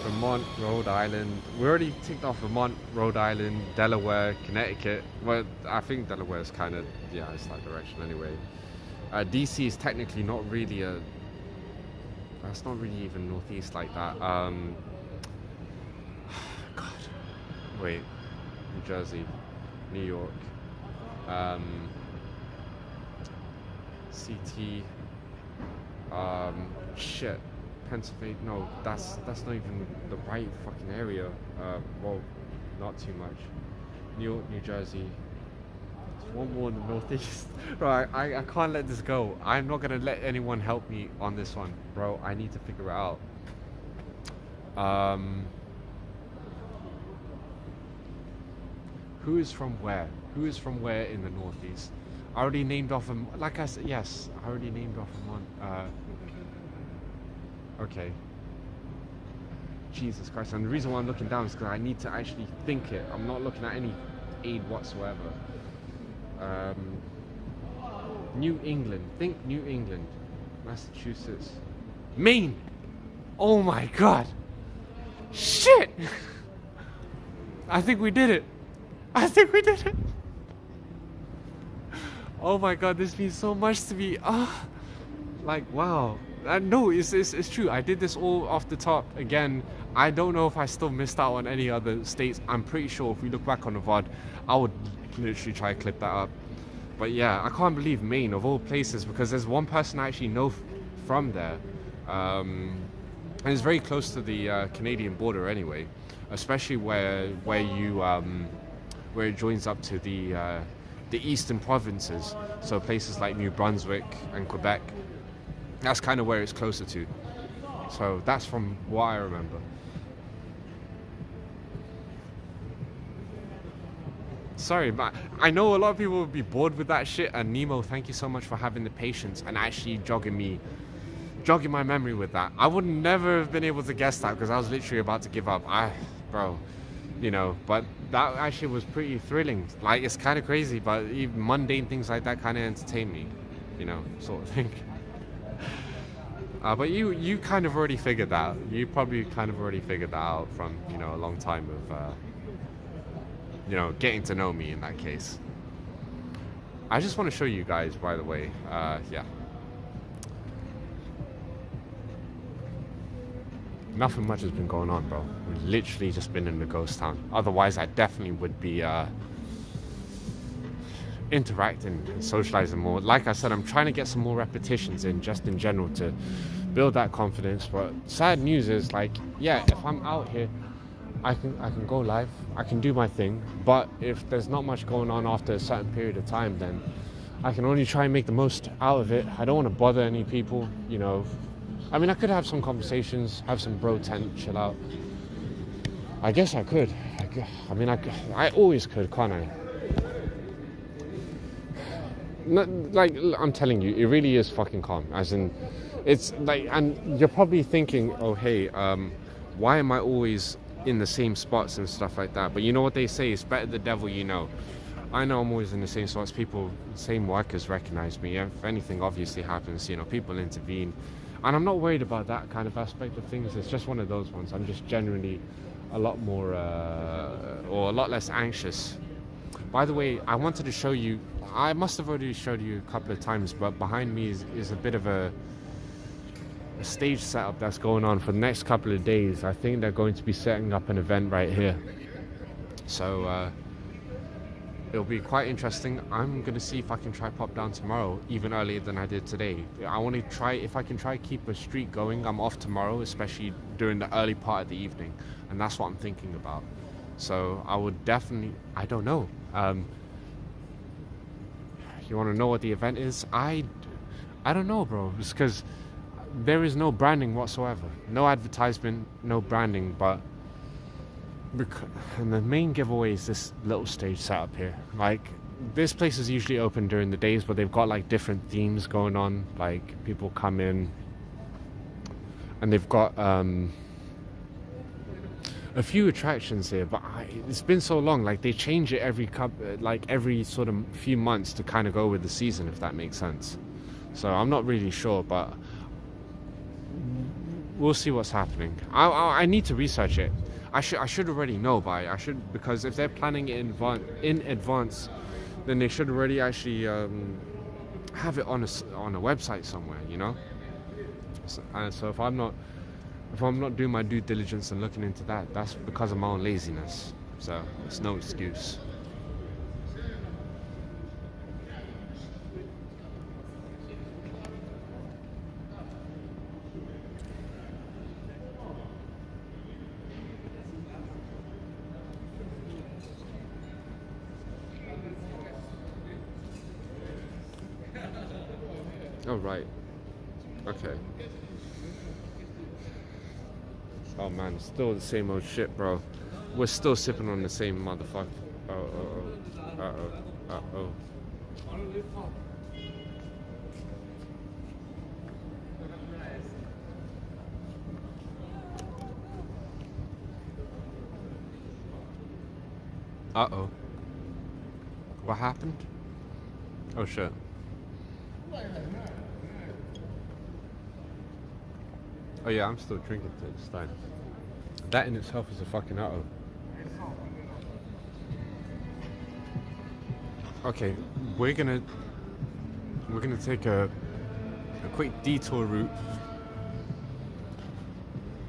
Vermont, Rhode Island. We already ticked off Vermont, Rhode Island, Delaware, Connecticut. Well, I think Delaware is kind of, yeah, it's that direction anyway. DC is technically not really that's not really even northeast like that. God. Wait. New Jersey, New York, CT, shit. Pennsylvania, no, that's not even the right fucking area. Well, not too much. New York, New Jersey. There's one more in the Northeast. Right, I can't let this go. I'm not gonna let anyone help me on this one, bro. I need to figure it out. Who is from where? Who is from where in the Northeast? I already named off them. Like I said, yes, I already named off them one. Okay. Jesus Christ. And the reason why I'm looking down is because I need to actually think it. I'm not looking at any aid whatsoever. New England. Think New England. Massachusetts. Maine! Oh my God! Shit! I think we did it. I think we did it. Oh my God, this means so much to me. Like, wow. No, it's true. I did this all off the top. Again, I don't know if I still missed out on any other states. I'm pretty sure if we look back on the VOD, I would literally try to clip that up. But yeah, I can't believe Maine, of all places, because there's one person I actually know from there. And it's very close to the Canadian border anyway, especially where it joins up to the eastern provinces. So places like New Brunswick and Quebec. That's kind of where it's closer to. So that's from what I remember. Sorry, but I know a lot of people would be bored with that shit. And Nemo, thank you so much for having the patience and actually jogging my memory with that. I would never have been able to guess that because I was literally about to give up. Bro, you know, but that actually was pretty thrilling. Like, it's kind of crazy, but even mundane things like that kind of entertain me, you know, sort of thing. But you kind of already figured that out. You probably kind of already figured that out from, you know, a long time of, you know, getting to know me in that case. I just want to show you guys, by the way, yeah. Nothing much has been going on, bro. We've literally just been in the ghost town. Otherwise, I definitely would be, interacting and socializing more. Like I said, I'm trying to get some more repetitions in just in general to build that confidence. But sad news is, like, yeah, if I'm out here, I can go live, I can do my thing, but if there's not much going on after a certain period of time, then I can only try and make the most out of it. I don't want to bother any people, you know. I mean, I could have some conversations, have some bro tent, chill out. I guess I could. I always could, can't I? Like, I'm telling you, it really is fucking calm. As in, it's like, and you're probably thinking, oh hey, why am I always in the same spots and stuff like that? But you know what they say, it's better the devil you know. I know I'm always in the same spots. People, same workers recognize me. If anything obviously happens, you know, people intervene. And I'm not worried about that kind of aspect of things. It's just one of those ones. I'm just generally a lot more, or a lot less anxious. By the way, I wanted to show you, I must have already showed you a couple of times, but behind me is a bit of a stage setup that's going on for the next couple of days. I think they're going to be setting up an event right here. So it'll be quite interesting. I'm going to see if I can try pop down tomorrow, even earlier than I did today. I want to try, if I can try keep a streak going. I'm off tomorrow, especially during the early part of the evening. And that's what I'm thinking about. So I would definitely, I don't know. You want to know what the event is? I don't know, bro. It's because there is no branding whatsoever. No advertisement, no branding, and the main giveaway is this little stage setup here. Like, this place is usually open during the days, but they've got like different themes going on. Like people come in and they've got a few attractions here, but it's been so long. Like they change it every sort of few months to kind of go with the season, if that makes sense. So I'm not really sure, but we'll see what's happening. I need to research it. I should already know, but I should, because if they're planning it in advance, then they should already actually have it on a website somewhere, you know. So if I'm not doing my due diligence and looking into that, that's because of my own laziness. So it's no excuse. Oh, right. Okay. Oh man, still the same old shit, bro. We're still sipping on the same motherfucker. Uh-oh. Uh-oh. What happened? Oh shit. Oh yeah, I'm still drinking to this time. That in itself is a fucking uh-oh. Okay, we're gonna take a quick detour route.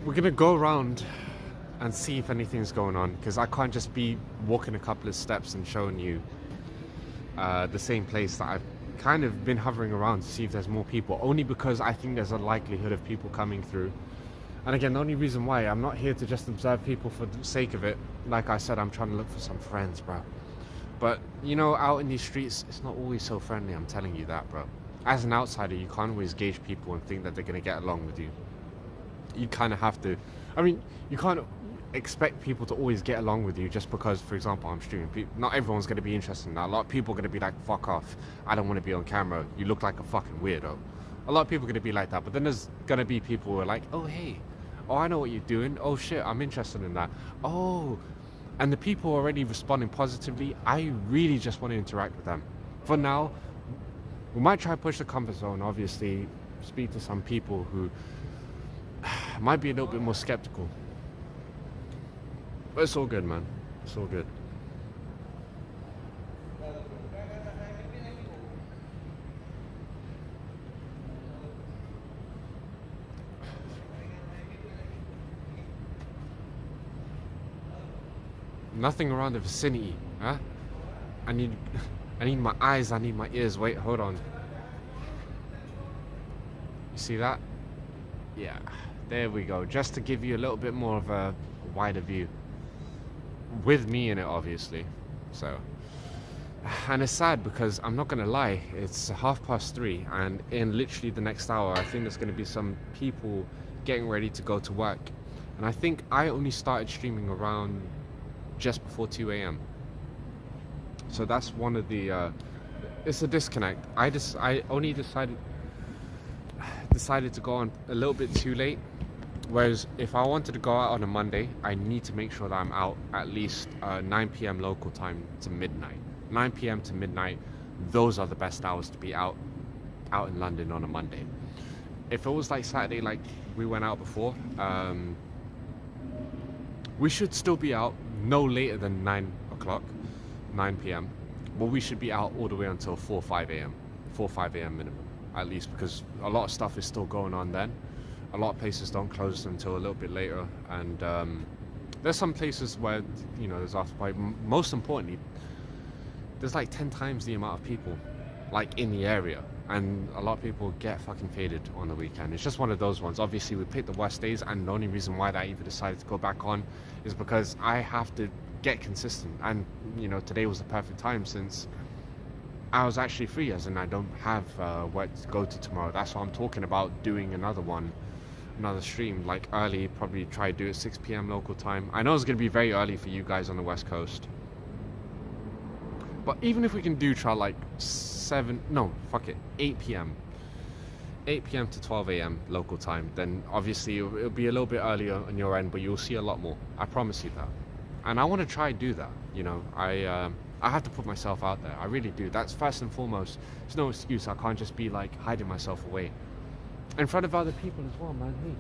We're gonna go around and see if anything's going on, because I can't just be walking a couple of steps and showing you the same place that I've kind of been hovering around to see if there's more people, only because I think there's a likelihood of people coming through. And again, the only reason why, I'm not here to just observe people for the sake of it. Like I said, I'm trying to look for some friends, bro. But you know, out in these streets, it's not always so friendly, I'm telling you that, bro. As an outsider, you can't always gauge people and think that they're going to get along with you. You kind of have to, I mean, you can't expect people to always get along with you just because, for example, I'm streaming. Not everyone's going to be interested in that. A lot of people are going to be like, fuck off, I don't want to be on camera, you look like a fucking weirdo. A lot of people are going to be like that, but then there's going to be people who are like, oh hey, oh I know what you're doing, oh shit, I'm interested in that, oh. And the people already responding positively, I really just want to interact with them. For now, we might try to push the comfort zone, obviously, speak to some people who might be a little bit more skeptical. But it's all good, man. It's all good. Nothing around the vicinity, huh? I need my eyes, I need my ears. Wait, hold on. You see that? Yeah, there we go. Just to give you a little bit more of a wider view. With me in it, obviously. So, and it's sad because I'm not gonna lie, it's 3:30, and in literally the next hour, I think there's gonna be some people getting ready to go to work. And I think I only started streaming around just before 2 a.m. So that's one of the it's a disconnect. I only decided to go on a little bit too late, whereas if I wanted to go out on a Monday, I need to make sure that I'm out at least 9 p.m. local time to midnight. 9 p.m. to midnight, those are the best hours to be out in London on a Monday. If it was like Saturday, like we went out before, we should still be out no later than 9 p.m. But we should be out all the way until 5 a.m. minimum, at least, because a lot of stuff is still going on then. A lot of places don't close until a little bit later, and there's some places where, you know, there's after party. Most importantly, there's like 10 times the amount of people like in the area, and a lot of people get fucking faded on the weekend. It's just one of those ones. Obviously we picked the worst days, and the only reason why I even decided to go back on is because I have to get consistent, and you know, today was the perfect time since I was actually free, as in I don't have work to go to tomorrow. That's why I'm talking about doing another stream like early, probably try to do it 6 p.m. local time. I know it's going to be very early for you guys on the West Coast, But even if we can do try like 8 p.m. 8 p.m. to 12 a.m. local time, then obviously it'll be a little bit earlier on your end, but you'll see a lot more. I promise you that. And I want to try and do that. You know, I have to put myself out there. I really do. That's first and foremost. There's no excuse. I can't just be like hiding myself away in front of other people as well, man. Hey,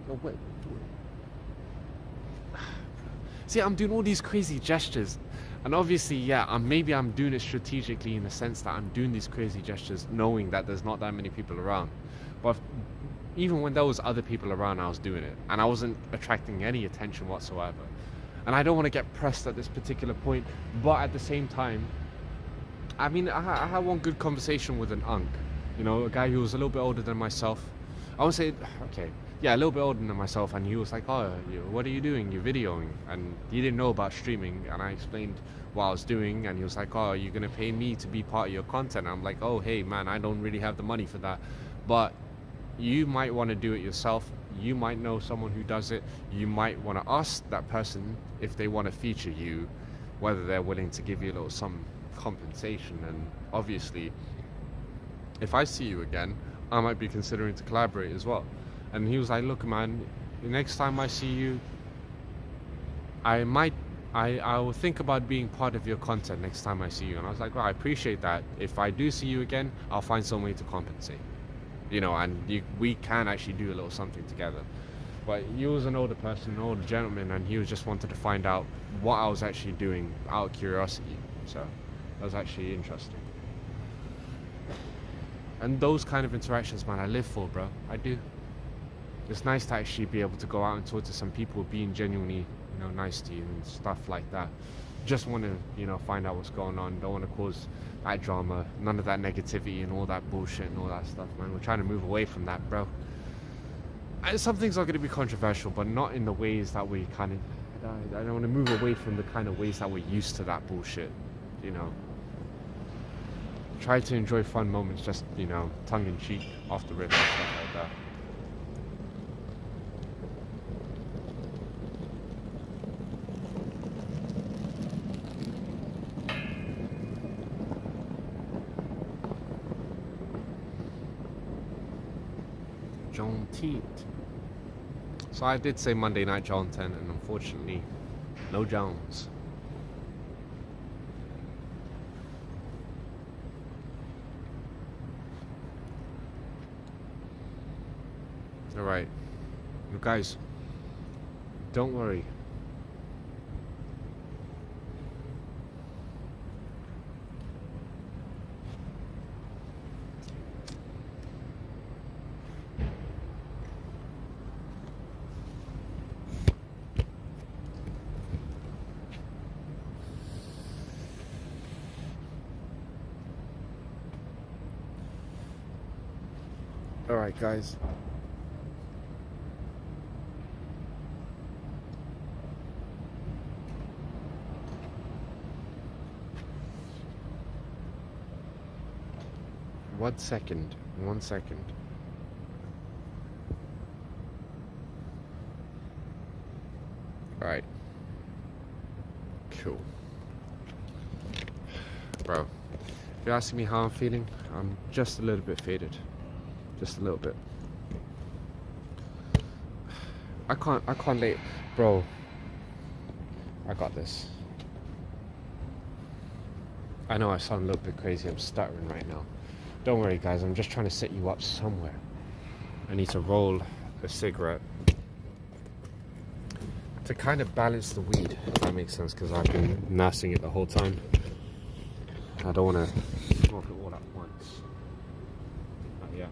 no way. See, I'm doing all these crazy gestures, and obviously, yeah, maybe I'm doing it strategically in the sense that I'm doing these crazy gestures knowing that there's not that many people around. But even when there was other people around, I was doing it, and I wasn't attracting any attention whatsoever. And I don't want to get pressed at this particular point, but at the same time, I mean, I had one good conversation with an unk, you know, a guy who was a little bit older than myself. I would say, okay, yeah, a little bit older than myself, and he was like, oh, what are you doing? You're videoing. And he didn't know about streaming, and I explained what I was doing, and he was like, oh, you're going to pay me to be part of your content. I'm like, oh, hey, man, I don't really have the money for that, but you might want to do it yourself. You might know someone who does it. You might want to ask that person if they want to feature you, whether they're willing to give you a little some compensation. And obviously, if I see you again, I might be considering to collaborate as well. And he was like, look, man, the next time I see you, I will think about being part of your content next time I see you. And I was like, well, I appreciate that. If I do see you again, I'll find some way to compensate. You know, and we can actually do a little something together. But he was an older person, an older gentleman, and he was just wanted to find out what I was actually doing out of curiosity. So that was actually interesting. And those kind of interactions, man, I live for, bro. I do. It's nice to actually be able to go out and talk to some people being genuinely, you know, nice to you and stuff like that. Just want to, you know, find out what's going on. Don't want to cause that drama, none of that negativity and all that bullshit and all that stuff, man. We're trying to move away from that, bro. And some things are going to be controversial, but not in the ways that we kind of, I don't want to move away from the kind of ways that we're used to that bullshit, you know. Try to enjoy fun moments, just, you know, tongue in cheek, off the rip and stuff like that. JAWNS. So I did say Monday night JAWNS 10, and unfortunately, no JAWNS. Alright, you guys, don't worry. Alright, guys. One second. Alright. Cool. Bro, if you're asking me how I'm feeling, I'm just a little bit faded. Just a little bit. I can't let, bro. I got this. I know I sound a little bit crazy, I'm stuttering right now. Don't worry, guys, I'm just trying to set you up somewhere. I need to roll a cigarette to kind of balance the weed, if that makes sense, because I've been nursing it the whole time. I don't want to smoke it all at once. Yeah.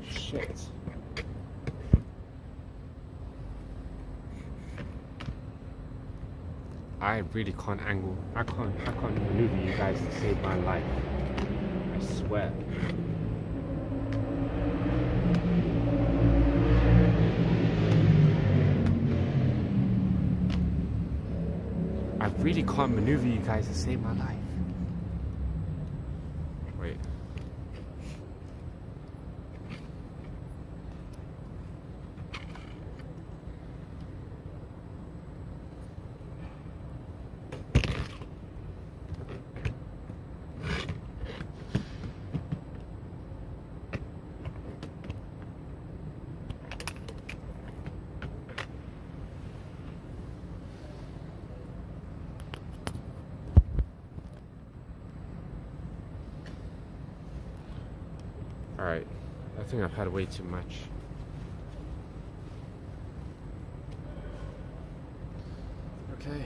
Shit. I really can't I can't maneuver you guys to save my life. I swear. really can't maneuver you guys to save my life. Wait. Alright, I think I've had way too much. Okay.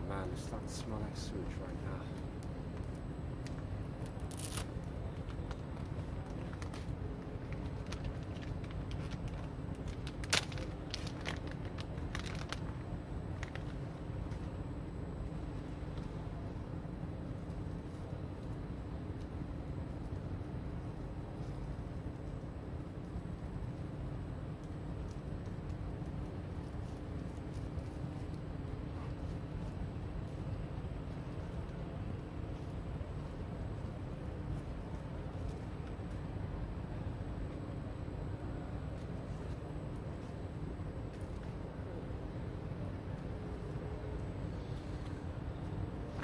Man, it's starting to smell like sewage right now.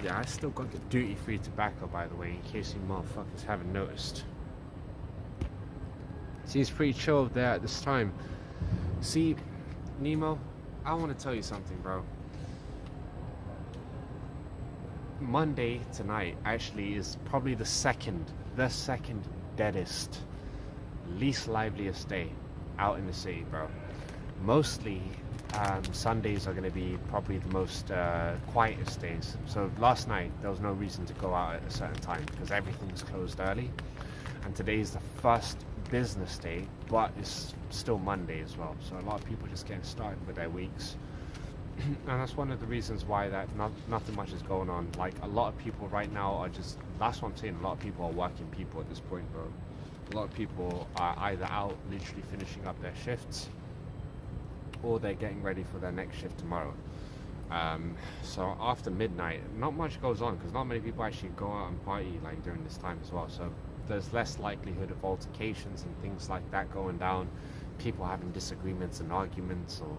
Yeah, I still got the duty-free tobacco, by the way, in case you motherfuckers haven't noticed. Seems pretty chill there at this time. See, Nemo, I want to tell you something, bro. Monday tonight actually is probably the second deadest, least liveliest day out in the city, bro. Mostly Sundays are going to be probably the most quietest days. So last night there was no reason to go out at a certain time because everything was closed early, and today is the first business day, but it's still Monday as well, so a lot of people are just getting started with their weeks. And that's one of the reasons why that nothing much is going on. Like, a lot of people right now are just, that's what I'm saying, a lot of people are working people at this point, bro. A lot of people are either out literally finishing up their shifts, or they're getting ready for their next shift tomorrow. So after midnight, not much goes on because not many people actually go out and party like during this time as well. So there's less likelihood of altercations and things like that going down. People having disagreements and arguments, or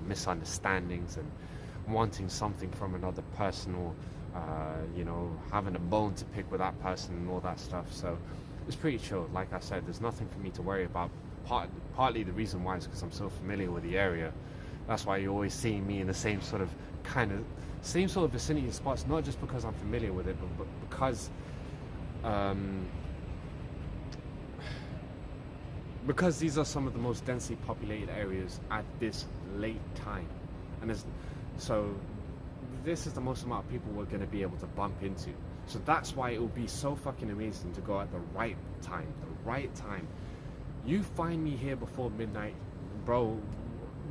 misunderstandings, and wanting something from another person, or having a bone to pick with that person and all that stuff. So it's pretty chill. Like I said, there's nothing for me to worry about. Partly the reason why is because I'm so familiar with the area. That's why you're always seeing me in the same sort of vicinity of spots, not just because I'm familiar with it, but because these are some of the most densely populated areas at this late time. And so this is the most amount of people we're going to be able to bump into. So that's why it will be so fucking amazing to go at the right time. You find me here before midnight, bro,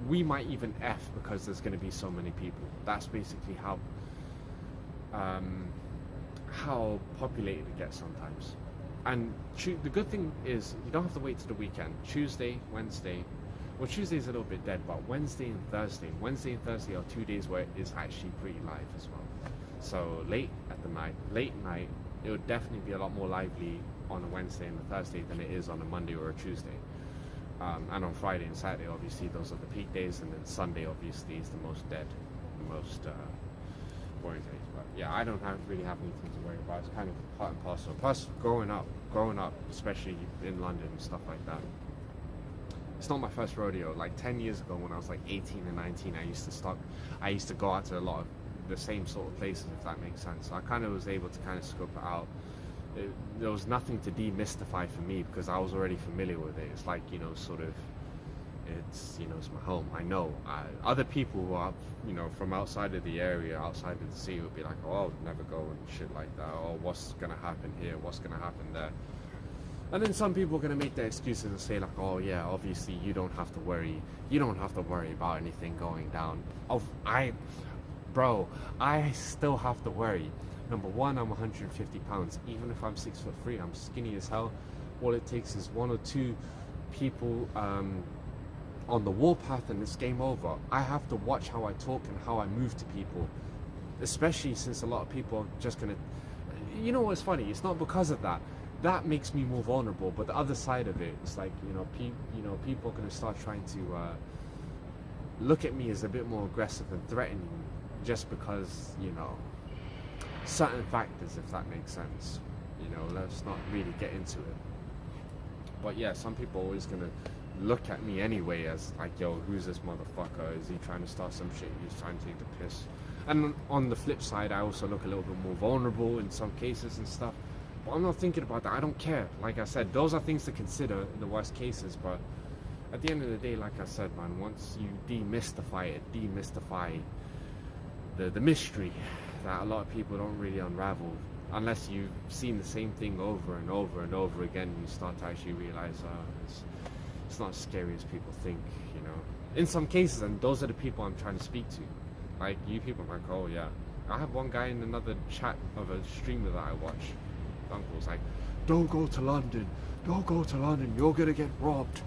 we might even F because there's going to be so many people. That's basically how populated it gets sometimes. And the good thing is you don't have to wait till the weekend. Tuesday, Wednesday, well, Tuesday's a little bit dead, but Wednesday and Thursday are 2 days where it's actually pretty live as well. So late night, it would definitely be a lot more lively on a Wednesday and a Thursday than it is on a Monday or a Tuesday. And on Friday and Saturday, obviously, those are the peak days, and then Sunday, obviously, is the most dead, the most boring days. But yeah, I don't really have anything to worry about. It's kind of part and parcel. Plus, growing up, especially in London and stuff like that, it's not my first rodeo. Like 10 years ago, when I was like 18 and 19, I used to go out to a lot of the same sort of places, if that makes sense. So I kind of was able to kind of scope it out. There was nothing to demystify for me because I was already familiar with it. It's like, you know, sort of, it's, you know, it's my home. I know. Other people who are, you know, from outside of the area, outside of the city, would be like, oh, I would never go and shit like that. Or what's gonna happen here? What's gonna happen there? And then some people are gonna make their excuses and say like, oh yeah, obviously you don't have to worry. You don't have to worry about anything going down. Bro, I still have to worry. Number one, I'm 150 pounds. Even if I'm 6'3", I'm skinny as hell. All it takes is one or two people on the warpath and it's game over. I have to watch how I talk and how I move to people, especially since a lot of people are just gonna, you know what's funny, it's not because of that makes me more vulnerable, but the other side of it, it's like, you know, people are gonna start trying to look at me as a bit more aggressive and threatening just because, you know, certain factors, if that makes sense. You know, let's not really get into it. But yeah, some people are always gonna look at me anyway as like, yo, who's this motherfucker? Is he trying to start some shit? He's trying to take the piss. And on the flip side, I also look a little bit more vulnerable in some cases and stuff. But I'm not thinking about that. I don't care. Like I said, those are things to consider in the worst cases. But at the end of the day, like I said, man, once you demystify it, demystify the mystery that a lot of people don't really unravel, unless you've seen the same thing over and over and over again, you start to actually realize it's not as scary as people think, you know. In some cases, and those are the people I'm trying to speak to. Like, you people are like, oh yeah. I have one guy in another chat of a streamer that I watch. Uncle's like, don't go to London. Don't go to London. You're gonna get robbed.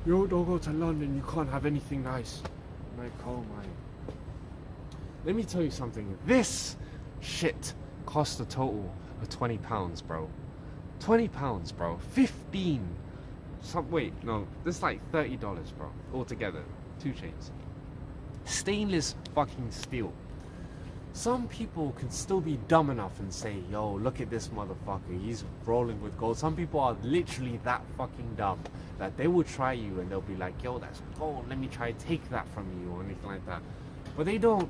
Don't go to London. You can't have anything nice. I'm like, oh my. Let me tell you something. This shit cost a total of £20, bro. £20, bro. 15. Wait, no. This is like $30, bro. Altogether. 2 chains. Stainless fucking steel. Some people can still be dumb enough and say, yo, look at this motherfucker, he's rolling with gold. Some people are literally that fucking dumb that they will try you and they'll be like, yo, that's gold, let me try to take that from you or anything like that. But they don't.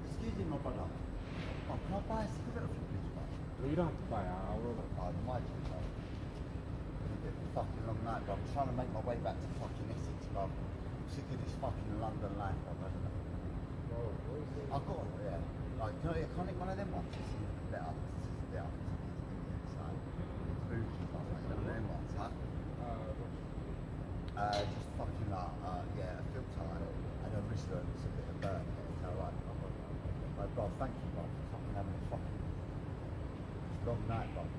Excuse me, my brother. Oh, can I buy a cigarette from you, please, mate? You don't have to buy it, I'll roll it. Oh, might do, bro. It's been a bit of a fucking long night, bro. I'm trying to make my way back to fucking Essex, bro. I'm sick of this fucking London life, bro. I don't know. I've got it, yeah. Like, can I nick one of them ones? It's better. It's better. So, it's bougie, but like, one of them ones, huh? Just fucking like, yeah, a filter and a wristlet. It's a bit of burn. It's alright. Like, bro, thank you, bro, for fucking having a fucking long night, bro.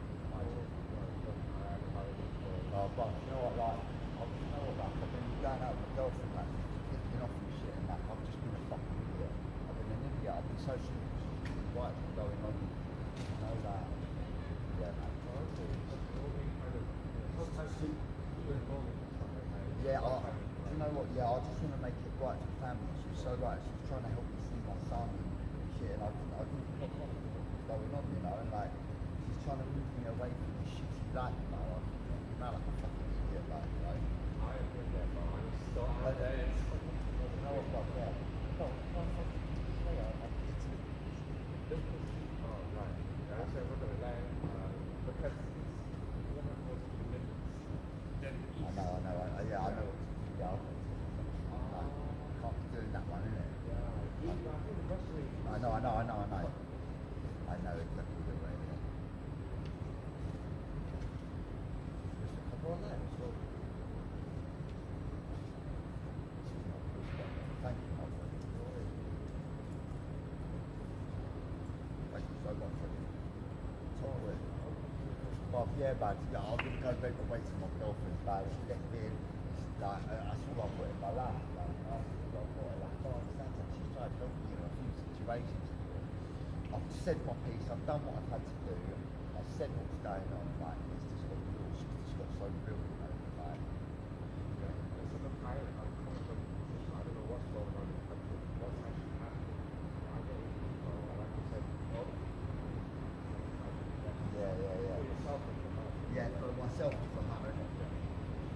Oh, bro, you know what, like, I've been going out with my girlfriend, like, kicking off and shit, and like, I've just been a fucking idiot. I've been an idiot. I've been so stupid. What's going on? You know that? Yeah, man. Yeah, you know what? Yeah, I just want to make it right for the family. She was so right. She was trying to help me see my son and shit, and I didn't know what's going on, you know. And like, she's trying to move me away from this shitty life, you know. I'm now like a fucking idiot, like, you know. I agree with that, but I'm so you know what, like, yeah. Yeah, I know. Yeah, can't be doing that one, innit? I know. I know exactly the way. Just a couple of names. Thank you, my friend. Thank you so much, friend. Top of it. But yeah, man, I'm going to go make my way to my girlfriend's bag. She gets in. Like, I saw I put it in my lap. Like, I saw I put it like, I don't understand that. She's tried to help me in a few situations. I've said my piece. I've done what I've had to do. I've said what's going on. Like, it's just got real. It's just got so real, you know. Like, It's a little tired. I'm coming from, I don't know what's going on in the country. What's actually happening. I don't really know. Like I said, yeah. for yourself and for her. Yeah, for myself and for her, innit?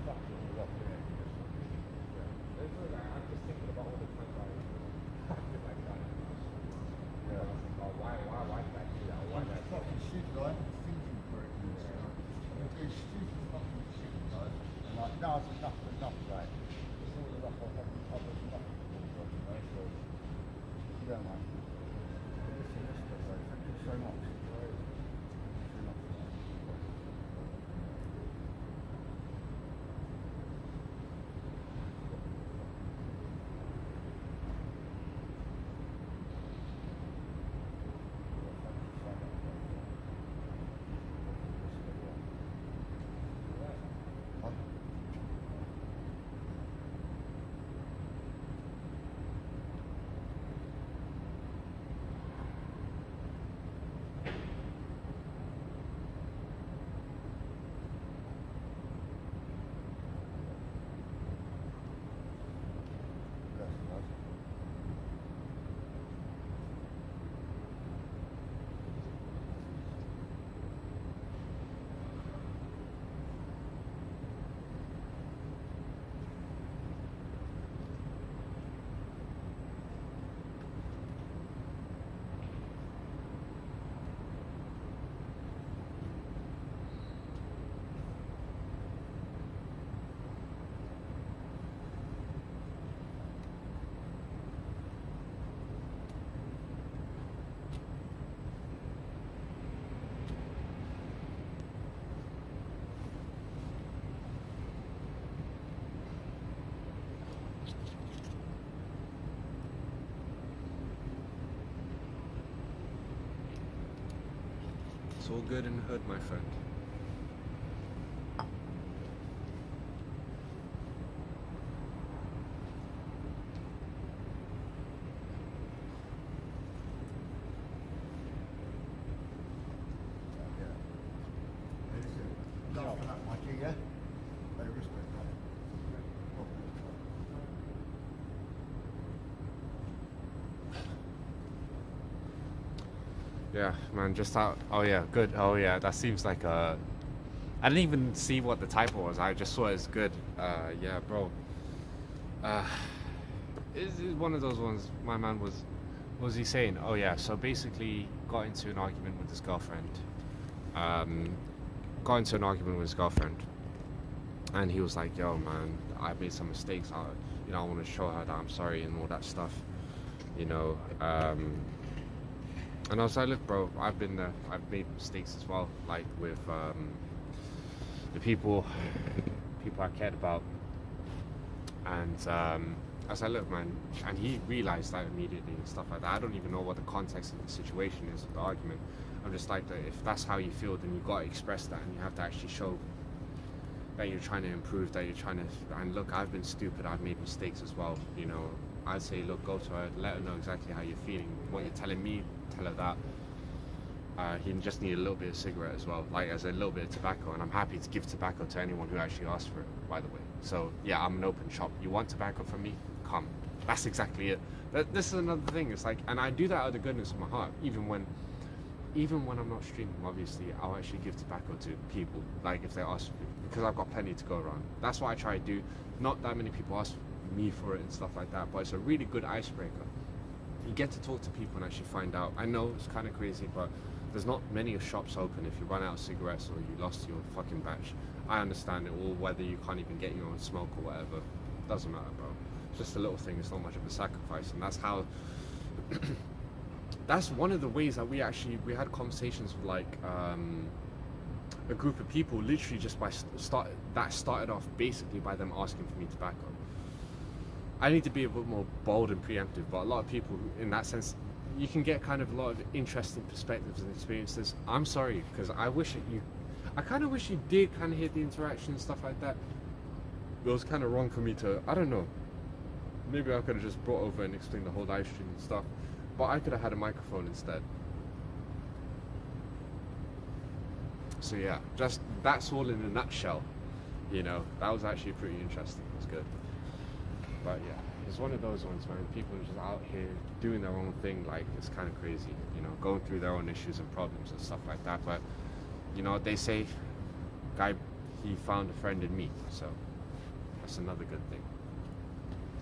Fucking what, yeah. I'm just thinking about all the times I feel like that. Yeah. all good in the hood, my friend. Yeah, man, just out. Oh yeah, good. Oh yeah, that seems like a. I didn't even see what the typo was. I just saw it as good. Yeah, bro. It's one of those ones. My man was. What was he saying? Oh yeah. So basically, got into an argument with his girlfriend. Got into an argument with his girlfriend, and he was like, "Yo, man, I made some mistakes. I want to show her that I'm sorry and all that stuff. You know." And I was like, look, bro, I've been there. I've made mistakes as well, like with the people I cared about. And I was like, look, man, and he realized that immediately and stuff like that. I don't even know what the context of the situation is of the argument. I'm just like, if that's how you feel, then you've got to express that, and you have to actually show that you're trying to improve, that you're trying to. And look, I've been stupid. I've made mistakes as well. You know, I'd say, look, go to her, let her know exactly how you're feeling. What you're telling me, tell her that. He just need a little bit of cigarette as well, like as a little bit of tobacco, and I'm happy to give tobacco to anyone who actually asks for it, by the way. So yeah, I'm an open shop. You want tobacco from me? Come. That's exactly it. This is another thing. It's like, and I do that out of the goodness of my heart, even when I'm not streaming. Obviously, I'll actually give tobacco to people, like if they ask for it, because I've got plenty to go around. That's what I try to do. Not that many people ask me for it and stuff like that, but it's a really good icebreaker. You get to talk to people and actually find out. I know it's kind of crazy, but there's not many shops open if you run out of cigarettes or you lost your fucking batch. I understand it, or whether you can't even get your own smoke or whatever. Doesn't matter, bro. It's just a little thing. It's not much of a sacrifice, and that's how. That's one of the ways that we had conversations with like a group of people, literally just by started off basically by them asking for me tobacco. I need to be a bit more bold and preemptive, but a lot of people, in that sense, you can get kind of a lot of interesting perspectives and experiences. I'm sorry, because I kind of wish you did kind of hear the interaction and stuff like that. It was kind of wrong for me to, I don't know, maybe I could have just brought over and explained the whole live stream and stuff, but I could have had a microphone instead. So yeah, just that's all in a nutshell. You know, that was actually pretty interesting. It was good. But yeah, it's one of those ones, man. People are just out here doing their own thing, like it's kind of crazy, you know, going through their own issues and problems and stuff like that. But you know, they say, guy, he found a friend in me, so that's another good thing.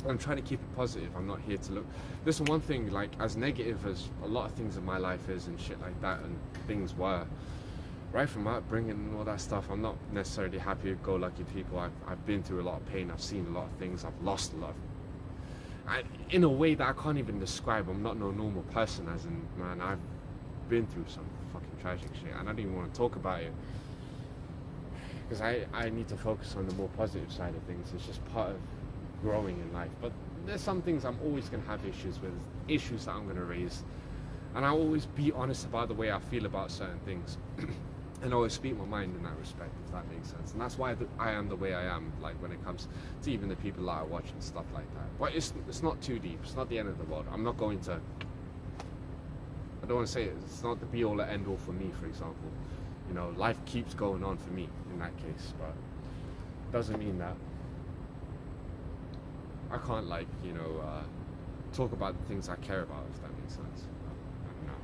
I'm trying to keep it positive. I'm not here to look. Listen, one thing, like as negative as a lot of things in my life is and shit like that, and things were. Right from my upbringing and all that stuff, I'm not necessarily happy-go-lucky people. I've been through a lot of pain. I've seen a lot of things. I've lost a lot. In a way that I can't even describe. I'm not no normal person. As in, man, I've been through some fucking tragic shit, and I don't even want to talk about it because I need to focus on the more positive side of things. It's just part of growing in life. But there's some things I'm always going to have issues with, issues that I'm going to raise, and I'll always be honest about the way I feel about certain things. And always speak my mind in that respect, if that makes sense. And that's why I am the way I am, like when it comes to even the people that I watch and stuff like that. But it's not too deep. It's not the end of the world. I'm not going to. I don't want to say it. It's not the be all and end all for me, for example. You know, life keeps going on for me in that case, but it doesn't mean that I can't, like, you know, talk about the things I care about, if that makes sense. I don't know.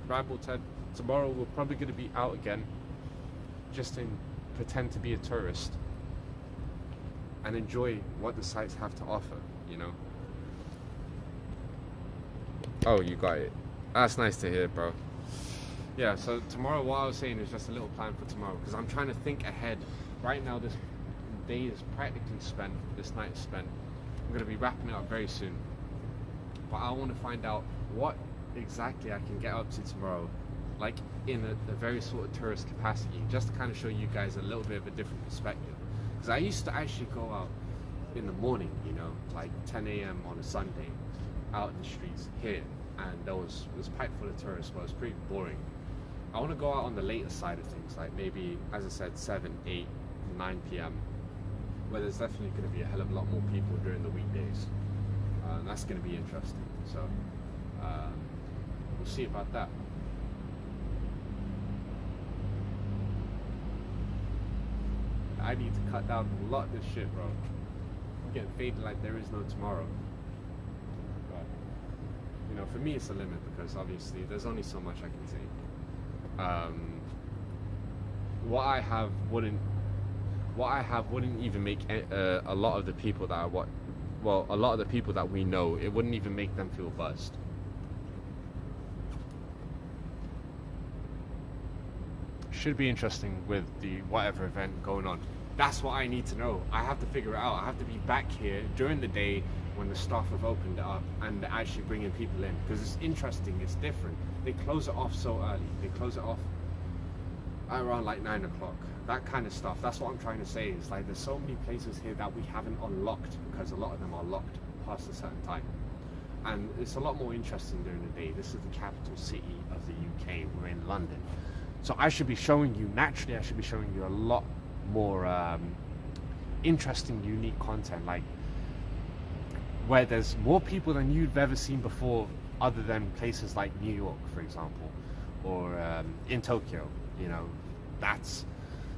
Ramble Ted, tomorrow we're probably going to be out again, just to pretend to be a tourist and enjoy what the sites have to offer, you know. Oh, you got it. That's nice to hear, bro. Yeah, so tomorrow, what I was saying is just a little plan for tomorrow, because I'm trying to think ahead. Right now, this day is practically spent, this night is spent. I'm going to be wrapping it up very soon. But I want to find out what exactly I can get up to tomorrow, like in a very sort of tourist capacity, just to kind of show you guys a little bit of a different perspective. Because I used to actually go out in the morning, you know, like 10 a.m. on a Sunday, out in the streets here, and it was packed full of tourists, but it was pretty boring. I want to go out on the later side of things, like maybe, as I said, 7, 8, 9 p.m., where there's definitely going to be a hell of a lot more people during the weekdays. And that's going to be interesting. So we'll see about that. I need to cut down a lot of this shit, bro. I'm getting faded like there is no tomorrow. But, you know, for me it's a limit, because obviously there's only so much I can take. What I have wouldn't even make a lot of the people that a lot of the people that we know, it wouldn't even make them feel buzzed. Should be interesting with the whatever event going on. That's what I need to know. I have to figure it out. I have to be back here during the day when the staff have opened it up and actually bringing people in, because it's interesting, it's different. They close it off so early. They close it off around like 9 o'clock. That kind of stuff. That's what I'm trying to say. Is like there's so many places here that we haven't unlocked, because a lot of them are locked past a certain time. And it's a lot more interesting during the day. This is the capital city of the UK. We're in London. So I should be showing you, naturally I should be showing you a lot more interesting, unique content, like where there's more people than you've ever seen before, other than places like New York, for example, or in Tokyo. You know, that's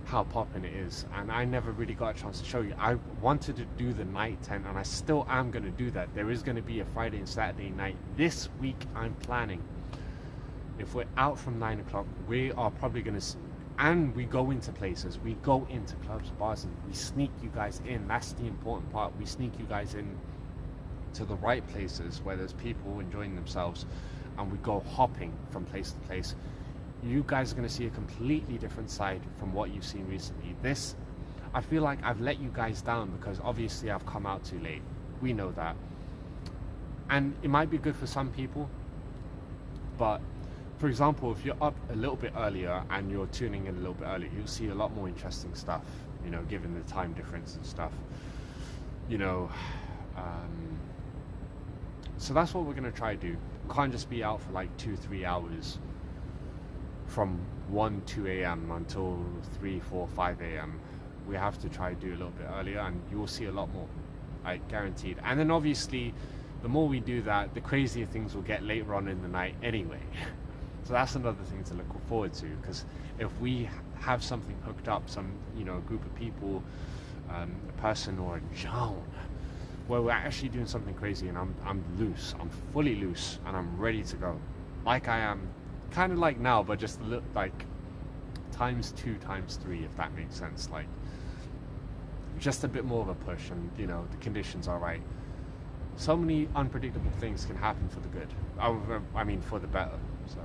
how poppin' it is. And I never really got a chance to show you. I wanted to do the night tent, and I still am going to do that. There is going to be a Friday and Saturday night this week. I'm planning, if we're out from 9 o'clock, we are probably going to, and we go into places, we go into clubs, bars, and we sneak you guys in. That's the important part. We sneak you guys in to the right places where there's people enjoying themselves, and we go hopping from place to place. You guys are going to see a completely different side from what you've seen recently. This, I feel like I've let you guys down, because obviously I've come out too late. We know that. And it might be good for some people, but for example, if you're up a little bit earlier and you're tuning in a little bit earlier, you'll see a lot more interesting stuff, you know, given the time difference and stuff, you know. So that's what we're going to try to do. Can't just be out for like 2-3 hours from 1-2 a.m. until 3-4-5 a.m. We have to try to do a little bit earlier, and you will see a lot more, I guaranteed. And then obviously the more we do that, the crazier things will get later on in the night anyway. So that's another thing to look forward to, because if we have something hooked up, some, you know, group of people, a person or a JAWN, where we're actually doing something crazy, and I'm loose, I'm fully loose, and I'm ready to go, like I am, kind of like now, but just a little, like times 2, times 3, if that makes sense. Like just a bit more of a push, and you know, the conditions are right. So many unpredictable things can happen for the good. I mean, for the better. So.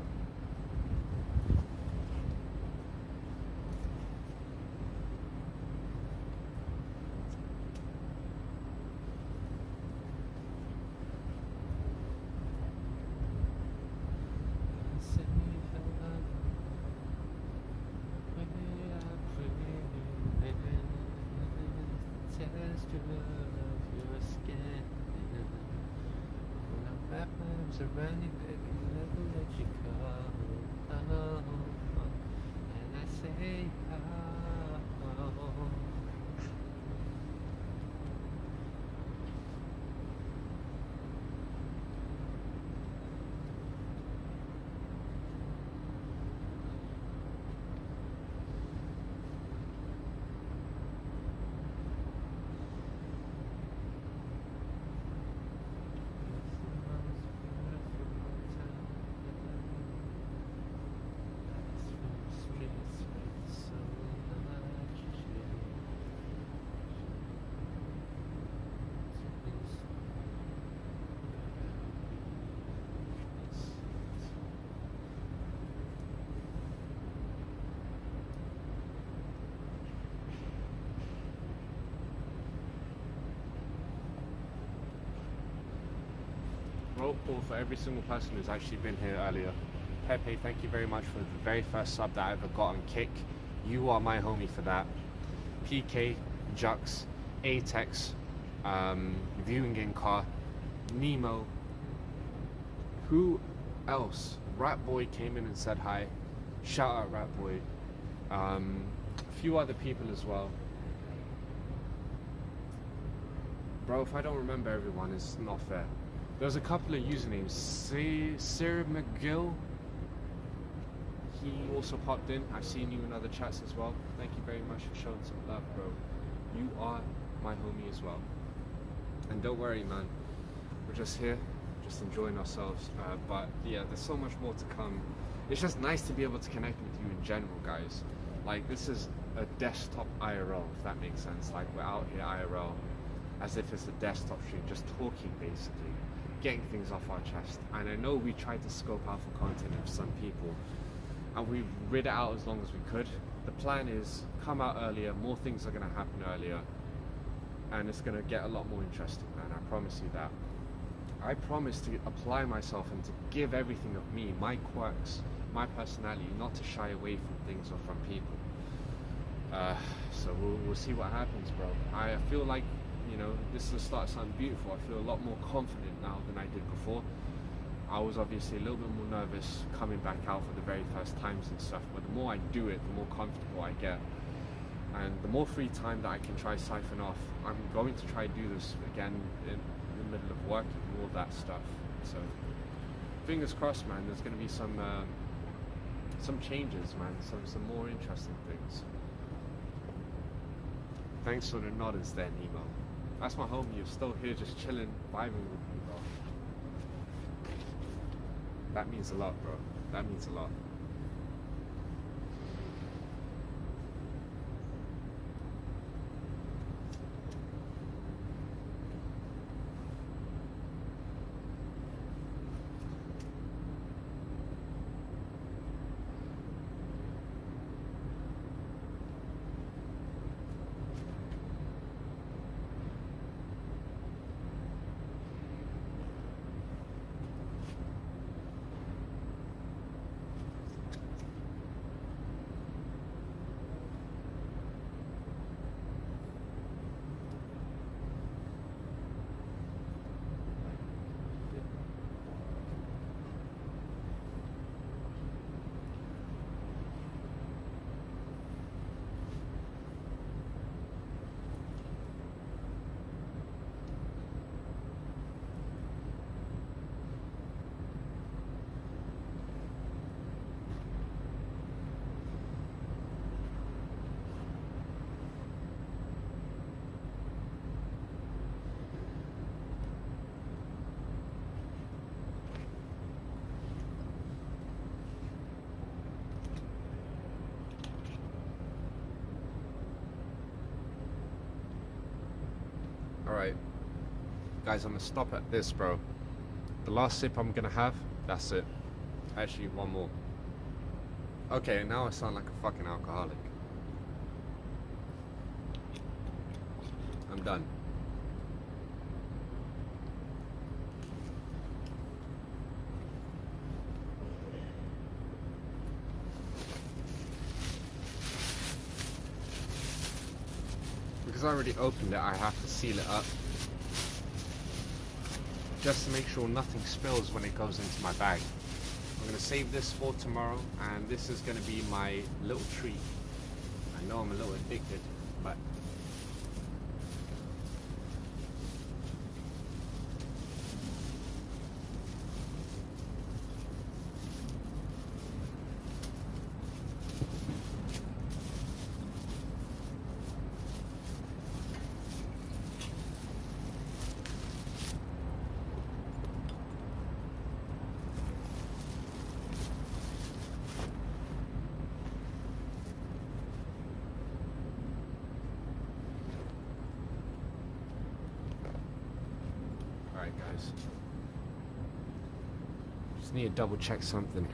Roll call for every single person who's actually been here earlier. Pepe, thank you very much for the very first sub that I ever got on Kick. You are my homie for that. PK, Jux, Atex, Viewing in car, Nemo. Who else? Rat Boy came in and said hi. Shout out Rat Boy. A few other people as well. Bro, if I don't remember everyone, it's not fair. There's a couple of usernames. Sir McGill. He also popped in. I've seen you in other chats as well. Thank you very much for showing some love, bro. You are my homie as well. And don't worry, man. We're just here, just enjoying ourselves. But yeah, there's so much more to come. It's just nice to be able to connect with you in general, guys. Like, this is a desktop IRL, if that makes sense. Like, we're out here IRL, as if it's a desktop stream, just talking basically, getting things off our chest. And I know we tried to scope out for content of some people, and we rid it out as long as we could. The plan is come out earlier, more things are gonna happen earlier, and it's gonna get a lot more interesting, man. I promise you that. I promise to apply myself and to give everything of me, my quirks, my personality, not to shy away from things or from people. So we'll see what happens, bro. I feel like, you know, this is the start of something beautiful. I feel a lot more confident now than I did before. I was obviously a little bit more nervous coming back out for the very first times and stuff, but the more I do it, the more comfortable I get. And the more free time that I can try siphon off, I'm going to try to do this again in the middle of work and all that stuff. So fingers crossed, man. There's going to be some changes, man. Some more interesting things. Thanks for the nodders there, Nemo. That's my homie. You're still here, just chilling, vibing with me, bro. That means a lot, bro. That means a lot. Alright, guys, I'm gonna stop at this, bro. The last sip I'm gonna have, that's it. Actually, one more. Okay, now I sound like a fucking alcoholic. I'm done. Because I already opened it, I have to seal it up. Just to make sure nothing spills when it goes into my bag. I'm going to save this for tomorrow, and this is going to be my little treat. I know I'm a little addicted, but... Alright, guys. Just need to double check something.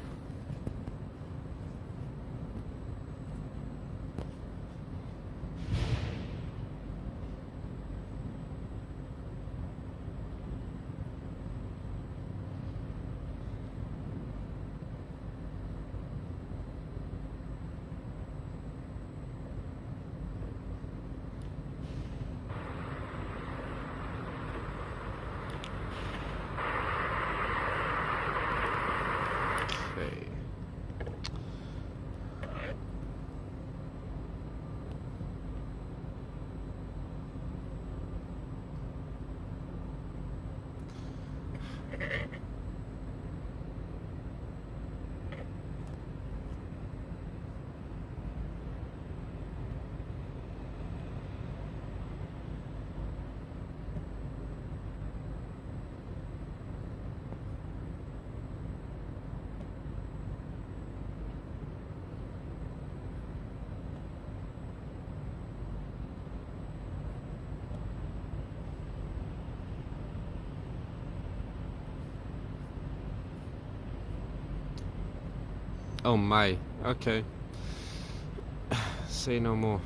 Oh my, okay. Say no more.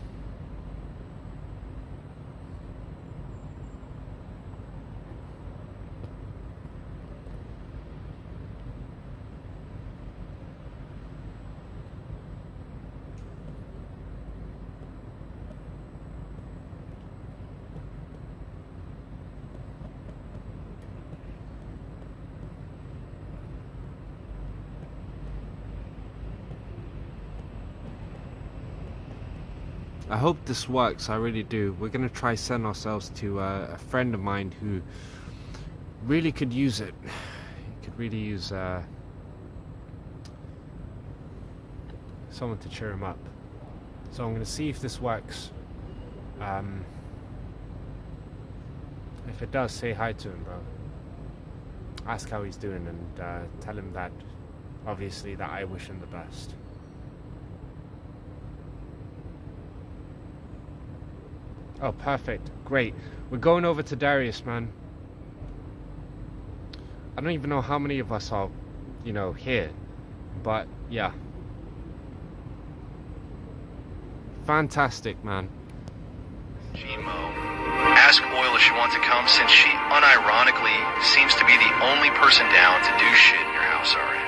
I hope this works, I really do. We're gonna try send ourselves to a friend of mine who really could use it. He could really use someone to cheer him up. So I'm gonna see if this works. If it does, say hi to him, bro. Ask how he's doing and tell him that, obviously, that I wish him the best. Oh, perfect. Great. We're going over to Darius, man. I don't even know how many of us are, you know, here. But, yeah. Fantastic, man. Gmo. Ask Oil if she wants to come, since she unironically seems to be the only person down to do shit in your house already.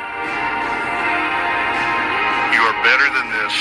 You are better than this.